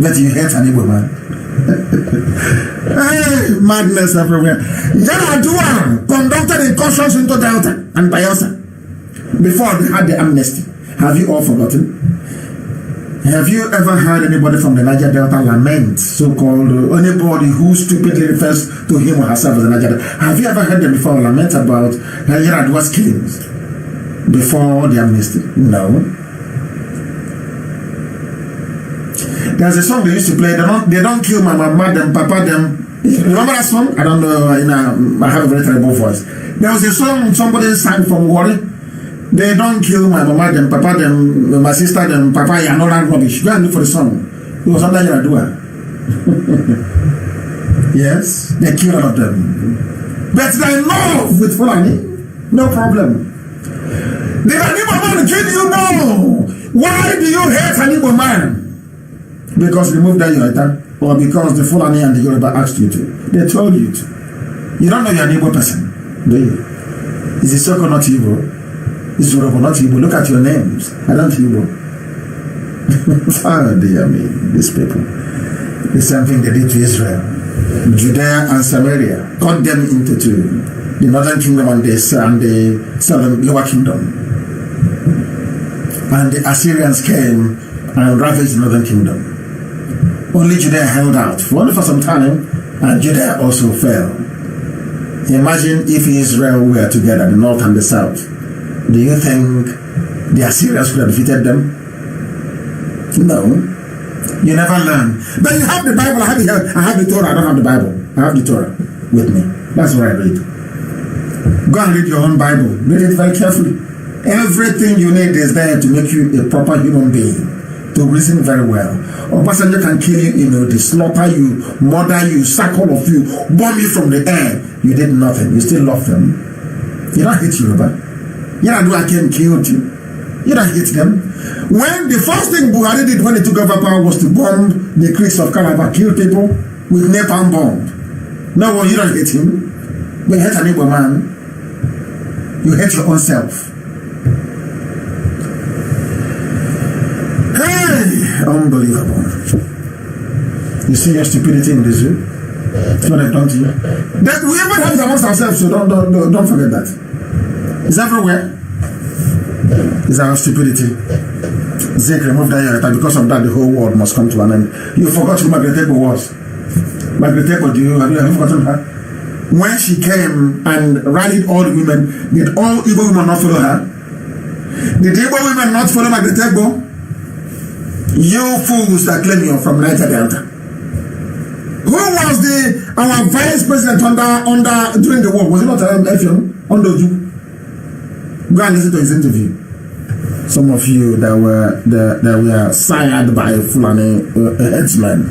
But you hate an Igbo man. Hey, madness everywhere. Yaradua conducted incursions into Delta and Bayelsa before they had the amnesty. Have you all forgotten? Have you ever heard anybody from the Niger Delta lament, so-called anybody who stupidly refers to him or herself as the Niger Delta? Have you ever heard them before lament about Yaradua's killings before the amnesty? No. There's a song they used to play. They don't kill my mama, them, papa, them. You remember that song? I don't know, I have a very terrible voice. There was a song somebody sang from Warri. They don't kill my mama, them papa, them my sister, them papa, and all that rubbish. Go and look for the song. It was under Yaradua. Yes, they kill all of them. But they love with Fulani. No problem. Did an Igbo man kill you? No. Why do you hate an Igbo man? Because you moved that Yoruba, or because the Fulani and the Yoruba asked you to. They told you to. You don't know you're an Igbo person, do you? Is it Soko not Igbo? Is Yoruba not Igbo? Look at your names. I don't Igbo. Oh dear me, these people. The same thing they did to Israel. Judea and Samaria, cut them into two. The northern kingdom and the southern lower kingdom. And the Assyrians came and ravaged the northern kingdom. Only Judea held out only for some time, and Judea also fell. Imagine if Israel were together, the north and the south. Do you think the Assyrians could have defeated them? No. You never learn. But you have the Bible, I have the Torah, I don't have the Bible. I have the Torah with me. That's what I read. Go and read your own Bible. Read it very carefully. Everything you need is there to make you a proper human being. To reason very well. Or passenger can kill you, they slaughter you, murder you, sack all of you, bomb you from the air. You did nothing. You still love them. You don't hate Yoruba. You don't do I came killed you. You don't hate them. When the first thing Buhari did when he took over power was to bomb the creeks of Calabar, kill people with napalm bomb. No, you don't hate him. But you hate an Igbo man. You hate your own self. Hey, unbelievable. You see your stupidity in the zoo? That's what I've done to you. That we even have it amongst ourselves, so don't forget that. It's everywhere. It's our stupidity. Zeke removed that Yorita. Because of that, the whole world must come to an end. You forgot who Margaret Egbo was. Margaret Egbo, have you forgotten her? When she came and rallied all the women, did all Igbo women not follow her? Did Igbo women not follow Margaret Egbo? You fools that claim you're from Niger Delta. Who was our vice president under during the war? Was it not Effiong? Ondoju? Go and listen to his interview. Some of you that were sired by Fulani headsmen.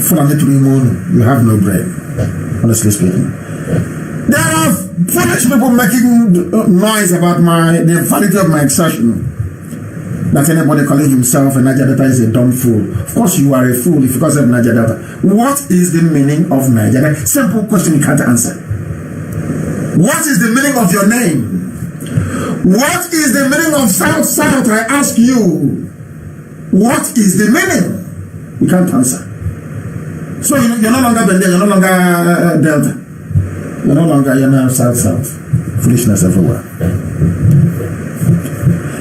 Fulani Turimunu, you have no brain, honestly speaking. There are foolish people making noise about the vanity of my exertion. That anybody calling himself a Niger Delta is a dumb fool. Of course you are a fool if you call yourself Niger Delta. What is the meaning of Niger Delta? Simple question you can't answer. What is the meaning of your name? What is the meaning of South? I ask you. What is the meaning? You can't answer. So you're no longer Bende, you're no longer Delta. You're now South. Foolishness everywhere.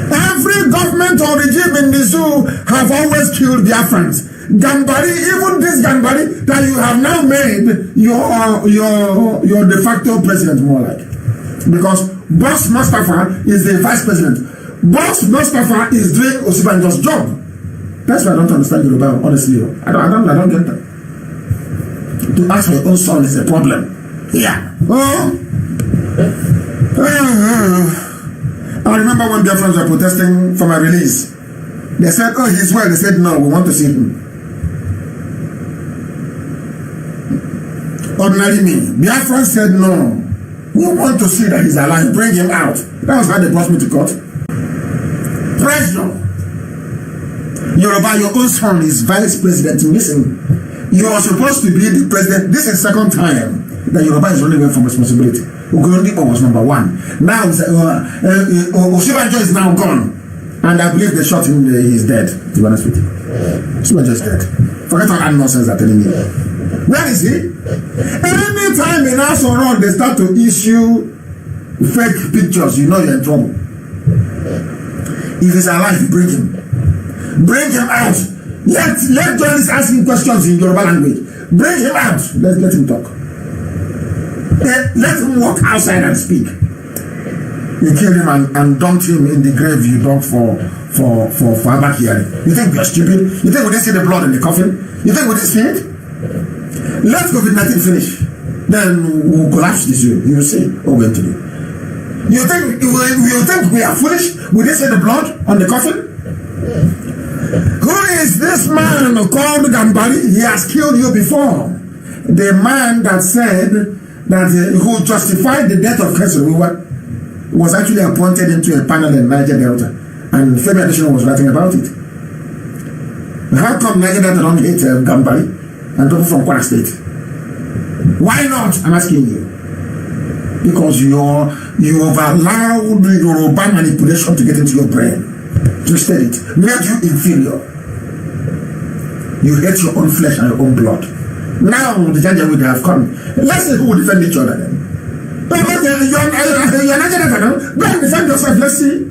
Every government or regime in the zoo have always killed Biafrans. Gambari, even this Gambari that you have now made your de facto president, more like. Because Boss Mustafa is the vice president. Boss Mustafa is doing Osibanjo's job. That's why I don't understand Yoruba, honestly. I don't get that. To ask for your own son is a problem. Yeah. I remember when Biafrans were protesting for my release. They said, oh, he's well. They said, no, we want to see him. Ordinary me. Biafrans said, no. We want to see that he's alive. Bring him out. That was how they brought me to court. Pressure. Yoruba, your own son is vice president. Listen, you are supposed to be the president. This is second time that Yoruba is running away from responsibility. Ugondipo was number one. Now, Osibanjo is now gone. And I believe they shot him, he's dead, to be honest with you. Osibanjo is dead. Forget all that nonsense they're telling me. Where is he? Anytime in Aso Road they start to issue fake pictures, you know you're in trouble. If he's alive, bring him. Bring him out. Let journalists ask him questions in Yoruba language. Bring him out. Let him talk. Let him walk outside and speak. You killed him and dumped him in the grave you dug for Abakari. You think we are stupid? You think we didn't see the blood in the coffin? You think we didn't see it? Let COVID-19 finish. Then we'll collapse this year. You will see what we're going to do. You think we are foolish? Will they say the blood on the coffin? Who is this man called Gambari? He has killed you before. The man that said that who justified the death of Kessel was actually appointed into a panel in Niger Delta, and Femi Adesina was writing about it. How come Niger Delta don't hate Gambari and people from Kwara State? Why not? I'm asking you. Because you have allowed Yoruba manipulation to get into your brain, twisted it, made you inferior. You hate your own flesh and your own blood. Now the Janjaweed have come. Let's see who will defend each other then. You're not go and defend yourself. Let's see.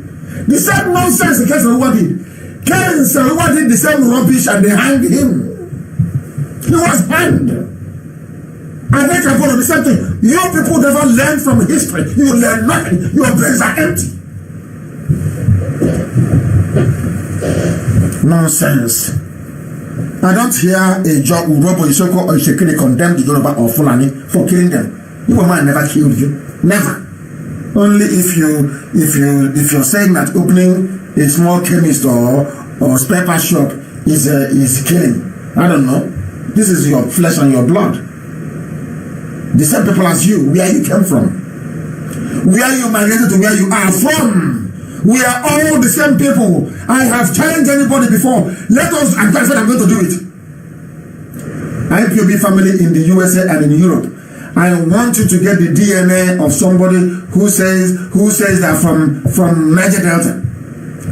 The same nonsense the case of what did. What did the same rubbish and they hanged him. He was hanged. And they can follow the same thing. You people never learn from history. You learn nothing. Your brains are empty. Nonsense. I don't hear a job Urobo Isoko or Ishekiri condemn the Yoruba or Fulani for killing them. Your man never killed you. Never. Only if you're saying that opening a small chemist or spare part shop is killing. I don't know. This is your flesh and your blood. The same people as you, where you came from, where you migrated to where you are from. We are all the same people. I have challenged anybody before. Let us, and I said I'm going to do it. IPOB family in the USA and in Europe. I want you to get the DNA of somebody who says that from Niger Delta.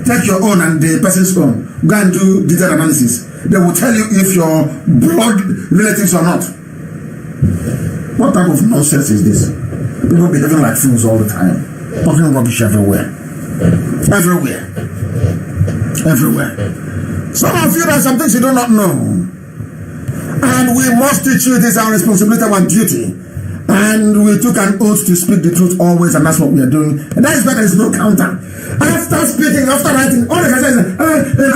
Take your own and the person's own. Go and do detailed analysis. They will tell you if your blood relatives or not. What type of nonsense is this? People behaving like fools all the time. Talking rubbish everywhere. Everywhere. Some of you, there are some things you do not know. And we must teach you. It is our responsibility and duty. And we took an oath to speak the truth always, and that's what we are doing. And that is why there is no counter. After speaking, after writing, all the guys say,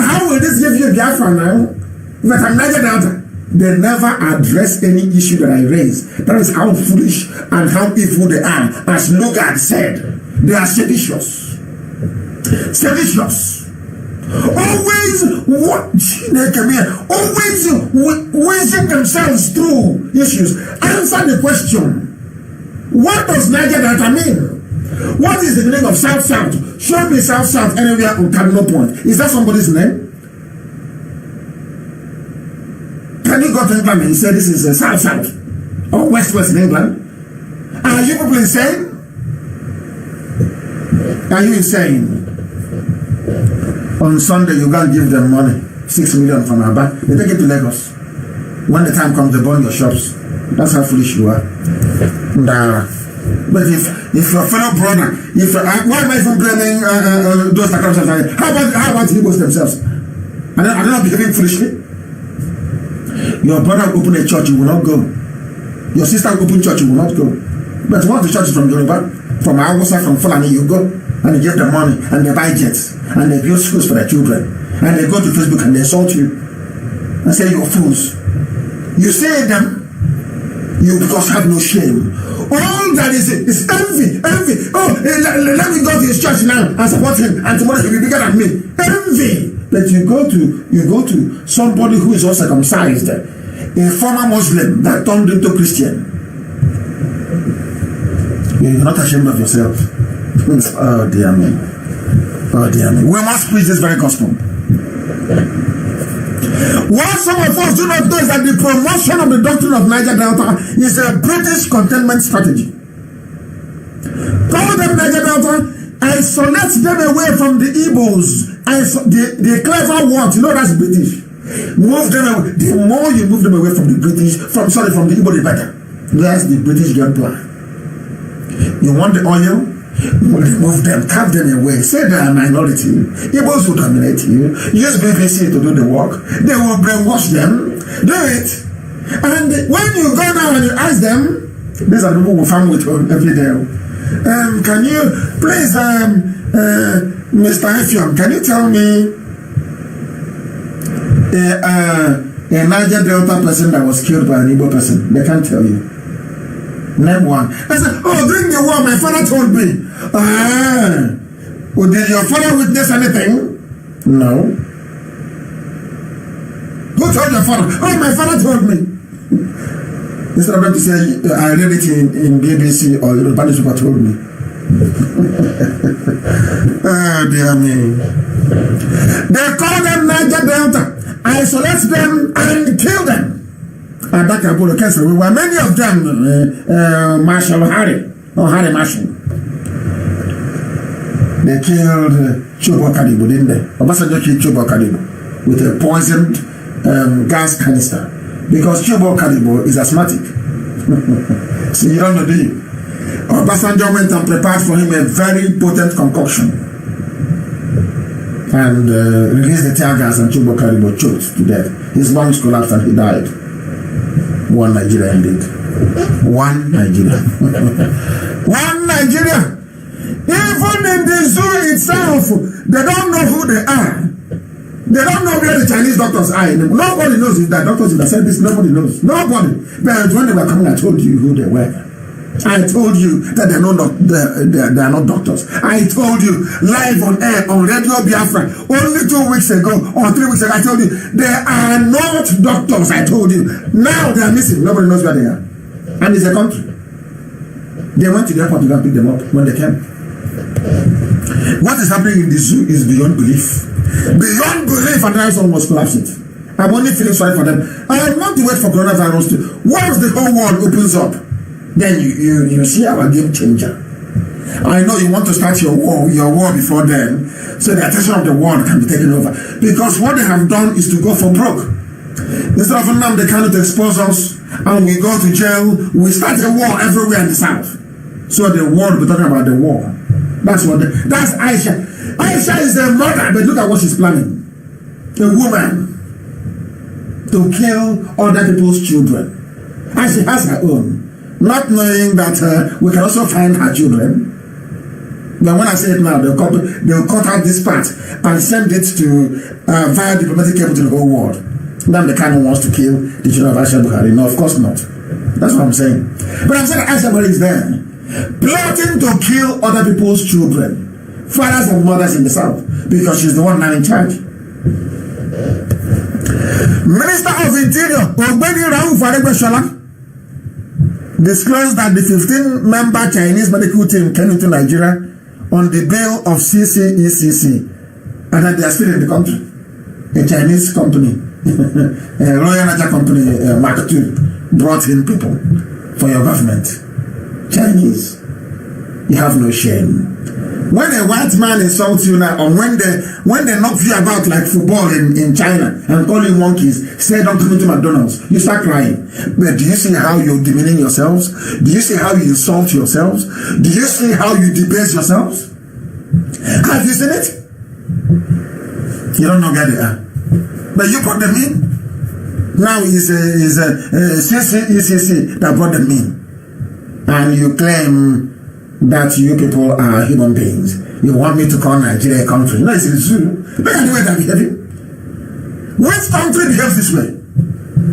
how will this give you Biafra now? That I'm Niger Delta. They never address any issue that I raise. That is how foolish and how evil they are. As Lugard said, they are seditious. Always waging themselves through issues. Answer the question. What does Niger Delta mean? What is the meaning of South-South? Show me South-South anywhere on Cardinal Point. Is that somebody's name? Can you go to England and say this is South-South or West-West in England? Are you people insane? Are you insane? On Sunday, you can't give them money, 6 million from our bank. They take it to Lagos. When the time comes, they burn your shops. That's how foolish you are. But if your fellow brother, why am I even blaming those that come to how about the Igbos themselves? Are they not behaving foolishly? Your brother will open a church, you will not go. Your sister will open church, you will not go. But one of the churches from Yoruba, from Hausa, from Fulani, you go. And they give them money, and they buy jets, and they build schools for their children. And they go to Facebook and they insult you. And say you're fools. You say them, you because have no shame. All that is envy. Oh, let me go to his church now and support him, and tomorrow he'll be bigger than me. Envy. But you go to somebody who is also circumcised, a former Muslim that turned into Christian. You're not ashamed of yourself. Oh dear me. We must preach this very gospel. What some of us do not know is that the promotion of the doctrine of Niger Delta is a British containment strategy. Call them Niger Delta, isolate them away from the Igbos. The clever ones, that's British. Move them away. The more you move them away from the British, from the Igbo, the better. That's the British game plan. You want the oil? Remove them, cut them away. Say they are a minority. Igbos will dominate you. Use BBC to do the work. They will brainwash them. Do it. And when you go now and you ask them, these are the people who farm with every day. Can you please, Mr. Effiong, can you tell me A Niger Delta person that was killed by an Igbo person. They can't tell you. Name one. I said, oh, during the war, my father told me. Well, did your father witness anything? No. Who told your father? Oh, my father told me. Instead of them to say, I read it in BBC or Yoruba newspaper told me. Oh, dear me. They call them Niger Delta, isolate them and kill them. And that can put a case. We were many of them, Marshall Harry, or Harry Marshall. They killed Chobo Kadibo, didn't they? Obasanjo killed Chobo Kadibo with a poisoned gas canister. Because Chobo Kadibo is asthmatic. So you don't know, do you? Obasanjo went and prepared for him a very potent concoction and released the tear gas, and Chobo Kadibo choked to death. His lungs collapsed and he died. One Nigeria indeed. One Nigeria. One Nigeria. Even in the zoo itself, they don't know who they are. They don't know where the Chinese doctors are. Nobody knows if that doctors would have said this. Nobody knows. Nobody. But when they were coming, I told you who they were. I told you that they are not doctors. I told you live on air on Radio Biafra only 2 weeks ago or 3 weeks ago. I told you they are not doctors. I told you. Now they are missing. Nobody knows where they are. And it's a country. They went to the airport to go and pick them up when they came. What is happening in the zoo is beyond belief. Beyond belief, and that's almost collapsing. I'm only feeling sorry for them. I want to wait for coronavirus to. Once the whole world opens up, then you see our game changer. I know you want to start your war before then, so the attention of the world can be taken over. Because what they have done is to go for broke. Instead of now they cannot expose us and we go to jail, we start a war everywhere in the south. So the world will be talking about the war. That's Aisha. Aisha is a mother, but look at what she's planning. A woman to kill other people's children. And she has her own. Not knowing that we can also find her children. But when I say it now, they'll cut out this part and send it to via diplomatic cable to the whole world. Then the kind of wants to kill the children of Aisha Buhari. No, of course not. That's what I'm saying. But I'm saying that Aisha Buhari is there, plotting to kill other people's children, fathers and mothers in the south, because she's the one now in charge. Minister of Interior, Ogbeni Rauf Aregbesola, disclosed that the 15-member Chinese medical team came into Nigeria on the bail of CCECC, and that they are still in the country. A Chinese company, a Royal Niger company, Mark II, brought in people for your government. Chinese, you have no shame. When a white man insults you now, or when they knock you about like football in China and call you monkeys, say don't come into McDonald's, you start crying. But do you see how you're demeaning yourselves? Do you see how you insult yourselves? Do you see how you debase yourselves? Have you seen it? You don't know where they are. But you brought them in. Now it's CCECC that brought them in. And you claim that you people are human beings. You want me to call Nigeria a country. No, it's a zoo. Look at the way they're behaving. Which country behaves this way?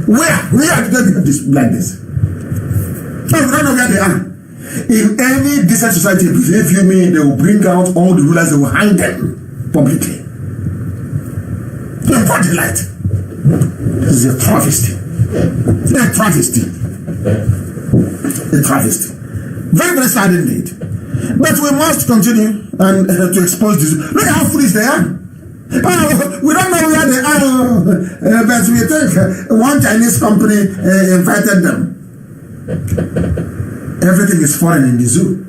Where do they behave like this? No, we don't know where they are. In any decent society, if you mean they will bring out all the rulers, they will hang them publicly. In broad daylight. This is a travesty. A travesty. A travesty. Very, very sad indeed. But we must continue and to expose this. Look how foolish they are. We don't know where they are, but we think one Chinese company invited them. Everything is foreign in the zoo.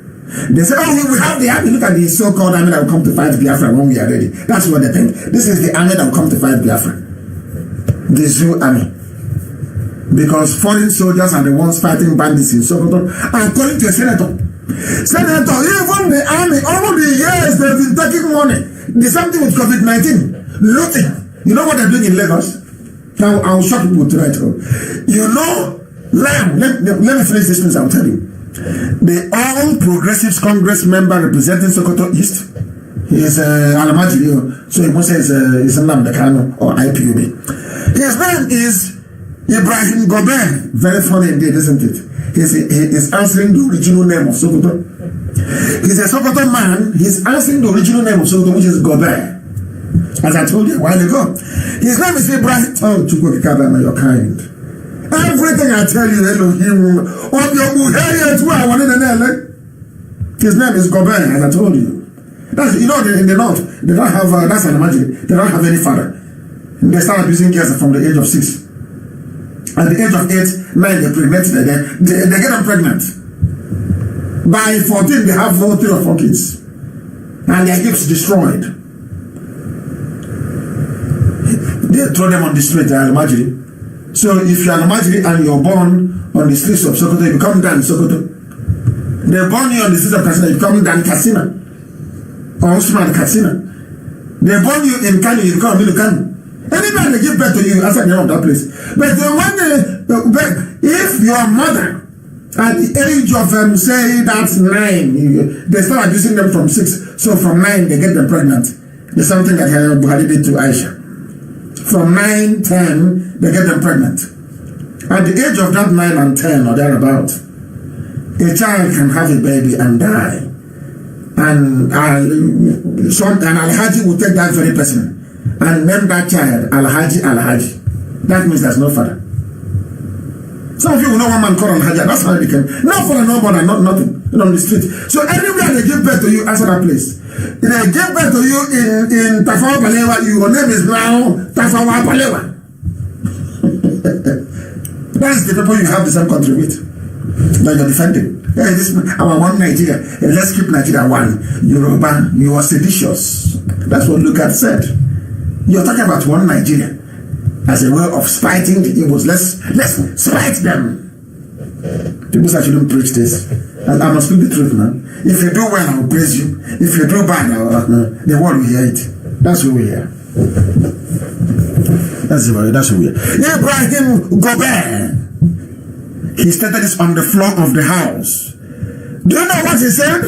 They say, oh, we have the army. Look at the so-called army that will come to fight Biafra when we are ready. That's what they think. This is the army that will come to fight Biafra. The zoo army. Because foreign soldiers are the ones fighting bandits in Sokoto. According to a senator, even the army, all the years they've been taking money. The same thing with COVID-19, looting. You know what they're doing in Lagos? Now I'll shock people tonight. You know, now let me finish this thing. I'll tell you. The All Progressives Congress member representing Sokoto East, he is Alamajiri, so he must say it's a Nnamdi Kanu or IPOB. His name is Ibrahim Gobert, very funny indeed, isn't it? He is answering the original name of Sokoto. He's a Sokoto man. He's answering the original name of Sokoto, which is Gobert. As I told you a while ago, his name is Ibrahim. Oh, Chukwukikabama, you're kind. Everything I tell you, Elohim, on your Buhaya too, I wanted to know. His name is Gobert, as I told you. That's, you know, in the north, they don't have, that's an imagine, they don't have any father. They start abusing girls from the age of 6. At the age of 8, 9, they pregnant, they get them pregnant. By 14, they have 3 or 4 kids. And their hips destroyed. They throw them on the street, I imagine. So if you're an Almajiri and you're born on the streets of Sokoto, you become Dan Sokoto. They born you on the streets of Katsina, you become Dan Katsina. Or Usman Katsina. They born you in Kano, you become Milu Kano. Anybody they give birth to you outside the name of that place. But if your mother at the age of say that's 9, they start abusing them from 6. So from 9 they get them pregnant. There's something that Buhari did to Aisha. From 9, 10 they get them pregnant. At the age of that 9 and 10 or thereabout, a child can have a baby and die. And Alhaji will take that very person and name that child Alhaji. That means there's no father. Some of you will know one man called Alhaji. That's how it became. No father, no mother, not nothing. On the street. So anywhere they give birth to you, answer that place. If they give birth to you in Tafawa Balewa, your name is now Tafawa Balewa. That's the people you have the same country with that you're defending. Hey, this our one Nigeria. Hey, let's keep Nigeria one. Yoruba, you are seditious. That's what Lucas said. You're talking about one Nigeria as a way of spiting the Igbos. Let's spite them. People say I shouldn't preach this. I must speak the truth, man. If you do well, I will praise you. If you do bad, the world will hear it. That's who we are. That's who we are. Ibrahim Gobert. He stated this on the floor of the house. Do you know what he said?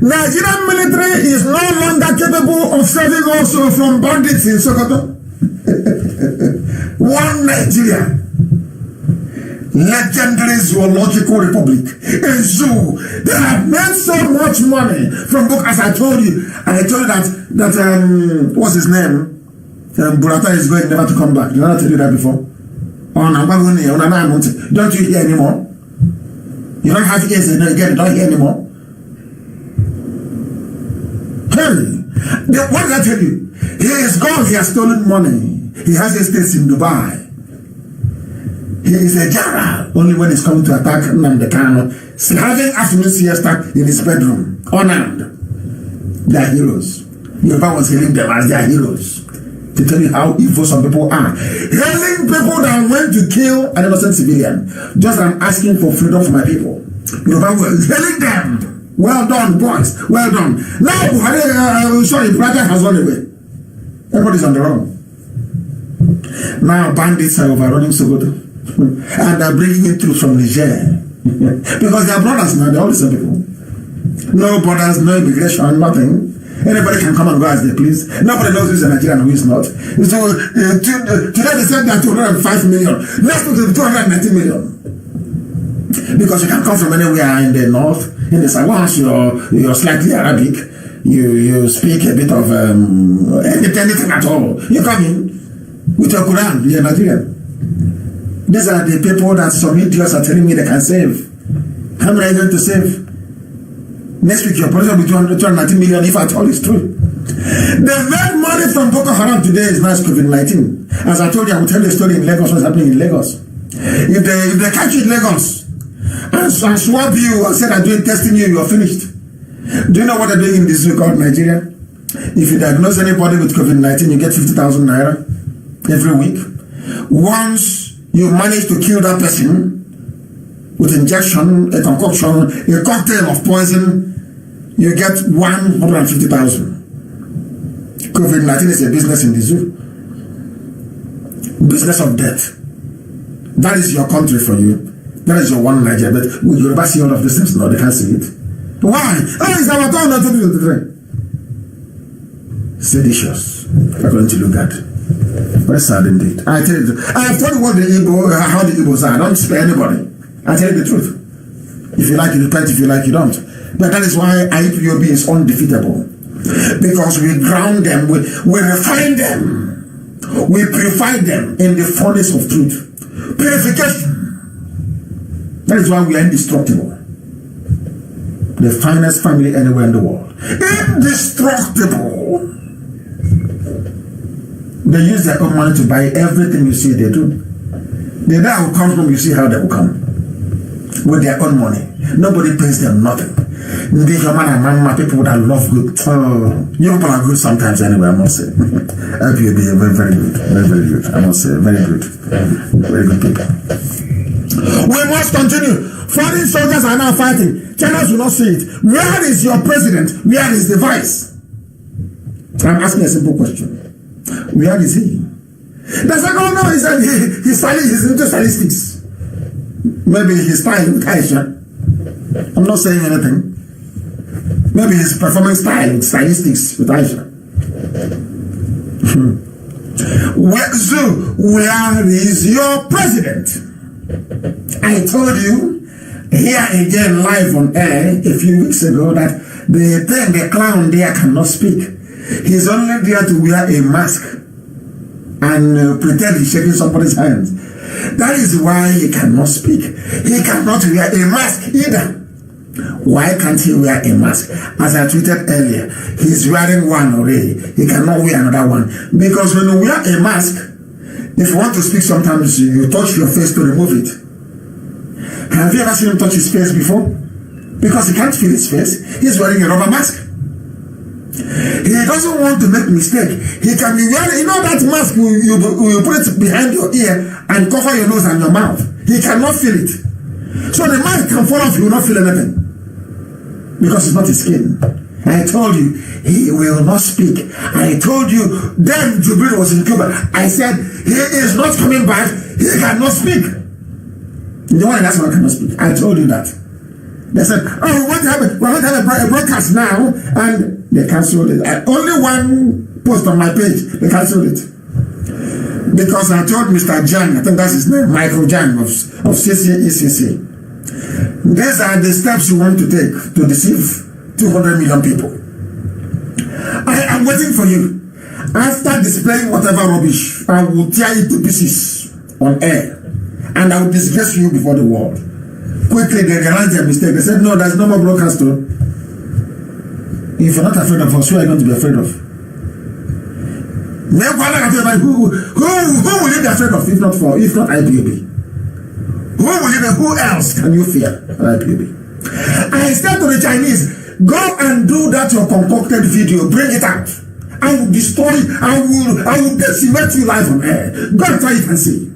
Nigerian military is no longer capable of saving also from bandits in Sokoto. One Nigeria. Legendary zoological republic. A zoo. They have made so much money from book, as I told you. I told you that what's his name? Burata is going never to come back. Did I not tell you that before? Don't you hear anymore? You don't have ears again, don't hear anymore. What did I tell you? He is gone, he has stolen money. He has estates in Dubai. He is a jara only when he's coming to attack Nnamdi Kanu, having afternoon siesta in his bedroom, unarmed. They are heroes. Yoruba was hailing them as their heroes. To tell you how evil some people are. Hailing people that went to kill an innocent civilian. Just I'm asking for freedom for my people. Yoruba was hailing them. Well done, boys. Well done. Now, sorry, brother has run away. Everybody's on the run. Now, bandits are overrunning Sokoto. And they're bringing it through from Niger. Because they are brothers now, they're all the same people. No borders, no immigration, nothing. Anybody can come and go as they please. Nobody knows who's a Nigerian and who is not. So, today they said that 205 million. Next week, 290 million. Because you can come from anywhere in the north, in the south. Once you're slightly Arabic, you speak a bit of anything at all. You come in with your Quran, you're Nigerian. These are the people that some idiots are telling me they can save. How many are you going to save? Next week, your policy will be 290 million if at all it's true. The made money from Boko Haram today is nice COVID-19. As I told you, I will tell you a story in Lagos, what's happening in Lagos. If they catch you in Lagos and swab you and say they're doing testing you, you're finished. Do you know what they're doing in this zoo called Nigeria? If you diagnose anybody with COVID-19, you get 50,000 naira every week. Once you manage to kill that person with injection, a concoction, a cocktail of poison, you get 150,000. COVID-19 is a business in the zoo. Business of death. That is your country for you. That is your one Nigeria. But will Yoruba see all of these things? No, they can't see it. Why? Oh, it's our turn, not 2023. Seditious. According to look at. Very sad indeed. I tell you, I have told you how the Igbos are. I don't spare anybody. I tell you the truth. If you like, you repent. If you like, you don't. But that is why IPOB is undefeatable. Because we ground them, we refine them, we purify them in the furnace of truth. Purification. That is why we are indestructible. The finest family anywhere in the world. Indestructible. They use their own money to buy everything you see they do. The day will come from, you see how they will come. With their own money. Nobody pays them nothing. These are people that love good. You people are good sometimes anyway, I must say. IPOB are very, very good. Very, very good. I must say, very good. Very good people. We must continue. Foreign soldiers are now fighting. China will not see it. Where is your president? Where is the vice? I'm asking a simple question. Where is he? They say, oh no, he's into stylistics. Maybe he's styling with Aisha. I'm not saying anything. Maybe he's performing stylistics with Aisha. Where is your president? I told you here again live on air a few weeks ago that the clown there cannot speak. He's only there to wear a mask and pretend he's shaking somebody's hands. That is why he cannot speak. He cannot wear a mask either. Why can't he wear a mask? As I tweeted earlier, he's wearing one already. He cannot wear another one. Because when you wear a mask, if you want to speak, sometimes you touch your face to remove it. Have you ever seen him touch his face before? Because he can't feel his face. He's wearing a rubber mask. He doesn't want to make mistake. He can be wearing, that mask, you put it behind your ear and cover your nose and your mouth. He cannot feel it. So the mask can fall off, he will not feel anything. Because it's not his skin. I told you, he will not speak. I told you, then Jubril was in Cuba. I said, he is not coming back. He cannot speak. The one that's why I cannot speak. I told you that. They said, oh, we want to have a broadcast now, and they cancelled it. Only one post on my page, they cancelled it. Because I told Mr. Jan, I think that's his name, Michael Jan of CCECC. These are the steps you want to take to deceive 200 million people. I am waiting for you. After displaying whatever rubbish, I will tear it to pieces on air. And I will disgrace you before the world. Quickly, they realized their mistake. They said, no, there's no more broadcast. If you're not afraid of us, who are you going to be afraid of? Who will you be afraid of if not IPOB? Who else can you fear? IPOB. I said to the Chinese, go and do that your concocted video, bring it out. I will destroy, I will decimate you live on air. Go and try it and see.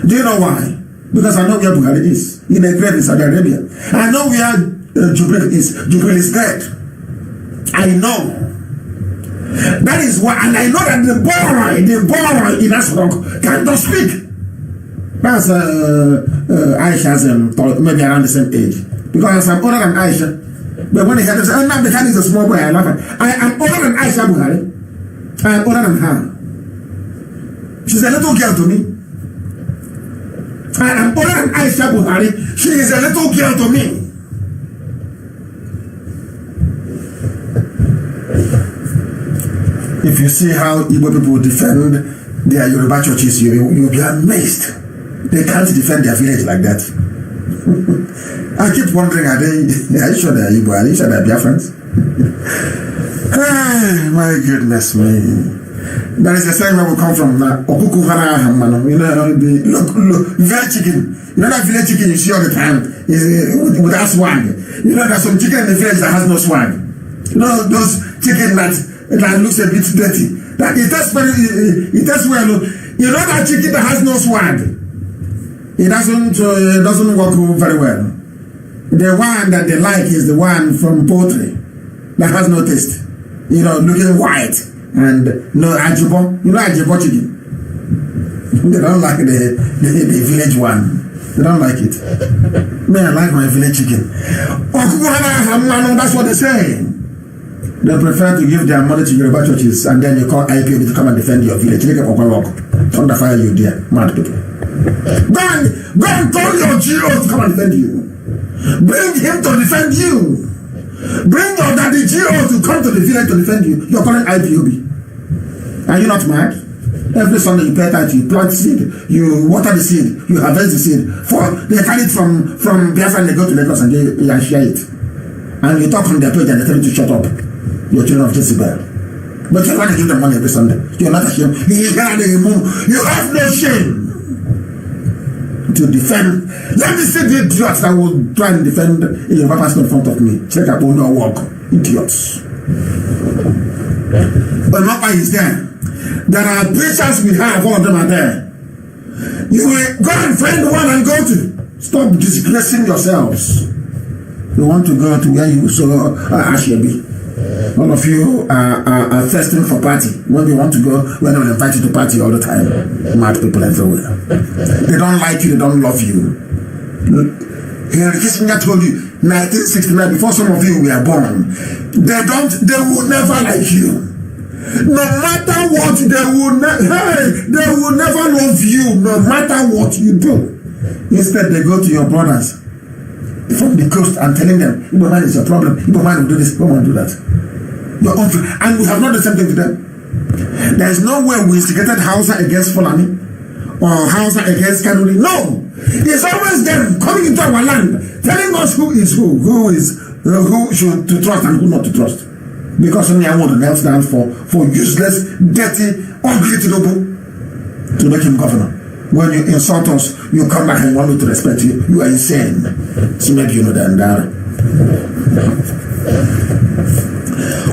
Do you know why? Because I know where Buhari is, in a grave in Saudi Arabia. I know where Jubril is. Jubril is dead. I know. That is why, and I know that the boy in Asrock cannot speak. That's Aisha's maybe around the same age. Because I'm older than Aisha. But when they hear them say, oh, now the is a small boy, I love her. I am older than Aisha Buhari. I am older than her. She's a little girl to me. I am older than Aisha Buhari. She is a little girl to me. If you see how Igbo people defend their Yoruba churches, you'll be amazed. They can't defend their village like that. I keep wondering, are you sure they're Igbo? Are you sure they're Biafrans? My goodness me. There is a saying where we come from now. Okuku hana hamano. Look, village chicken. You know that village chicken you see all the time without swag. You know there's some chicken in the village that has no swag. You know those chicken that looks a bit dirty. That it tastes well. You know that chicken that has no swag. It doesn't work very well. The one that they like is the one from poultry that has no taste. Looking white. And no ajibo, ajibo chicken. They don't like the village one. They don't like it. Me, I like my village chicken. That's what they say. They prefer to give their money to Yoruba churches and then you call IPOB to come and defend your village. Thunder fire you there, mad people. Go and call your GO to come and defend you. Bring him to defend you. Bring your daddy GO to come to the village to defend you. You're calling IPOB. Are you not mad? Every Sunday you pay attention, you plant seed, you water the seed, you harvest the seed. They carry it from Biafra and they go to Lagos and they share it. And you talk on their page and they tell you to shut up. You're children of Jezebel. But you're going to give them money every Sunday. You're not ashamed. You have no shame to defend. Let me see the idiots that will try and defend a Yoruba person in front of me. Check up on your work. Idiots. But Mapa is there. There are preachers we have, all of them are there. You will go and find one and go to. Stop disgracing yourselves. You want to go to where you saw Ashebi. All of you are thirsting for party. When you want to go, when they will invite you to party all the time. Mad people everywhere. They don't like you, they don't love you. Henry Kissinger told you, 1969, before some of you were born, they will never like you. No matter what, they will never love you, no matter what you do. Instead, they go to your brothers from the coast and telling them, Igbo man is your problem, Igbo man will do this, Igbo man will do that. Your own, and we have not the same thing to them. There is no way we instigated Hausa against Fulani or Hausa against Kanuri. No! It's always them coming into our land, telling us who should to trust and who not to trust. Because only I want to kneel down for useless, dirty, ugly Tinubu to make him governor. When you insult us, you come back and want me to respect you. You are insane. So maybe you know that.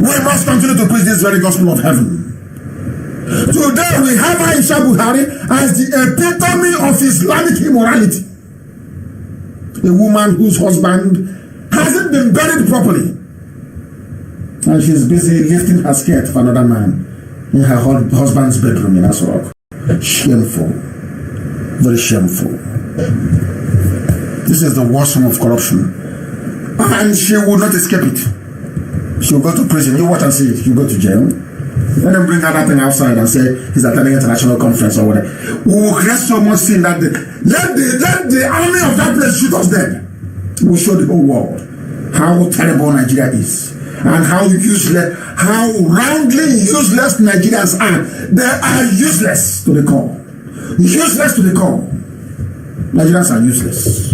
We must continue to preach this very gospel of heaven. Today we have Aisha Buhari as the epitome of Islamic immorality. A woman whose husband hasn't been buried properly. And she's busy lifting her skirt for another man in her husband's bedroom in Asarok. Shameful. Very shameful. This is the worst form of corruption. And she will not escape it. She will go to prison. You watch and see it. You go to jail. Let them bring her that thing outside and say he's attending an international conference or whatever. We will create so much sin that let the army of that place shoot us dead. We will show the whole world how terrible Nigeria is. And how roundly useless Nigerians are. They are useless to the core. Useless to the core. Nigerians are useless.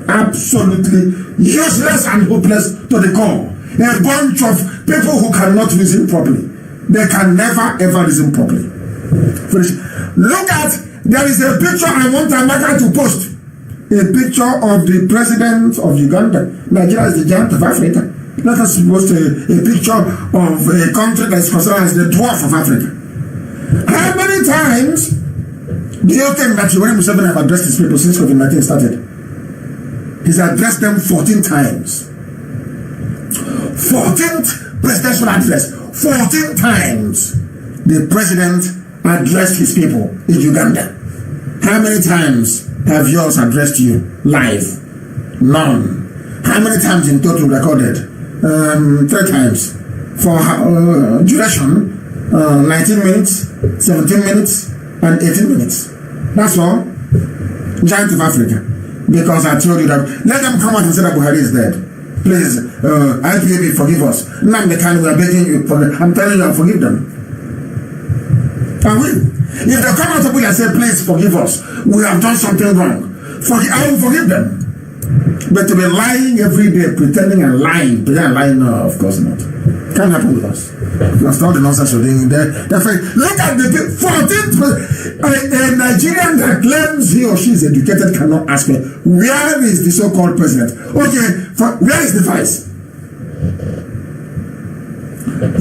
Absolutely useless and hopeless to the core. A bunch of people who cannot reason properly. They can never ever reason properly. Finish. Look at, there is a picture I want Amaka to post. A picture of the president of Uganda. Nigeria is the giant of Africa. Let us post a picture of a country that is considered as the dwarf of Africa. How many times do you think that Yoweri Museveni have addressed his people since COVID-19 started? He's addressed them 14 times. 14th presidential address. 14 times the president addressed his people in Uganda. How many times have yours addressed you live? None. How many times in total recorded? 3 times. For duration, 19 minutes, 17 minutes, and 18 minutes. That's all. Giant of Africa. Because I told you that, let them come out and say that Buhari is dead. Please, IPOB, forgive us. Nnamdi Kanu, we are begging you, I'm telling you, forgive them. I will. If they come out and say, please forgive us, we have done something wrong, I will forgive them. But to be lying every day, pretending and lying, no, of course not. Can't happen with us. That's not the nonsense you're doing there. Look at the 14th. A Nigerian that claims he or she is educated cannot ask me, where is the so-called president? Okay, where is the vice?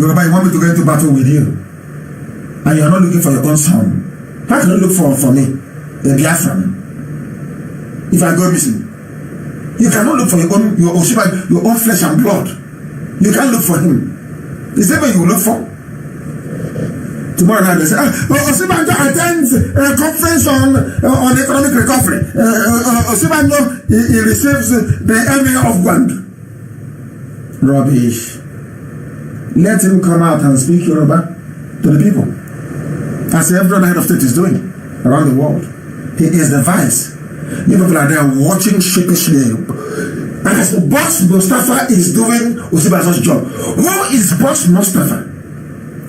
Yoruba, you want me to go into battle with you? And you're not looking for your own son. How can you look for me, a Biafran, if I go missing? You cannot look for your own flesh and blood. You can't look for him. Is that what you will look for? Tomorrow night they say, Osibanjo attends a conference on economic recovery. Osibanjo, he receives the emir of Gwandu. Rubbish. let him come out and speak Yoruba to the people, as every other head of state is doing around the world. He is the vice. You people are there watching sheepishly. And as Boss Mustafa is doing Osibajo's job, who is Boss Mustafa?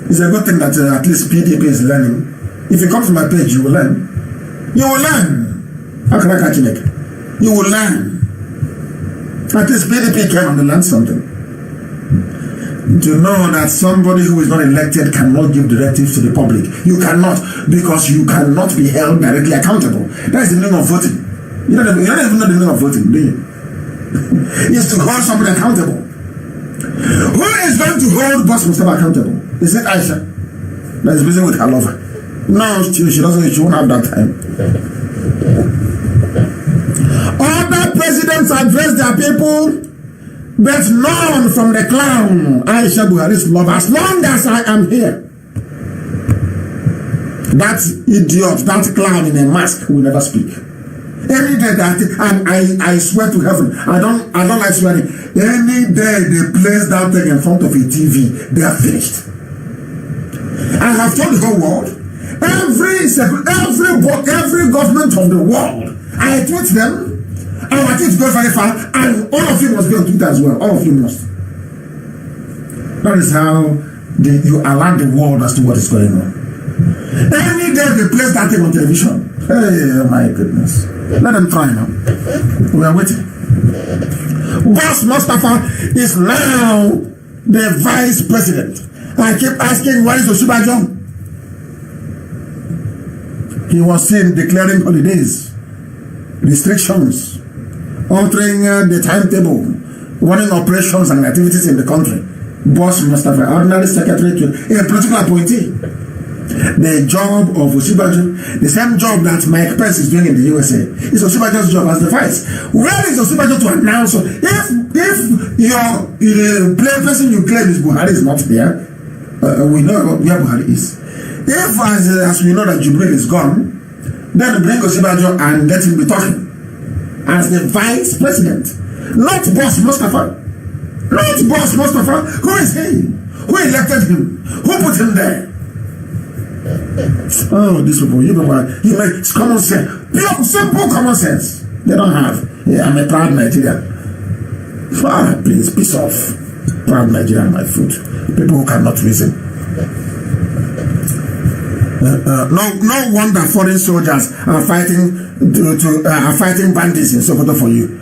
It's a good thing that at least PDP is learning. If you come to my page, you will learn. You will learn. How can I catch you? You will learn. At least PDP came and learn something. To know that somebody who is not elected cannot give directives to the public. You cannot, because you cannot be held directly accountable. That is the meaning of voting. You don't even know the meaning of voting, do you? It's to hold somebody accountable. Who is going to hold Boss Mustafa accountable? Is it Aisha that is busy with her lover? No, she doesn't. She won't have that time. Other presidents address their people, but none from the clown Aisha Buhari's lover. As long as I am here, that idiot, that clown in a mask will never speak. Any day that, and I swear to heaven, I don't like swearing. Any day they place that thing in front of a TV, they are finished. I have told the whole world, every government of the world, I tweet them, our tweets go very far, and all of you must be on Twitter as well. All of you must. That is how you alert the world as to what is going on. Any day they place that thing on television. Hey, my goodness. Let them try now. We are waiting. Boss Mustafa is now the vice president. I keep asking, where is Osibajo? He was seen declaring holidays, restrictions, altering the timetable, running operations and activities in the country. Boss Mustafa, ordinary secretary to a political appointee. The job of Osibajo, the same job that Mike Pence is doing in the USA, is Osibajo's job as the vice. Where is Osibajo to announce? If your plain person you claim is Buhari is not there, we know where Buhari is. If as we know that Jubril is gone, then bring Osibajo and let him be talking as the vice president, not Boss Mustafa. Not Boss Mustafa. Who is he? Who elected him? Who put him there? Oh, these people, you make common sense. Pure, simple common sense. They don't have. Yeah, I'm a proud Nigerian. Please, piss off. Proud Nigerian, my foot. People who cannot reason. No wonder foreign soldiers are fighting fighting bandits in Sokoto for you.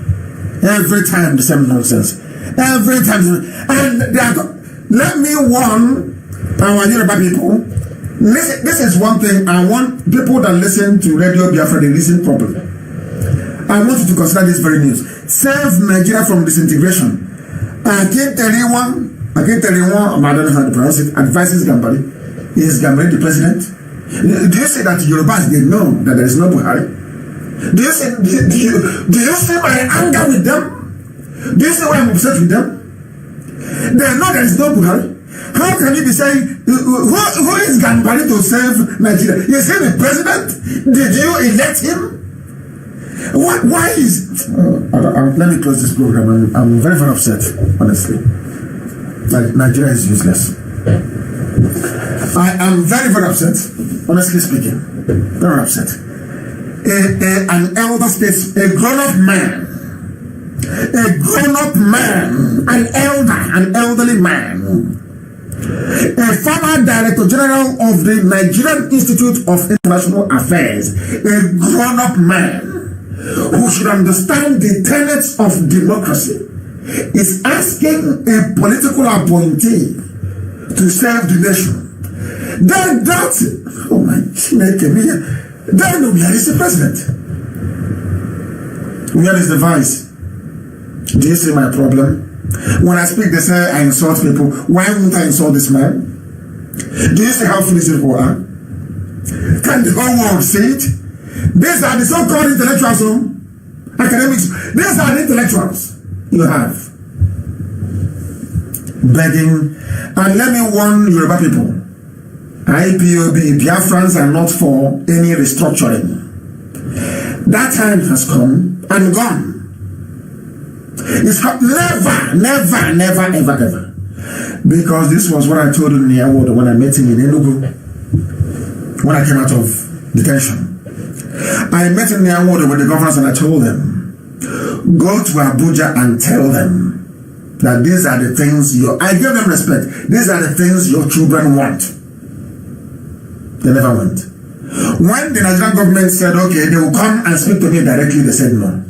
Every time the same nonsense. Every time, and let me warn our Yoruba people. This is one thing I want people that listen to Radio Biafra to listen properly. I want you to consider this very news. Save Nigeria from disintegration. I can't tell you one, I don't know how to pronounce it, advises Gambari. Is Gambari the president? Do you say that Yorubas, they know that there is no Buhari? Do you see my anger with them? Do you see why I'm upset with them? They know there is no Buhari. How can you be saying, who is Gambari to save Nigeria? Is he the president? Did you elect him? Why is... let me close this program. I'm very, very upset, honestly. Nigeria is useless. I am very, very upset, honestly speaking. Very upset. An elder states, a grown-up man, an elderly man, a former Director General of the Nigerian Institute of International Affairs, a grown-up man who should understand the tenets of democracy, is asking a political appointee to serve the nation. Then that's it. Oh my God. Then where is the president? Where is the vice? Do you see my problem? When I speak, they say I insult people. Why won't I insult this man? Do you see how foolish people are? Can the whole world see it? These are the so-called intellectuals, academics. These are the intellectuals you have. Begging. And let me warn Yoruba people. IPOB, Biafrans are not for any restructuring. That time has come and gone. It's never, ever. Because this was what I told him in the award when I met him in Enugu, when I came out of detention. I met him in the award with the governors and I told them, go to Abuja and tell them that these are the things I gave them respect. These are the things your children want. They never went. When the Nigerian government said, okay, they will come and speak to me directly, they said no.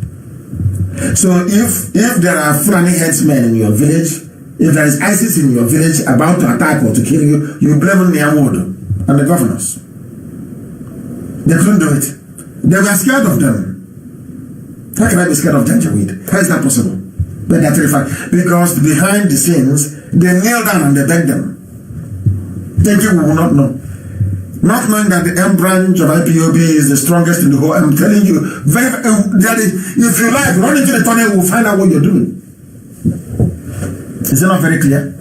So if there are Fulani headsmen in your village, if there is ISIS in your village about to attack or to kill you, you blame Niawood and the governors. They couldn't do it. They were scared of them. How can I be scared of Janjaweed? How is that possible? But they're terrified. Because behind the scenes, they kneel down and they beg them. Thinking we will not know. Not knowing that the M branch of IPOB is the strongest in the whole. I'm telling you, if you like, run into the tunnel, we'll find out what you're doing. Is it not very clear?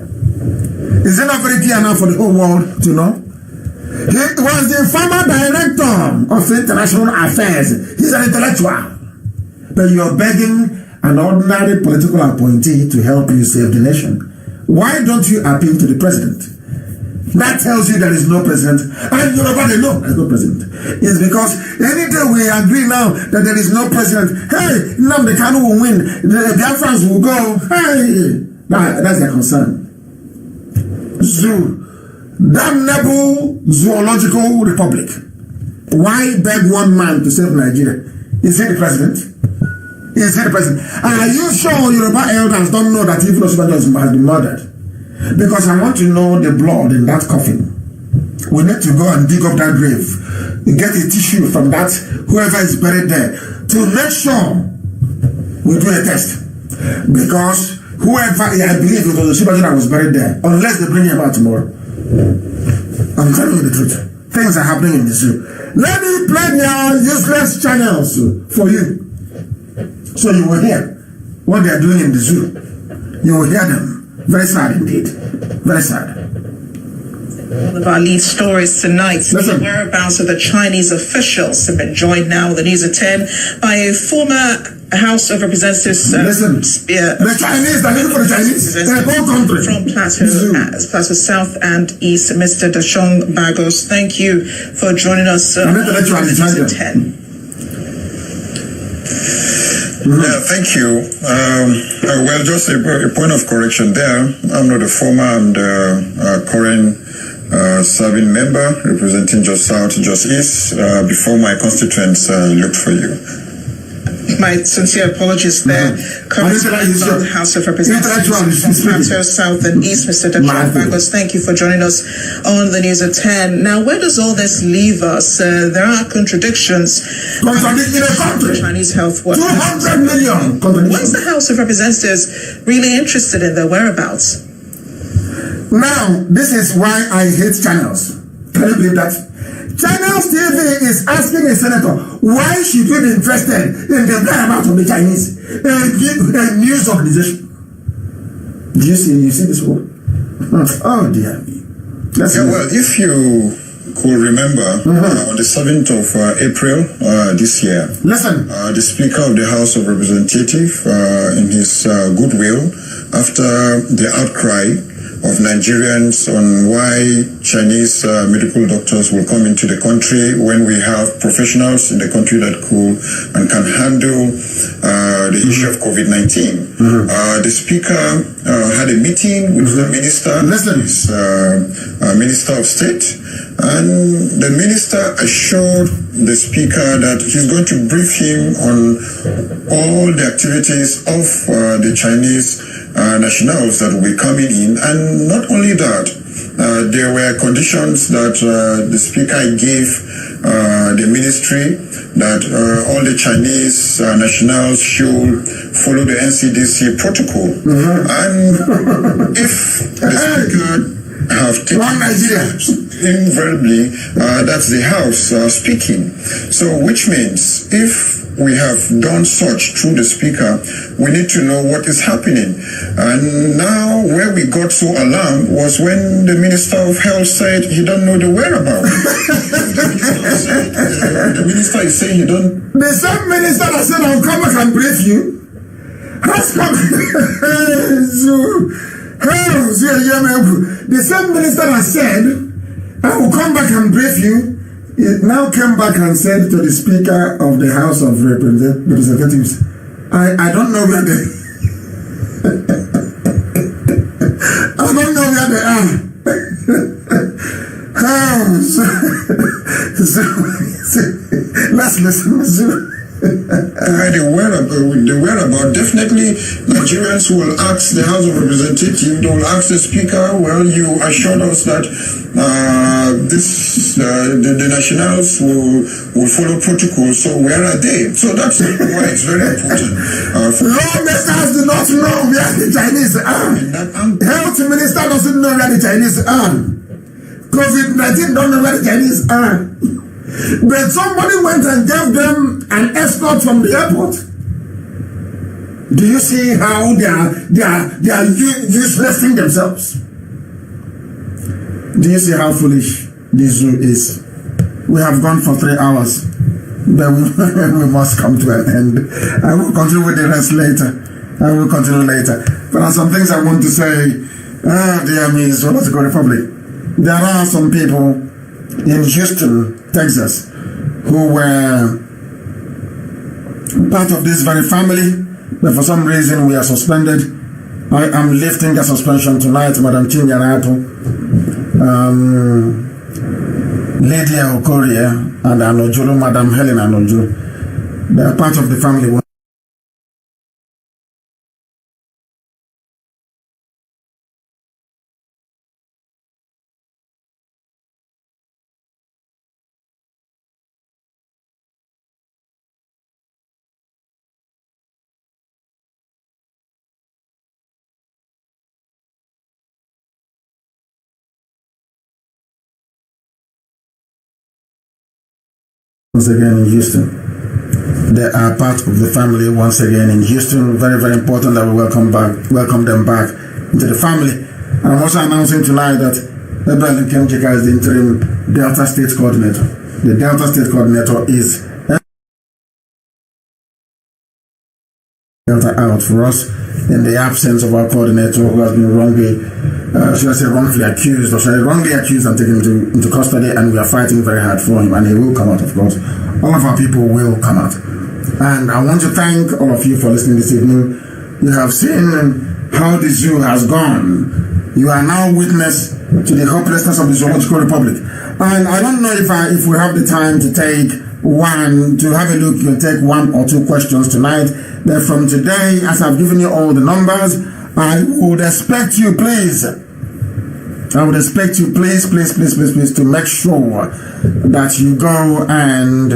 Is it not very clear now for the whole world to know? He was the former director of international affairs. He's an intellectual. But you're begging an ordinary political appointee to help you save the nation. Why don't you appeal to the president? That tells you there is no president. And nobody knows there is no president. It's because any day we agree now that there is no president, hey, Nnamdi Kanu will win, the Biafrans will go, hey, that's their concern. Zoo, damnable zoological republic. Why beg one man to save Nigeria? Is he the president? Is he the president? Are you sure Yoruba elders don't know that even Osinbajo has been murdered? Because I want to know the blood in that coffin. We need to go and dig up that grave, get a tissue from that, whoever is buried there, to make sure we do a test. Because whoever, I believe it was Osinbajo that was buried there, unless they bring him out tomorrow. I'm telling you the truth. Things are happening in the zoo. Let me play your useless channels for you. So you will hear what they are doing in the zoo. You will hear them. Very sad indeed. Very sad. One of our lead stories tonight, the whereabouts of the Chinese officials have been joined now with the news at 10 by a former House of Representatives. The Chinese, they're looking for the Chinese. They're both countries. From Plateau South and East, Mr. Dashong Bagos. Thank you for joining us on the news at 10. Yeah, thank you. Well, just a point of correction there. I'm not a former and current serving member representing Jos South, Jos East. Before my constituents looked for you. My sincere apologies there. Coming from the House of Representatives from Plateau South and East, Mr. Dashong Bagos, thank you for joining us on the news at 10. Now, where does all this leave us? There are contradictions. Chinese health workers. 200 million. Why is the House of Representatives really interested in their whereabouts? Now, this is why I hate channels. Can you believe that? Channels TV is asking a senator, why should you be interested in the whereabouts of the Chinese? A news organization. Do you see this one? Oh dear me. Well, if you could remember, on the 7th of April this year, the Speaker of the House of Representatives, in his goodwill, after the outcry of Nigerians on why Chinese medical doctors will come into the country when we have professionals in the country that could and can handle the issue of COVID-19. The Speaker had a meeting with the Minister, Minister of State, and the Minister assured the Speaker that he's going to brief him on all the activities of the Chinese nationals that will be coming in. And not only that, there were conditions that the Speaker gave the ministry that all the Chinese nationals should follow the NCDC protocol. And if the Speaker have taken steps, invariably, that's the House speaking. So, which means if we have done such through the Speaker, we need to know what is happening. And now where we got so alarmed was when the Minister of Health said he don't know the whereabouts. The Minister is saying he don't. The same Minister that said I'll come back and brief you has come. The same minister that said, I will come back and brief you, it now came back and said to the Speaker of the House of Representatives, I don't know where they I don't know where they are. Let's listen. The whereabout. Definitely, Nigerians will ask the House of Representatives, they will ask the Speaker, well, you assured us that the nationals will follow protocol, so where are they? So that's why it's very important. Lawmakers do not know where the Chinese are. Health Minister doesn't know where the Chinese are. COVID-19 don't know where the Chinese are. But somebody went and gave them an escort from the airport. Do you see how they are uselessing themselves? Do you see how foolish this zoo is? We have gone for 3 hours, but we must come to an end. I will continue with the rest later. But there are some things I want to say. Dear me, Zoological Republic. There are some people in Houston, Texas, who were part of this very family, but for some reason we are suspended. I am lifting the suspension tonight, Madam Chinyanato, Lydia Okorie, and Anojulu, Madam Helen Anojulu. They are part of the family. Once again in Houston. They are part of the family once again in Houston. Very, very important that we welcome them back into the family. And I'm also announcing tonight that Ebrahim Kemchika is the interim Delta State Coordinator. The Delta State Coordinator is Delta out for us in the absence of our coordinator who has been wrongly accused and taken into custody, and we are fighting very hard for him, and he will come out, of course. All of our people will come out. And I want to thank all of you for listening this evening. You have seen how the zoo has gone. You are now witness to the hopelessness of the Zoological Republic. And I don't know if we have the time to take have a look. You'll take 1 or 2 questions tonight. But from today, as I've given you all the numbers, I would expect you, please, to make sure that you go and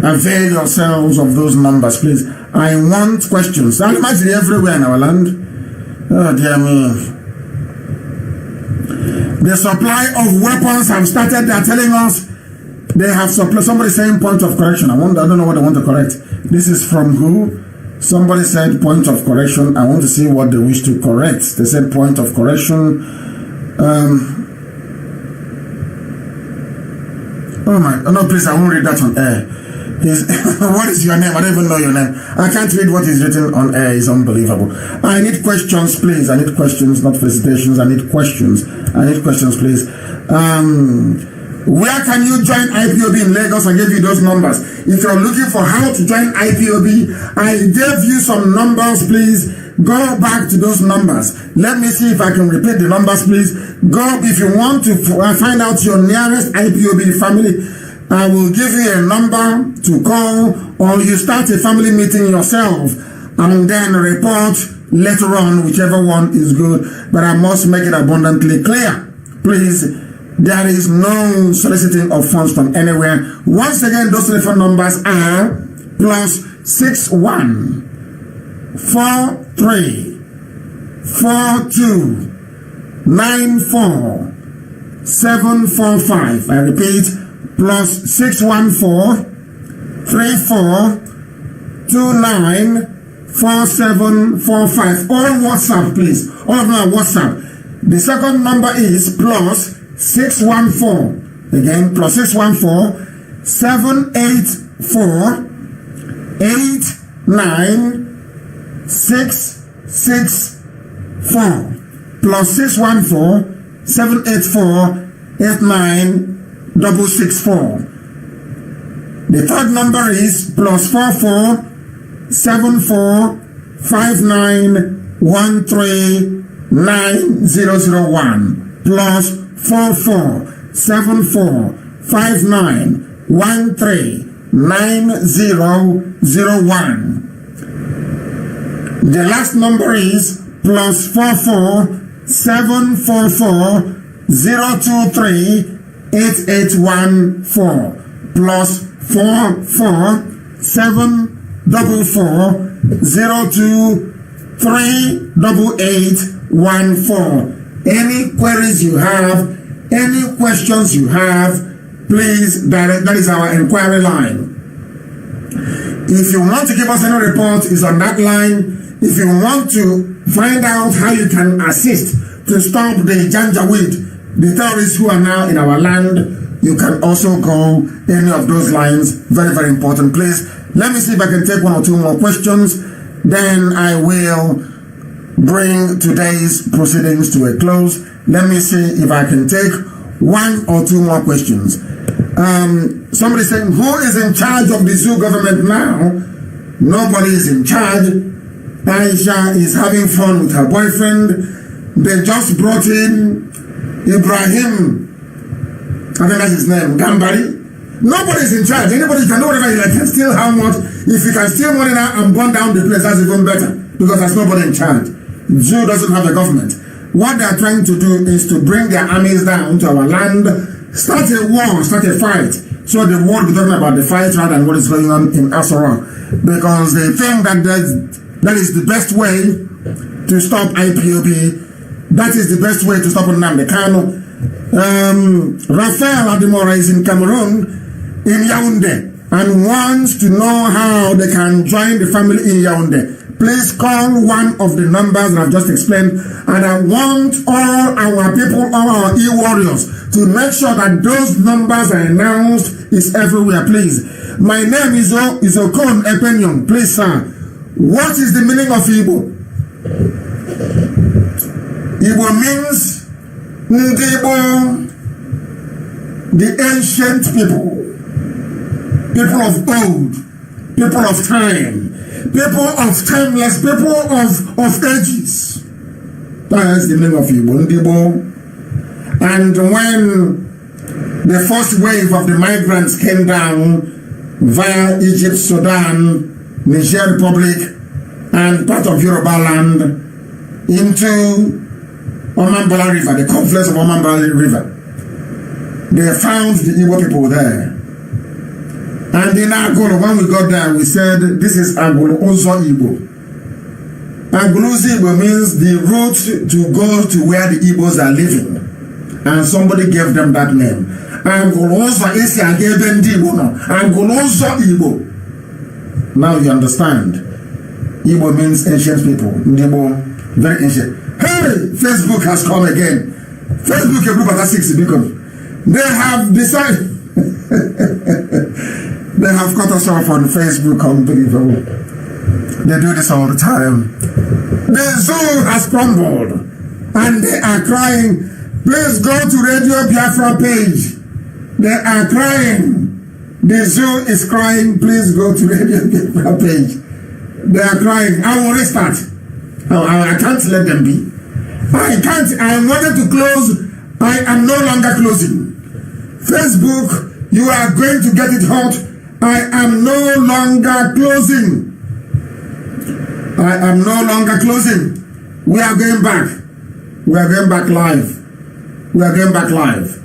avail yourselves of those numbers, please. I want questions. I imagine everywhere in our land. Oh, dear me. The supply of weapons have started. They're telling us they have supply. Somebody saying point of correction. I don't know what they want to correct. This is from who? Somebody said point of correction. I want to see what they wish to correct. They said point of correction. Please, I won't read that on air. What is your name? I don't even know your name. I can't read what is written on air. It's unbelievable. I need questions, please. I need questions, not felicitations. I need questions, please. Where can you join IPOB in Lagos? I gave you those numbers. If you're looking for how to join IPOB, I gave you some numbers, please. Go back to those numbers. Let me see if I can repeat the numbers, please. Go, if you want to find out your nearest IPOB family, I will give you a number to call, or you start a family meeting yourself and then report later on, whichever one is good. But I must make it abundantly clear, please. There is no soliciting of funds from anywhere. Once again, those telephone numbers are +61 43 42 94 745. I repeat, +614 34 29 4745. All WhatsApp, please. All of them are WhatsApp. The second number is +614. Again, +614 784 89 664. plus 614-784-89664. The third number is plus 44-74-59-13-9001. Plus 44-74-59-13-9001. The last number is plus 44-744-023-8814. Plus 44-744-023-8814. Any queries you have, any questions you have, please direct. That is our inquiry line. If you want to give us any report, it's on that line. If you want to find out how you can assist to stop the Janjaweed, the terrorists who are now in our land, you can also call any of those lines. Very, very important. Please, let me see if I can take one or two more questions. Then I will bring today's proceedings to a close. Let me see if I can take one or two more questions. Somebody saying, who is in charge of the zoo government now? Nobody is in charge. Aisha is having fun with her boyfriend. They just brought in Ibrahim, I think that's his name, Gambari. Nobody's in charge. Anybody can do whatever he can steal how much. If you can steal money now and burn down the place, that's even better. Because there's nobody in charge. Zoo doesn't have a government. What they're trying to do is to bring their armies down to our land, start a war, start a fight. So the world is talking about the fight rather than what is going on in Asura. Because they think that that is the best way to stop IPOB. That is the best way to stop Nnamdi Kanu. Raphael Adimora is in Cameroon, in Yaoundé, and wants to know how they can join the family in Yaoundé. Please call one of the numbers that I've just explained, and I want all our people, all our e-warriors, to make sure that those numbers are announced is everywhere, please. My name is Okon Epenyong. Please, sir, what is the meaning of Igbo? Igbo means Ndibo, the ancient people, people of old, people of time, people of timeless, people of ages. That's the name of Igbo, Ndibo. And when the first wave of the migrants came down via Egypt, Sudan, Niger Republic, and part of Yoruba land into Omambala River, the confluence of Omambala River, they found the Igbo people there. And in Agolo, when we got there, we said, this is Agolo Ozo Igbo. Agolo Ozo Igbo means the route to go to where the Igbos are living. And somebody gave them that name. Agolo Ozo Igbo. Now you understand. Igbo means ancient people. Igbo, very ancient. Hey, Facebook has come again. Facebook group at 6 because they have decided they have cut us off on Facebook, unbelievable. They do this all the time. The zoo has crumbled and they are crying. Please go to Radio Biafra page. They are crying. The zoo is crying. Please go to Radio Biafra page. They are crying. I will restart. I can't let them be. I can't. I wanted to close. I am no longer closing. Facebook, you are going to get it hot. I am no longer closing. I am no longer closing. We are going back. We are going back live. We are going back live.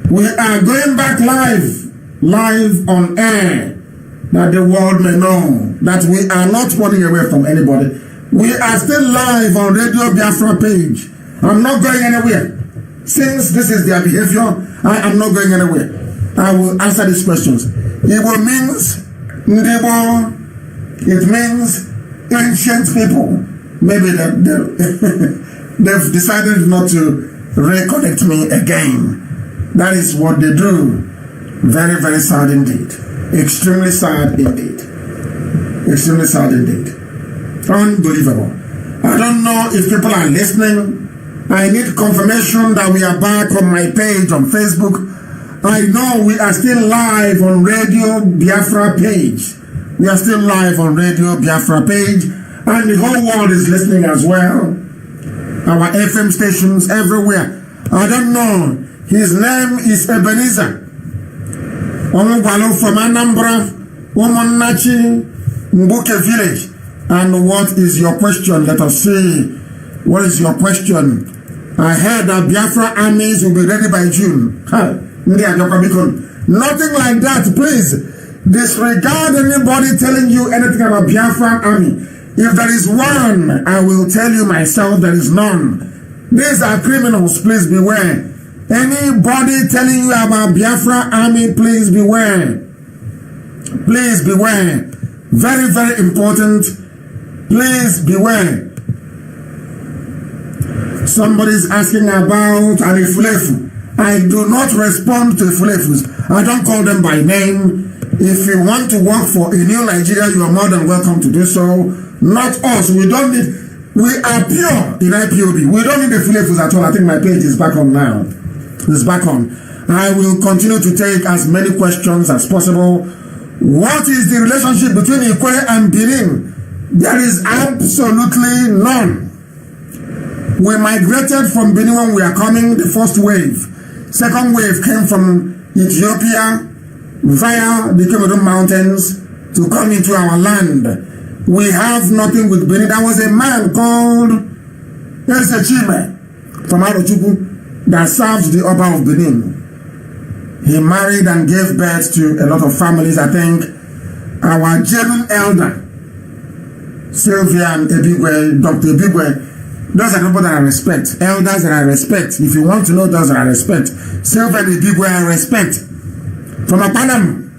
We are going back live. Live on air. That the world may know that we are not running away from anybody. We are still live on Radio Biafra page. I'm not going anywhere. Since this is their behavior, I am not going anywhere. I will answer these questions. Igbo means Ndibo. It means ancient people. Maybe they've decided not to reconnect me again. That is what they do. Very, very sad indeed. Extremely sad indeed. Extremely sad indeed. Unbelievable. I don't know if people are listening. I need confirmation that we are back on my page on Facebook. I know we are still live on Radio Biafra page. We are still live on Radio Biafra page, and the whole world is listening as well. Our FM stations everywhere. I don't know. His name is Ebenezer. Omugwalo from Anambra, Omonachi, Mbuke village. And what is your question? Let us see. What is your question? I heard that Biafra armies will be ready by June. Nothing like that, please. Disregard anybody telling you anything about Biafra army. If there is one, I will tell you myself there is none. These are criminals, please beware. Anybody telling you about Biafra army, please beware. Please beware. Very, very important. Please beware. Somebody's asking about an Ifulefu. I do not respond to Ifulefus. I don't call them by name. If you want to work for a new Nigeria, you are more than welcome to do so. Not us. We don't need. We are pure in IPOB. We don't need Ifulefus at all. I think my page is back on now. It's back on. I will continue to take as many questions as possible. What is the relationship between Ikwe and Benin? There is absolutely none. We migrated from Benin when we are coming, the first wave. Second wave came from Ethiopia via the Cameroon Mountains to come into our land. We have nothing with Benin. There was a man called Elsechime from Arochukwu that served the Oba of Benin. He married and gave birth to a lot of families. I think our German elder, Sylvia and Ebigwe, Dr. Ebigwe, those are people that I respect. Elders that I respect. If you want to know those that I respect. Sylvia and Ebigwe I respect. From Apanam,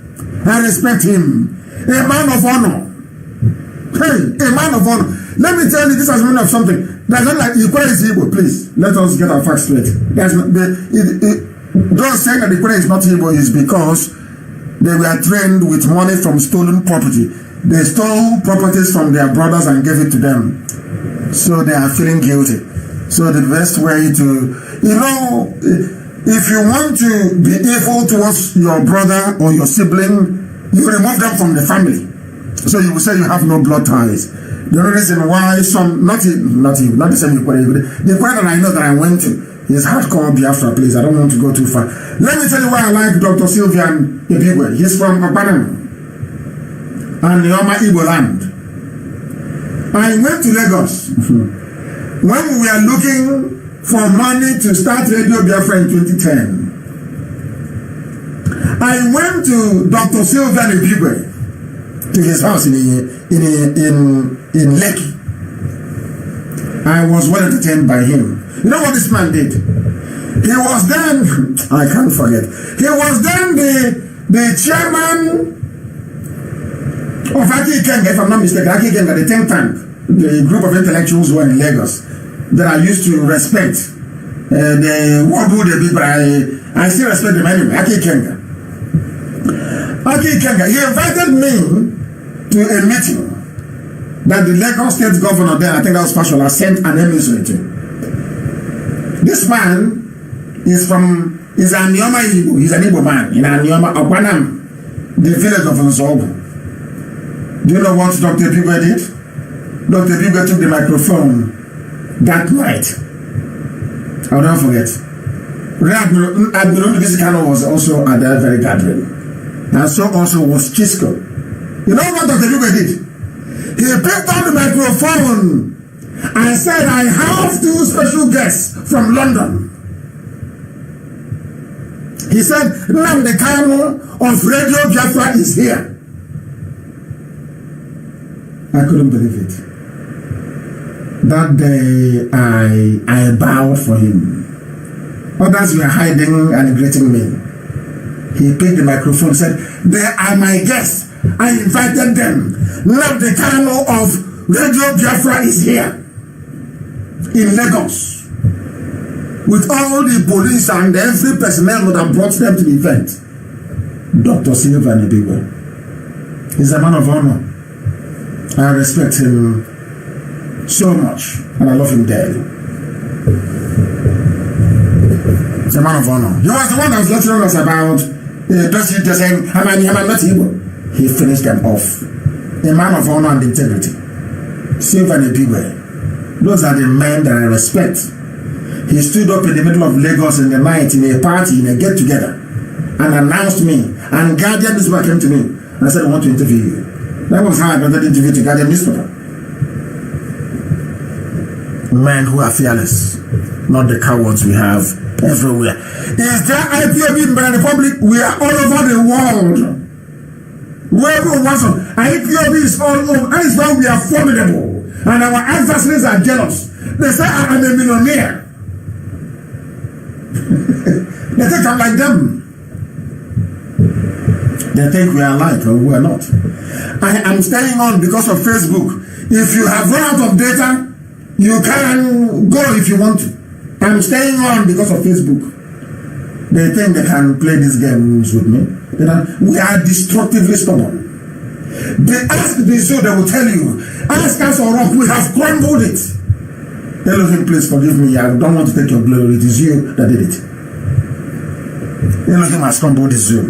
I respect him. A man of honor. Hey, a man of honor. Let me tell you, this has meaning of something. That's not like Ikwe is Igbo, please. Let us get our facts straight. That's not, those saying that Ikwe is not Igbo is because they were trained with money from stolen property. They stole properties from their brothers and gave it to them. So they are feeling guilty. So the best way to, if you want to be evil towards your brother or your sibling, you remove them from the family. So you will say you have no blood ties. The only reason why some, not the same Ikwe, the Ikwe that I know that I went to is hardcore Biafra, please. I don't want to go too far. Let me tell you why I like Dr. Sylvian Ebigwe. He's from Apanam and Neoma Igbo land. I went to Lagos when we were looking for money to start Radio Biafra in 2010. I went to Dr. Sylvian Ebigwe to his house in Lekki. I was well entertained by him. You know what this man did? He was then, I can't forget, he was then the chairman of Aki Ikenga, if I'm not mistaken, Aki Ikenga, the think tank, the group of intellectuals who are in Lagos that I used to respect. The Wabu, the people, I still respect them anyway. Aki Ikenga. Aki Ikenga, he invited me to a meeting that the Lagos state governor there, I think that was Fashola, sent an emissary to. This man is an Nioma Igbo, he's an Igbo man in Nioma Apanam, the village of Nzobo. Do you know what Dr. Ebigwe did? Dr. Ebigwe took the microphone that night. I will not forget. Admiral Visikano was also at that very gathering. And so also was Chisco. You know what Dr. Ebigwe did? He picked up the microphone and said, I have two special guests from London. He said, Nnamdi Kanu of Radio Biafra is here. I couldn't believe it. That day, I bowed for him. Others were hiding and greeting me. He picked the microphone and said, they are my guests. I invited them. Nnamdi Kanu of Radio Biafra is here in Lagos with all the police and every personnel that brought them to the event. Dr. Sylvian Ebigwe. He's a man of honor. I respect him so much and I love him dearly. a man of honor. He was the one that was lecturing us about he finished them off. A man of honor and integrity. Silver and a big way. Those are the men that I respect. He stood up in the middle of Lagos in the night in a party, in a get-together, and announced me. And Guardian newspaper came to me and said, I want to interview you. That was how I got the interview to Guardian newspaper. Men who are fearless, not the cowards we have everywhere. Is there IPOB in Benin Republic? We are all over the world. Wherever we want, IPOB is all over. That is why we are formidable. And our adversaries are jealous. They say, I am a millionaire. They think I'm like them. They think we are alike, but we are not. I am staying on because of Facebook. If you have run out of data, you can go if you want to. I'm staying on because of Facebook. They think they can play these games with me. We are destructively stubborn. They ask the zoo, they will tell you, ask us or rock, we have crumbled it. Tell him, please forgive me, I don't want to take your glory, it is you that did it. Elohim has crumbled the zoo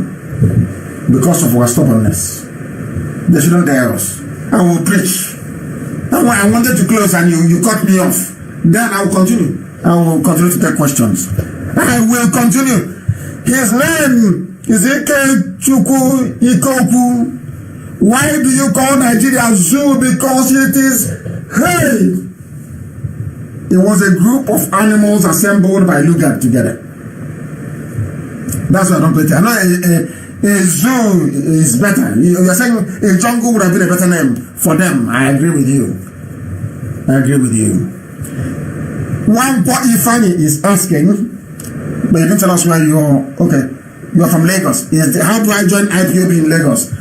because of our stubbornness. They shouldn't dare us. I will preach. I wanted to close and you cut me off. Then I will continue. I will continue to take questions. I will continue. His name is Ike Chukwu Ikoku. Why do you call Nigeria zoo? Because it is hey. It was a group of animals assembled by Lugard together. That's why I don't pay. I know a zoo is better. You're saying a jungle would have been a better name for them. I agree with you. I agree with you. One boy Ifani is asking, but you didn't tell us where you're. Okay, you're from Lagos. How do I join IPOB in Lagos?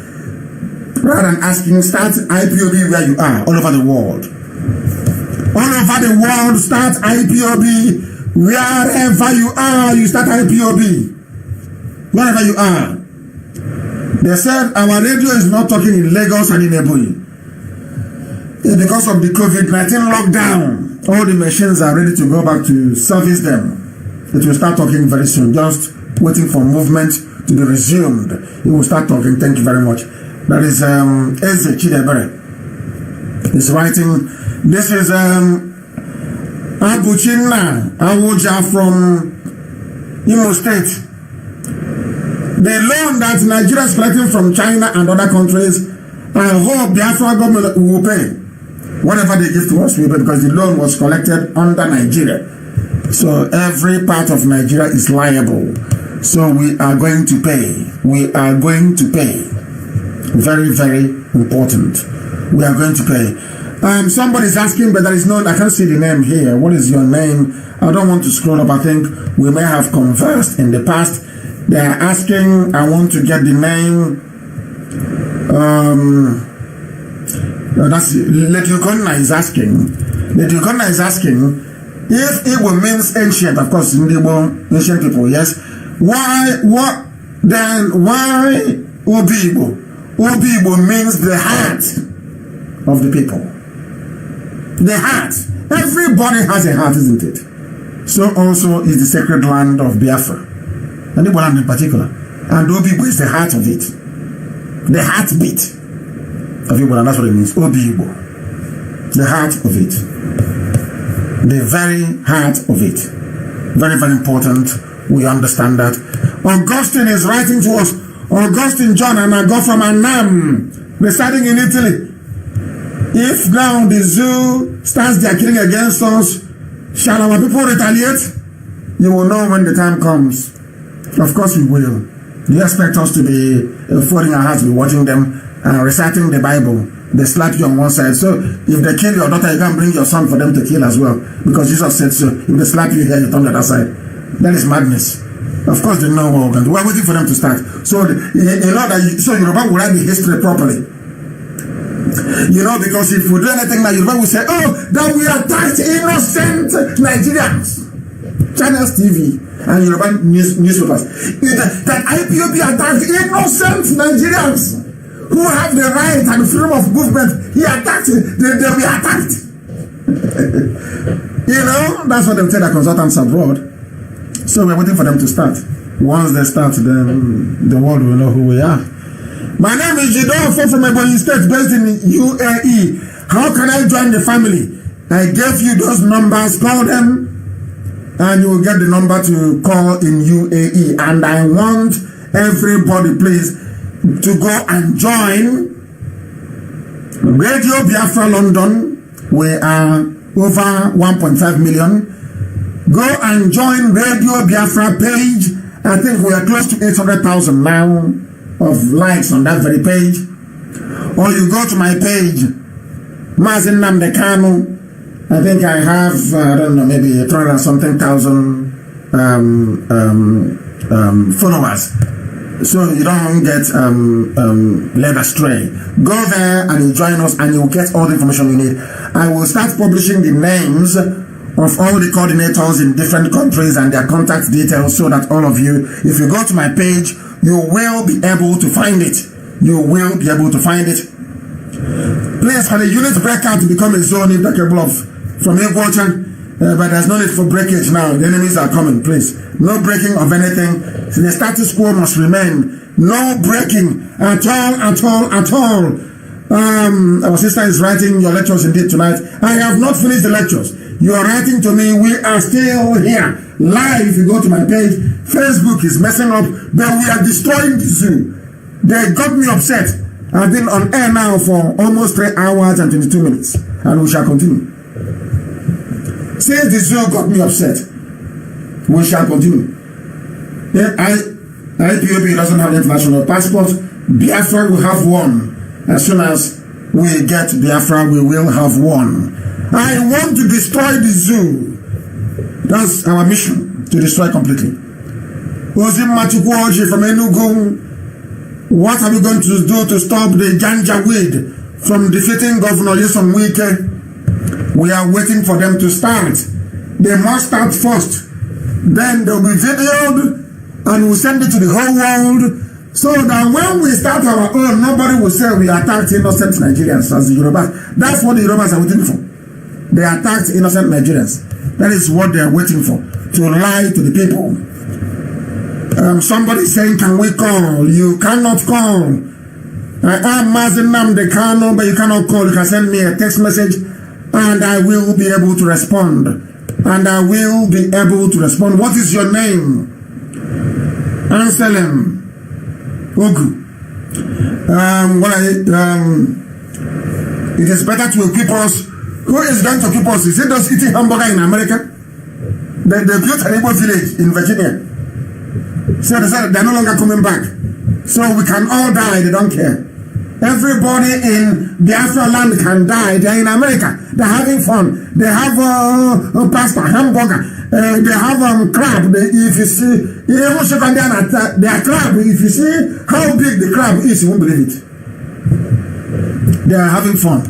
Rather than asking, start IPOB where you are, all over the world. All over the world, start IPOB. Wherever you are, you start IPOB. Wherever you are. They said our radio is not talking in Lagos and in Ebonyi. Because of the COVID-19 lockdown, all the machines are ready to go back to service them. It will start talking very soon. Just waiting for movement to be resumed. It will start talking. Thank you very much. That is Eze Chidebere. He's writing. This is Abuchinna Awoja from Imo State. The loan that Nigeria is collecting from China and other countries, I hope the Afro government will pay. Whatever they give to us, we pay because the loan was collected under Nigeria. So every part of Nigeria is liable. So we are going to pay. We are going to pay. Very, very important. We are going to pay. Somebody is asking, but there is no, I can't see the name here. What is your name? I don't want to scroll up. I think we may have conversed in the past. They are asking, I want to get the name. That's Letukonna is asking. Letukonna is asking if Igbo means ancient, of course, Igbo, ancient people, yes. Why Obi Igbo? Obi Igbo means the heart of the people. The heart. Everybody has a heart, isn't it? So also is the sacred land of Biafra. And Igbo land in particular. And Obi Igbo is the heart of it. The heartbeat of Igbo land, that's what it means. Obi Igbo. The heart of it. The very heart of it. Very, very important. We understand that. Augustine is writing to us. Augustine John and I go from Annam, residing in Italy. If now the zoo starts their killing against us, shall our people retaliate? You will know when the time comes. Of course we will. Do you expect us to be folding our hearts, be watching them and reciting the Bible? They slap you on one side. So if they kill your daughter, you can't bring your son for them to kill as well. Because Jesus said so. If they slap you here, you turn the other side. That is madness. Of course they know what we're going to do. We're waiting for them to start. So you know that so Yoruba will write the history properly. You know, because if we do anything like Yoruba will say, oh, that we attacked innocent Nigerians. Channels TV and Yoruba newspapers. That IPOB attacked innocent Nigerians who have the right and freedom of movement. He attacked. They were attacked. You know, that's what they tell the consultants abroad. So we're waiting for them to start. Once they start, then the world will know who we are. My name is Jidofo from Ebonyi State, based in UAE. How can I join the family? I gave you those numbers, call them, and you will get the number to call in UAE. And I want everybody, please, to go and join Radio Biafra London. We are over 1.5 million. Go and join Radio Biafra page. I think we are close to 800,000 now of likes on that very page. Or you go to my page, Mazin Namdekano. I think I have, I don't know, maybe 300-something thousand followers. So you don't get led astray. Go there and you join us and you will get all the information you need. I will start publishing the names of all the coordinators in different countries and their contact details so that all of you, if you go to my page, you will be able to find it. You will be able to find it. Please, for the unit breakout to become a zone, if they're capable of from Equator, but there's no need for breakage now. The enemies are coming, please. No breaking of anything. So the status quo must remain. No breaking at all, at all, at all. Our sister is writing your lectures indeed tonight. I have not finished the lectures. You are writing to me. We are still here. Live, if you go to my page. Facebook is messing up, but we are destroying the zoo. They got me upset. I've been on air now for almost 3 hours and 22 minutes. And we shall continue. Since the zoo got me upset, we shall continue. IPOB doesn't have an international passport. Biafra will have one. As soon as we get Biafra, we will have one. I want to destroy the zoo. That's our mission, to destroy completely. Ozim Machukwoji from Enugu, what are we going to do to stop the Janjaweed from defeating Governor Nyesom Wike? We are waiting for them to start. They must start first. Then they'll be videoed and we'll send it to the whole world so that when we start our own, nobody will say we attacked innocent Nigerians as the Yorubas. That's what the Yorubas are waiting for. They attacked innocent Nigerians. That is what they are waiting for. To lie to the people. Somebody saying, can we call? You cannot call. I am Mazin Namdekano, but you cannot call. You can send me a text message and I will be able to respond. And I will be able to respond. What is your name? Anselm Ogu. It is better to equip us. Who is going to equip us? Is it those eating hamburger in America? They built an Igbo village in Virginia. So they said they're no longer coming back. So we can all die. They don't care. Everybody in Biafra land can die. They're in America. They're having fun. They have pasta, hamburger. They have crab. If you see, they are crab. If you see how big the crab is, you won't believe it. They are having fun.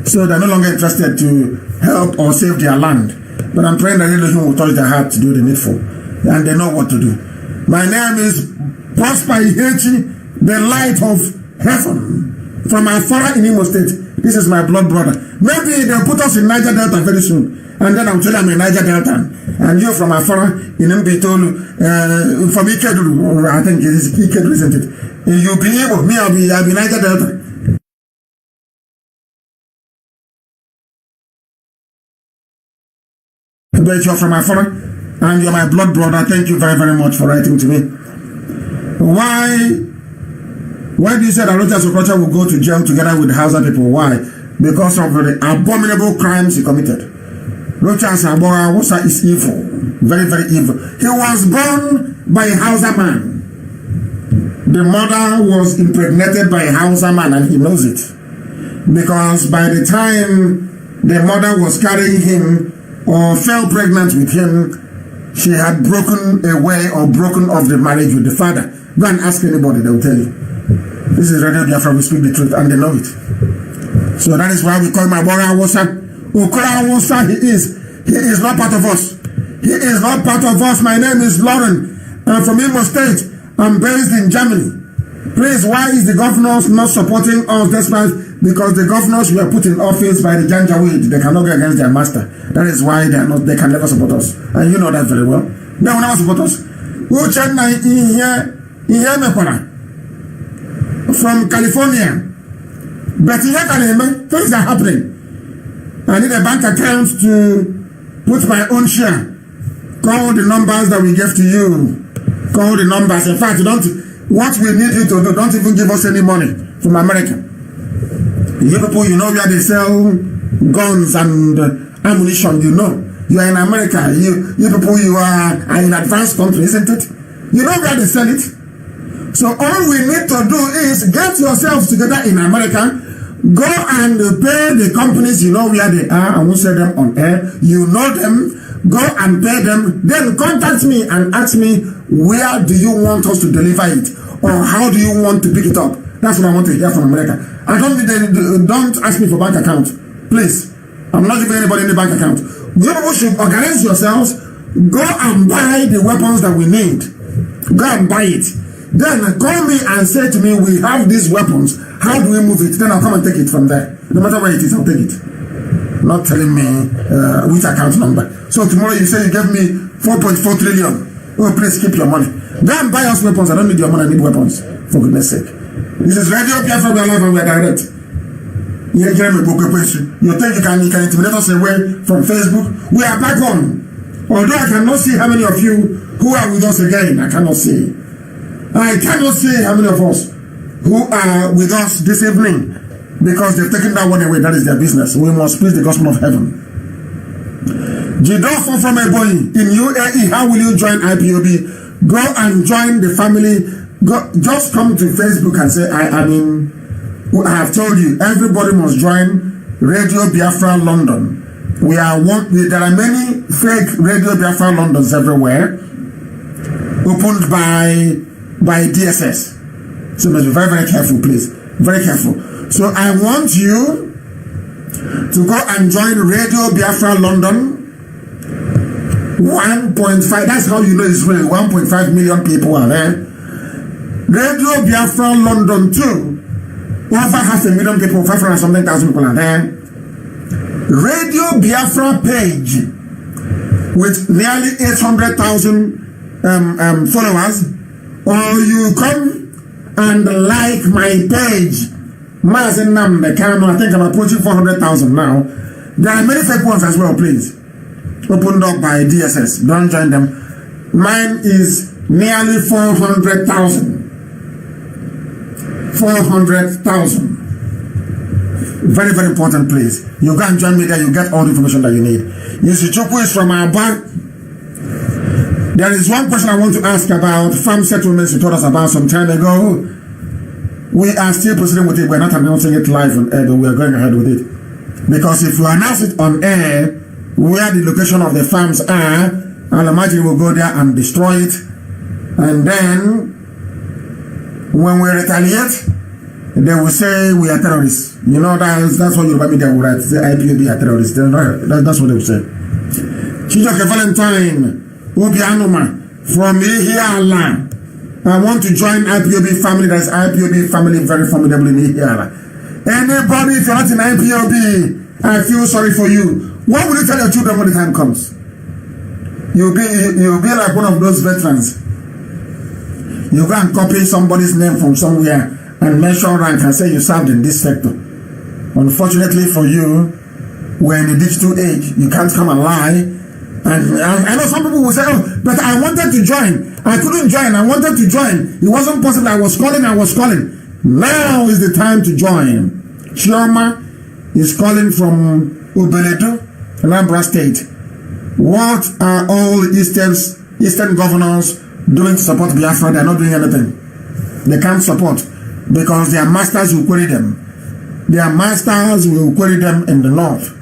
So they're no longer interested to help or save their land. But I'm praying that Elohim will touch their heart to do the needful. And they know what to do. My name is Prosper Ihechi, the light of heaven. From Afara in Imo State. This is my blood brother. Maybe they'll put us in Niger Delta very soon. And then I'll tell you I'm in Niger Delta. And you're from Afara in Mbitolu, from Ikeduru, I think it is Ikeduru, isn't it? You'll be able, me, I'll be Niger Delta. But you're from Afara and you're my blood brother. Thank you very, very much for writing to me. Why do you say that Rochas Okrocha will go to jail together with the Hausa people? Why? Because of the abominable crimes he committed. Rochas Aborawosa is evil. Very, very evil. He was born by a Hausa man. The mother was impregnated by a Hausa man and he knows it. Because by the time the mother was carrying him or fell pregnant with him, she had broken away or broken off the marriage with the father. Go and ask anybody, they will tell you. This is Radio Biafra, we speak the truth and they know it. So that is why we call my Bora Awosa. Okora Awosa, he is not part of us. He is not part of us. My name is Lauren. I'm from Imo State. I'm based in Germany. Please, why is the governor not supporting us despite because the governors were put in office by the Janjaweed. They cannot go against their master. That is why they can never support us. And you know that very well. They will never support us. From California. But here things are happening. I need a bank account to put my own share. Call the numbers that we gave to you. Call the numbers. In fact, what we need you to do, don't even give us any money from America. You people, you know where they sell guns and ammunition, you know. You are in America. You people, you are in advanced country, isn't it? You know where they sell it. So all we need to do is get yourselves together in America. Go and pay the companies, you know where they are. I won't say them on air. You know them. Go and pay them. Then contact me and ask me, where do you want us to deliver it? Or how do you want to pick it up? That's what I want to hear from America. Don't ask me for bank account. Please. I'm not giving anybody any bank account. You people should organize yourselves. Go and buy the weapons that we need. Go and buy it. Then call me and say to me, we have these weapons. How do we move it? Then I'll come and take it from there. No matter where it is, I'll take it. Not telling me which account number. So tomorrow you say you gave me 4.4 trillion. Oh, please keep your money. Go and buy us weapons. I don't need your money. I need weapons. For goodness sake. This is Radio Biafra. We are live and we are direct. You think you can intimidate us away from Facebook? We are back on. Although I cannot see how many of you who are with us again. I cannot see. I cannot see how many of us who are with us this evening, because they've taken that one away. That is their business. We must preach the gospel of heaven. Jidofo from Ebonyi in UAE, how will you join IPOB? Go and join the family. Go, just come to Facebook and say, I have told you, everybody must join Radio Biafra London. There are many fake Radio Biafra Londons everywhere, opened by DSS. So you must be very, very careful, please. Very careful. So I want you to go and join Radio Biafra London. 1.5, that's how you know it's real. 1.5 million people are there. Radio Biafra London 2, over 500,000 people, 500 something thousand people are there. Radio Biafra page with nearly 800,000 followers. Or you come and like my page. Mazen Namde Kano, I think I'm approaching 400,000 now. There are many fake ones as well, please. Opened up by DSS. Don't join them. Mine is nearly 400,000. 400,000. Very, very important, please. You go and join me there, you get all the information that you need. Yushichuku is from Aba. There is one question I want to ask about farm settlements you told us about some time ago. We are still proceeding with it. We're not announcing it live on air, but we are going ahead with it. Because if you announce it on air, where the location of the farms are, I'll imagine we'll go there and destroy it. And then, when we retaliate, they will say we are terrorists. You know, that's what Yoruba media will write. Say IPOB are terrorists. That's what they will say. Chijoke Valentine, Obianoma, from Ihiala. I want to join IPOB family. That's IPOB family, very formidable in Ihiala. Anybody, if you're not in IPOB, I feel sorry for you. What will you tell your children when the time comes? You'll be like one of those veterans. You go and copy somebody's name from somewhere and mention rank and say you served in this sector. Unfortunately for you, we're in the digital age. You can't come and lie. And I know some people will say, oh, but I wanted to join. I couldn't join. I wanted to join. It wasn't possible. I was calling. Now is the time to join. Chioma is calling from Ubeledu, Anambra State. What are all Eastern governors doing to support Biafra? They are not doing anything. They can't support because their masters will query them. Their masters will query them in the north.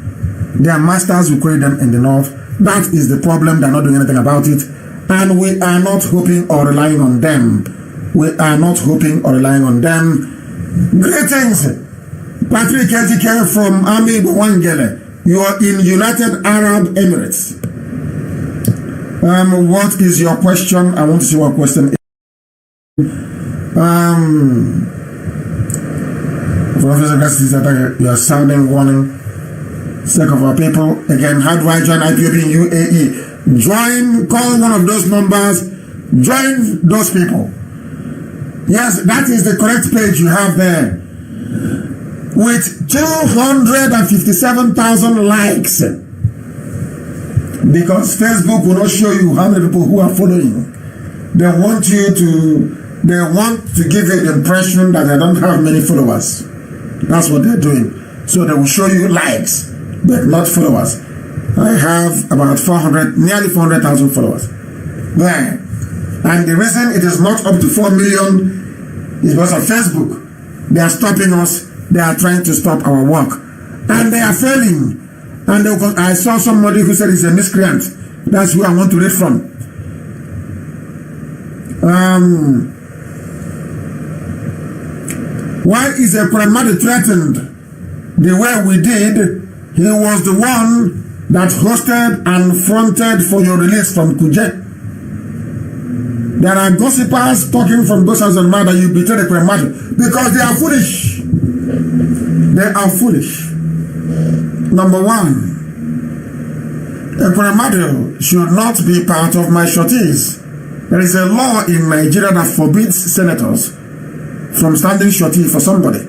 Their masters will query them in the north. That is the problem. They're not doing anything about it. And we are not hoping or relying on them. We are not hoping or relying on them. Greetings. Patrick Etike from Ami Wangele. You are in United Arab Emirates. What is your question? I want to see what question is. For officer custody that you are sounding warning. Sake of our people. Again, how do I join IPOB in UAE? Join, call one of those numbers, join those people. Yes, that is the correct page you have there. With 257,000 likes. Because Facebook will not show you how many people who are following. They want to give you the impression that they don't have many followers. That's what they're doing. So they will show you likes, but not followers. I have about nearly 400,000 followers. There. And the reason it is not up to 4 million is because of Facebook. They are stopping us. They are trying to stop our work. And they are failing. And I saw somebody who said he's a miscreant. That's who I want to read from. Why is a Kuramadi threatened the way we did? He was the one that hosted and fronted for your release from Kuje. There are gossipers talking from both sides of the matter that you betrayed the Kuramadi because they are foolish. They are foolish. Number one, a Kuramadi should not be part of my shorties. There is a law in Nigeria that forbids senators from standing shorty for somebody.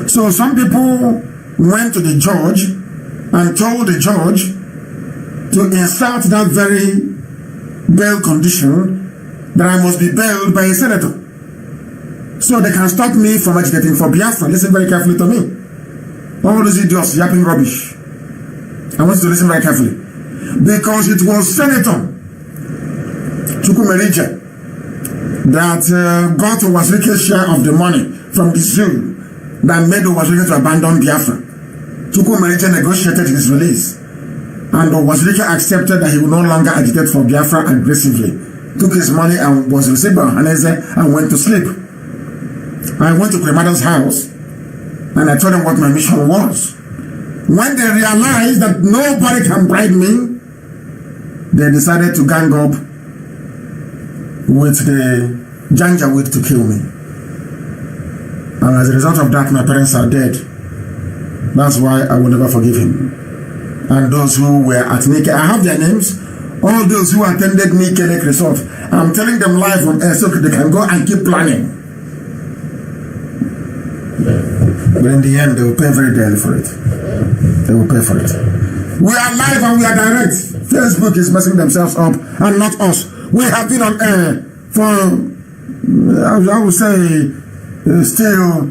So some people went to the judge and told the judge to insert that very bail condition that I must be bailed by a senator. So they can stop me from agitating for Biafra. Listen very carefully to me. All those idiots yapping rubbish. I want you to listen very carefully. Because it was Senator Chukwumerije that got Owazirike's share of the money from the zoo that made Owazirike to abandon Biafra. Chukwumerije negotiated his release, and Owazirike accepted that he would no longer agitate for Biafra aggressively. Took his money and was received by Haneze and went to sleep. I went to Kuramadi's house and I told them what my mission was. When they realized that nobody can bribe me, they decided to gang up with the Janjaweed to kill me. And as a result of that, my parents are dead. That's why I will never forgive him. And those who were at Nike, I have their names. All those who attended Nike Lake Resort, I'm telling them live on air so they can go and keep planning. But in the end, they will pay very dearly for it. They will pay for it. We are live and we are direct. Facebook is messing themselves up and not us. We have been on air for, I would say, still,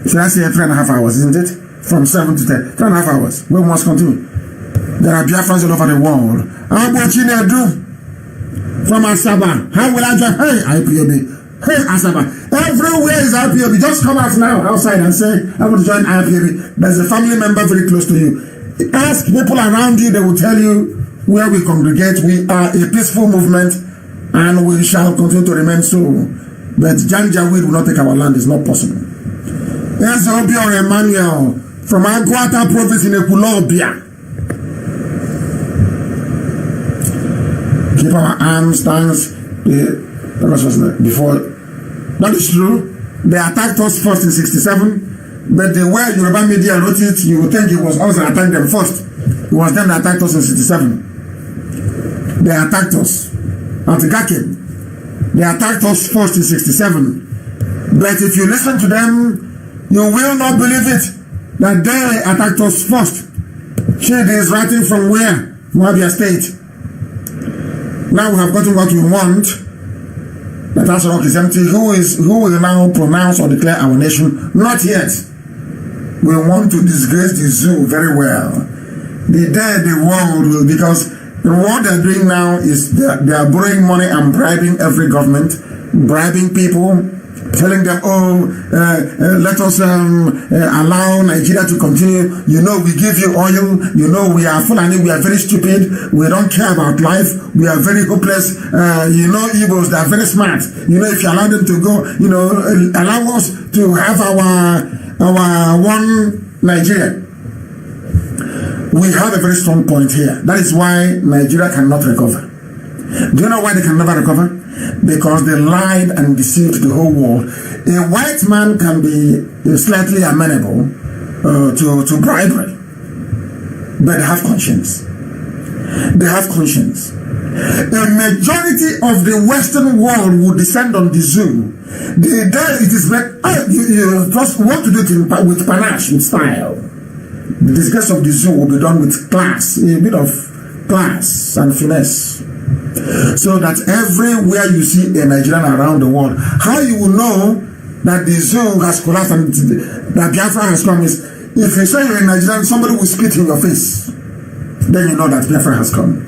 should I say 3.5 hours, isn't it? From 7 to 10. 3.5 hours. We must continue. There are Biafrans all over the world. How about you do? From Asaba. How will I join? Hey, IPOB. Hey, Asaba. Everywhere is IPOB. Just come out now outside and say, I want to join IPOB. There's a family member very close to you. Ask people around you, they will tell you where we congregate. We are a peaceful movement and we shall continue to remain so. But Janjaweed will not take our land. It's not possible. There's Obior Emmanuel from Aguata province in Ekulobia. Keep our arms down. Before. That is true. They attacked us first in 67. But the way Yoruba media wrote it, you would think it was us that attacked them first. It was them that attacked us in 67. They attacked us at Gakin. They attacked us first in 67. But if you listen to them, you will not believe it that they attacked us first. Shade is writing from where? Moabia State. Now we have gotten what we want. That Aso Rock is empty. Who will now pronounce or declare our nation? Not yet. We want to disgrace the zoo very well. The day the world will, because what they're doing now is they are borrowing money and bribing every government, bribing people, telling them, let us allow Nigeria to continue. You know, we give you oil. You know, we are Fulani. We are very stupid. We don't care about life. We are very hopeless. You know, Igbos, they are very smart. You know, if you allow them to go, you know, allow us to have our one Nigeria. We have a very strong point here. That is why Nigeria cannot recover. Do you know why they can never recover? because they lied and deceived the whole world. A white man can be slightly amenable to bribery, but they have conscience. They have conscience. A majority of the Western world will descend on the zoo. The day it is like, you just want to do it with panache, with style. The disgrace of the zoo will be done with class, a bit of class and finesse. So that everywhere you see a Nigerian around the world, how you will know that the zoo has collapsed and that Biafra has come is, if you say you're a Nigerian, somebody will spit in your face. Then you know that Biafra has come.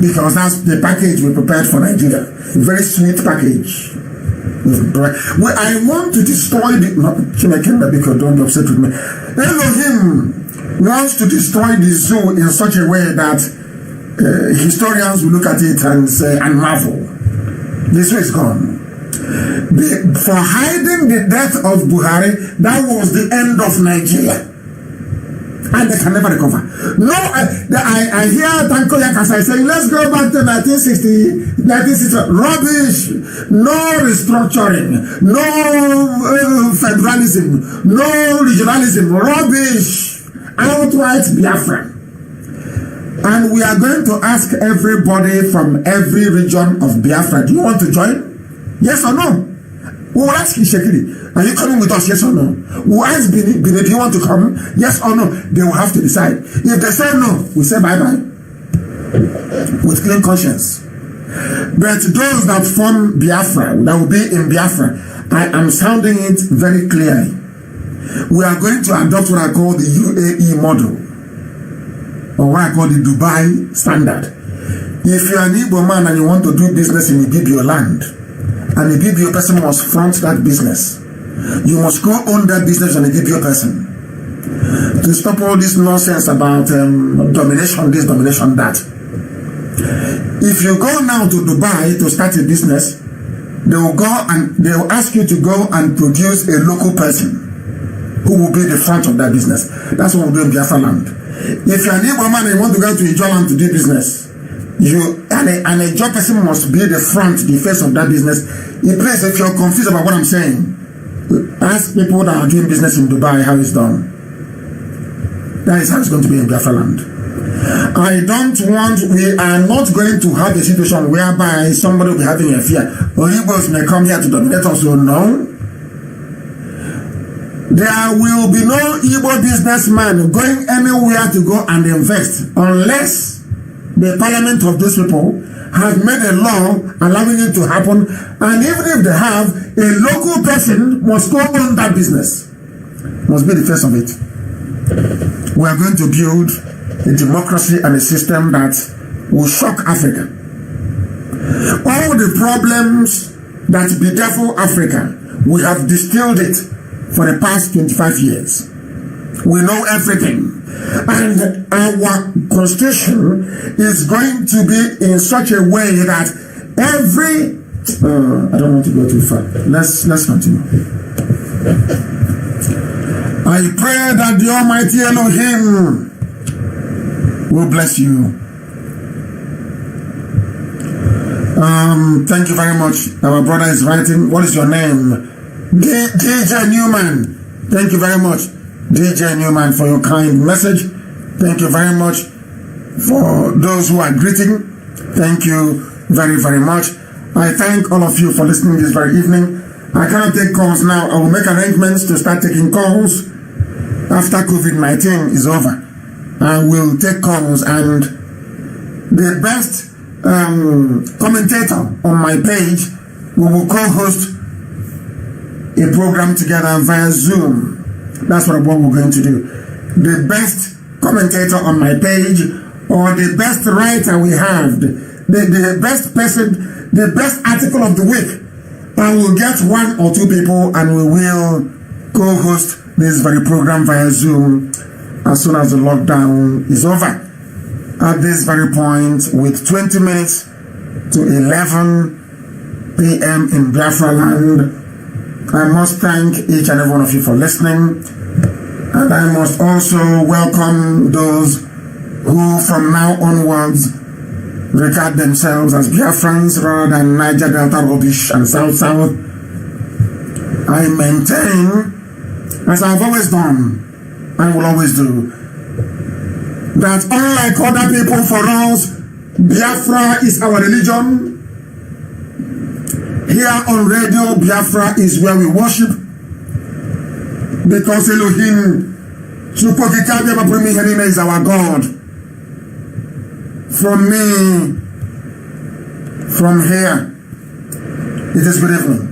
Because that's the package we prepared for Nigeria. A very sweet package. I want to destroy the... No, because don't be upset with me. Elohim wants to destroy the zoo in such a way that historians will look at it and say, and marvel. The zoo is gone. For hiding the death of Buhari, that was the end of Nigeria. And they can never recover. No, I hear Tanko Yakasai saying, let's go back to 1960. Rubbish. No restructuring. No federalism. No regionalism. Rubbish. Outright Biafra. And we are going to ask everybody from every region of Biafra, do you want to join? Yes or no? We will ask Ishekiri, are you coming with us? Yes or no? We will ask Bini, do you want to come? Yes or no? They will have to decide. If they say no, we say bye-bye. With clean conscience. But those that form Biafra, that will be in Biafra, I am sounding it very clearly. We are going to adopt what I call the UAE model, or what I call the Dubai standard. If you are an Igbo man and you want to do business in Ibibio land, and the Ibibio person must front that business, you must go own that business on the Ibibio person. To stop all this nonsense about domination, this, domination, that. If you go now to Dubai to start a business, they will ask you to go and produce a local person who will be the front of that business. That's what we'll do in Biafra land. If you're an Igbo man and you want to go to Ijo land to do business, and a job person must be the front, the face of that business. In place, if you're confused about what I'm saying, ask people that are doing business in Dubai how it's done. That is how it's going to be in Biafra land. We are not going to have a situation whereby somebody will be having a fear. Or Igbos may come here to dominate us, so no. There will be no Igbo businessman going anywhere to go and invest unless the parliament of those people have made a law allowing it to happen, and even if they have, a local person must go on that business, must be the face of it. We are going to build a democracy and a system that will shock Africa. All the problems that bedevil Africa, we have distilled it for the past 25 years. We know everything. And our constitution is going to be in such a way that every... I don't want to go too far. Let's continue. I pray that the Almighty Elohim will bless you. Thank you very much. Our brother is writing. What is your name? DJ Newman. Thank you very much, DJ Newman, for your kind message. Thank you very much for those who are greeting. Thank you very, very much. I thank all of you for listening this very evening. I cannot take calls now. I will make arrangements to start taking calls after COVID-19 is over. I will take calls, and the best commentator on my page, we will co-host a program together via Zoom. That's what we're going to do. The best commentator on my page, or the best writer we have, the best person, the best article of the week, I will get one or two people and we will co-host this very program via Zoom as soon as the lockdown is over. At this very point, with 20 minutes to 11 p.m. in Biafra land, I must thank each and every one of you for listening. And I must also welcome those who from now onwards regard themselves as Biafrans rather than Niger Delta rubbish and South. I maintain, as I've always done and will always do, that unlike other people, for us, Biafra is our religion. Here on radio, Biafra is where we worship, because Elohim is our God. From here, it is beautiful.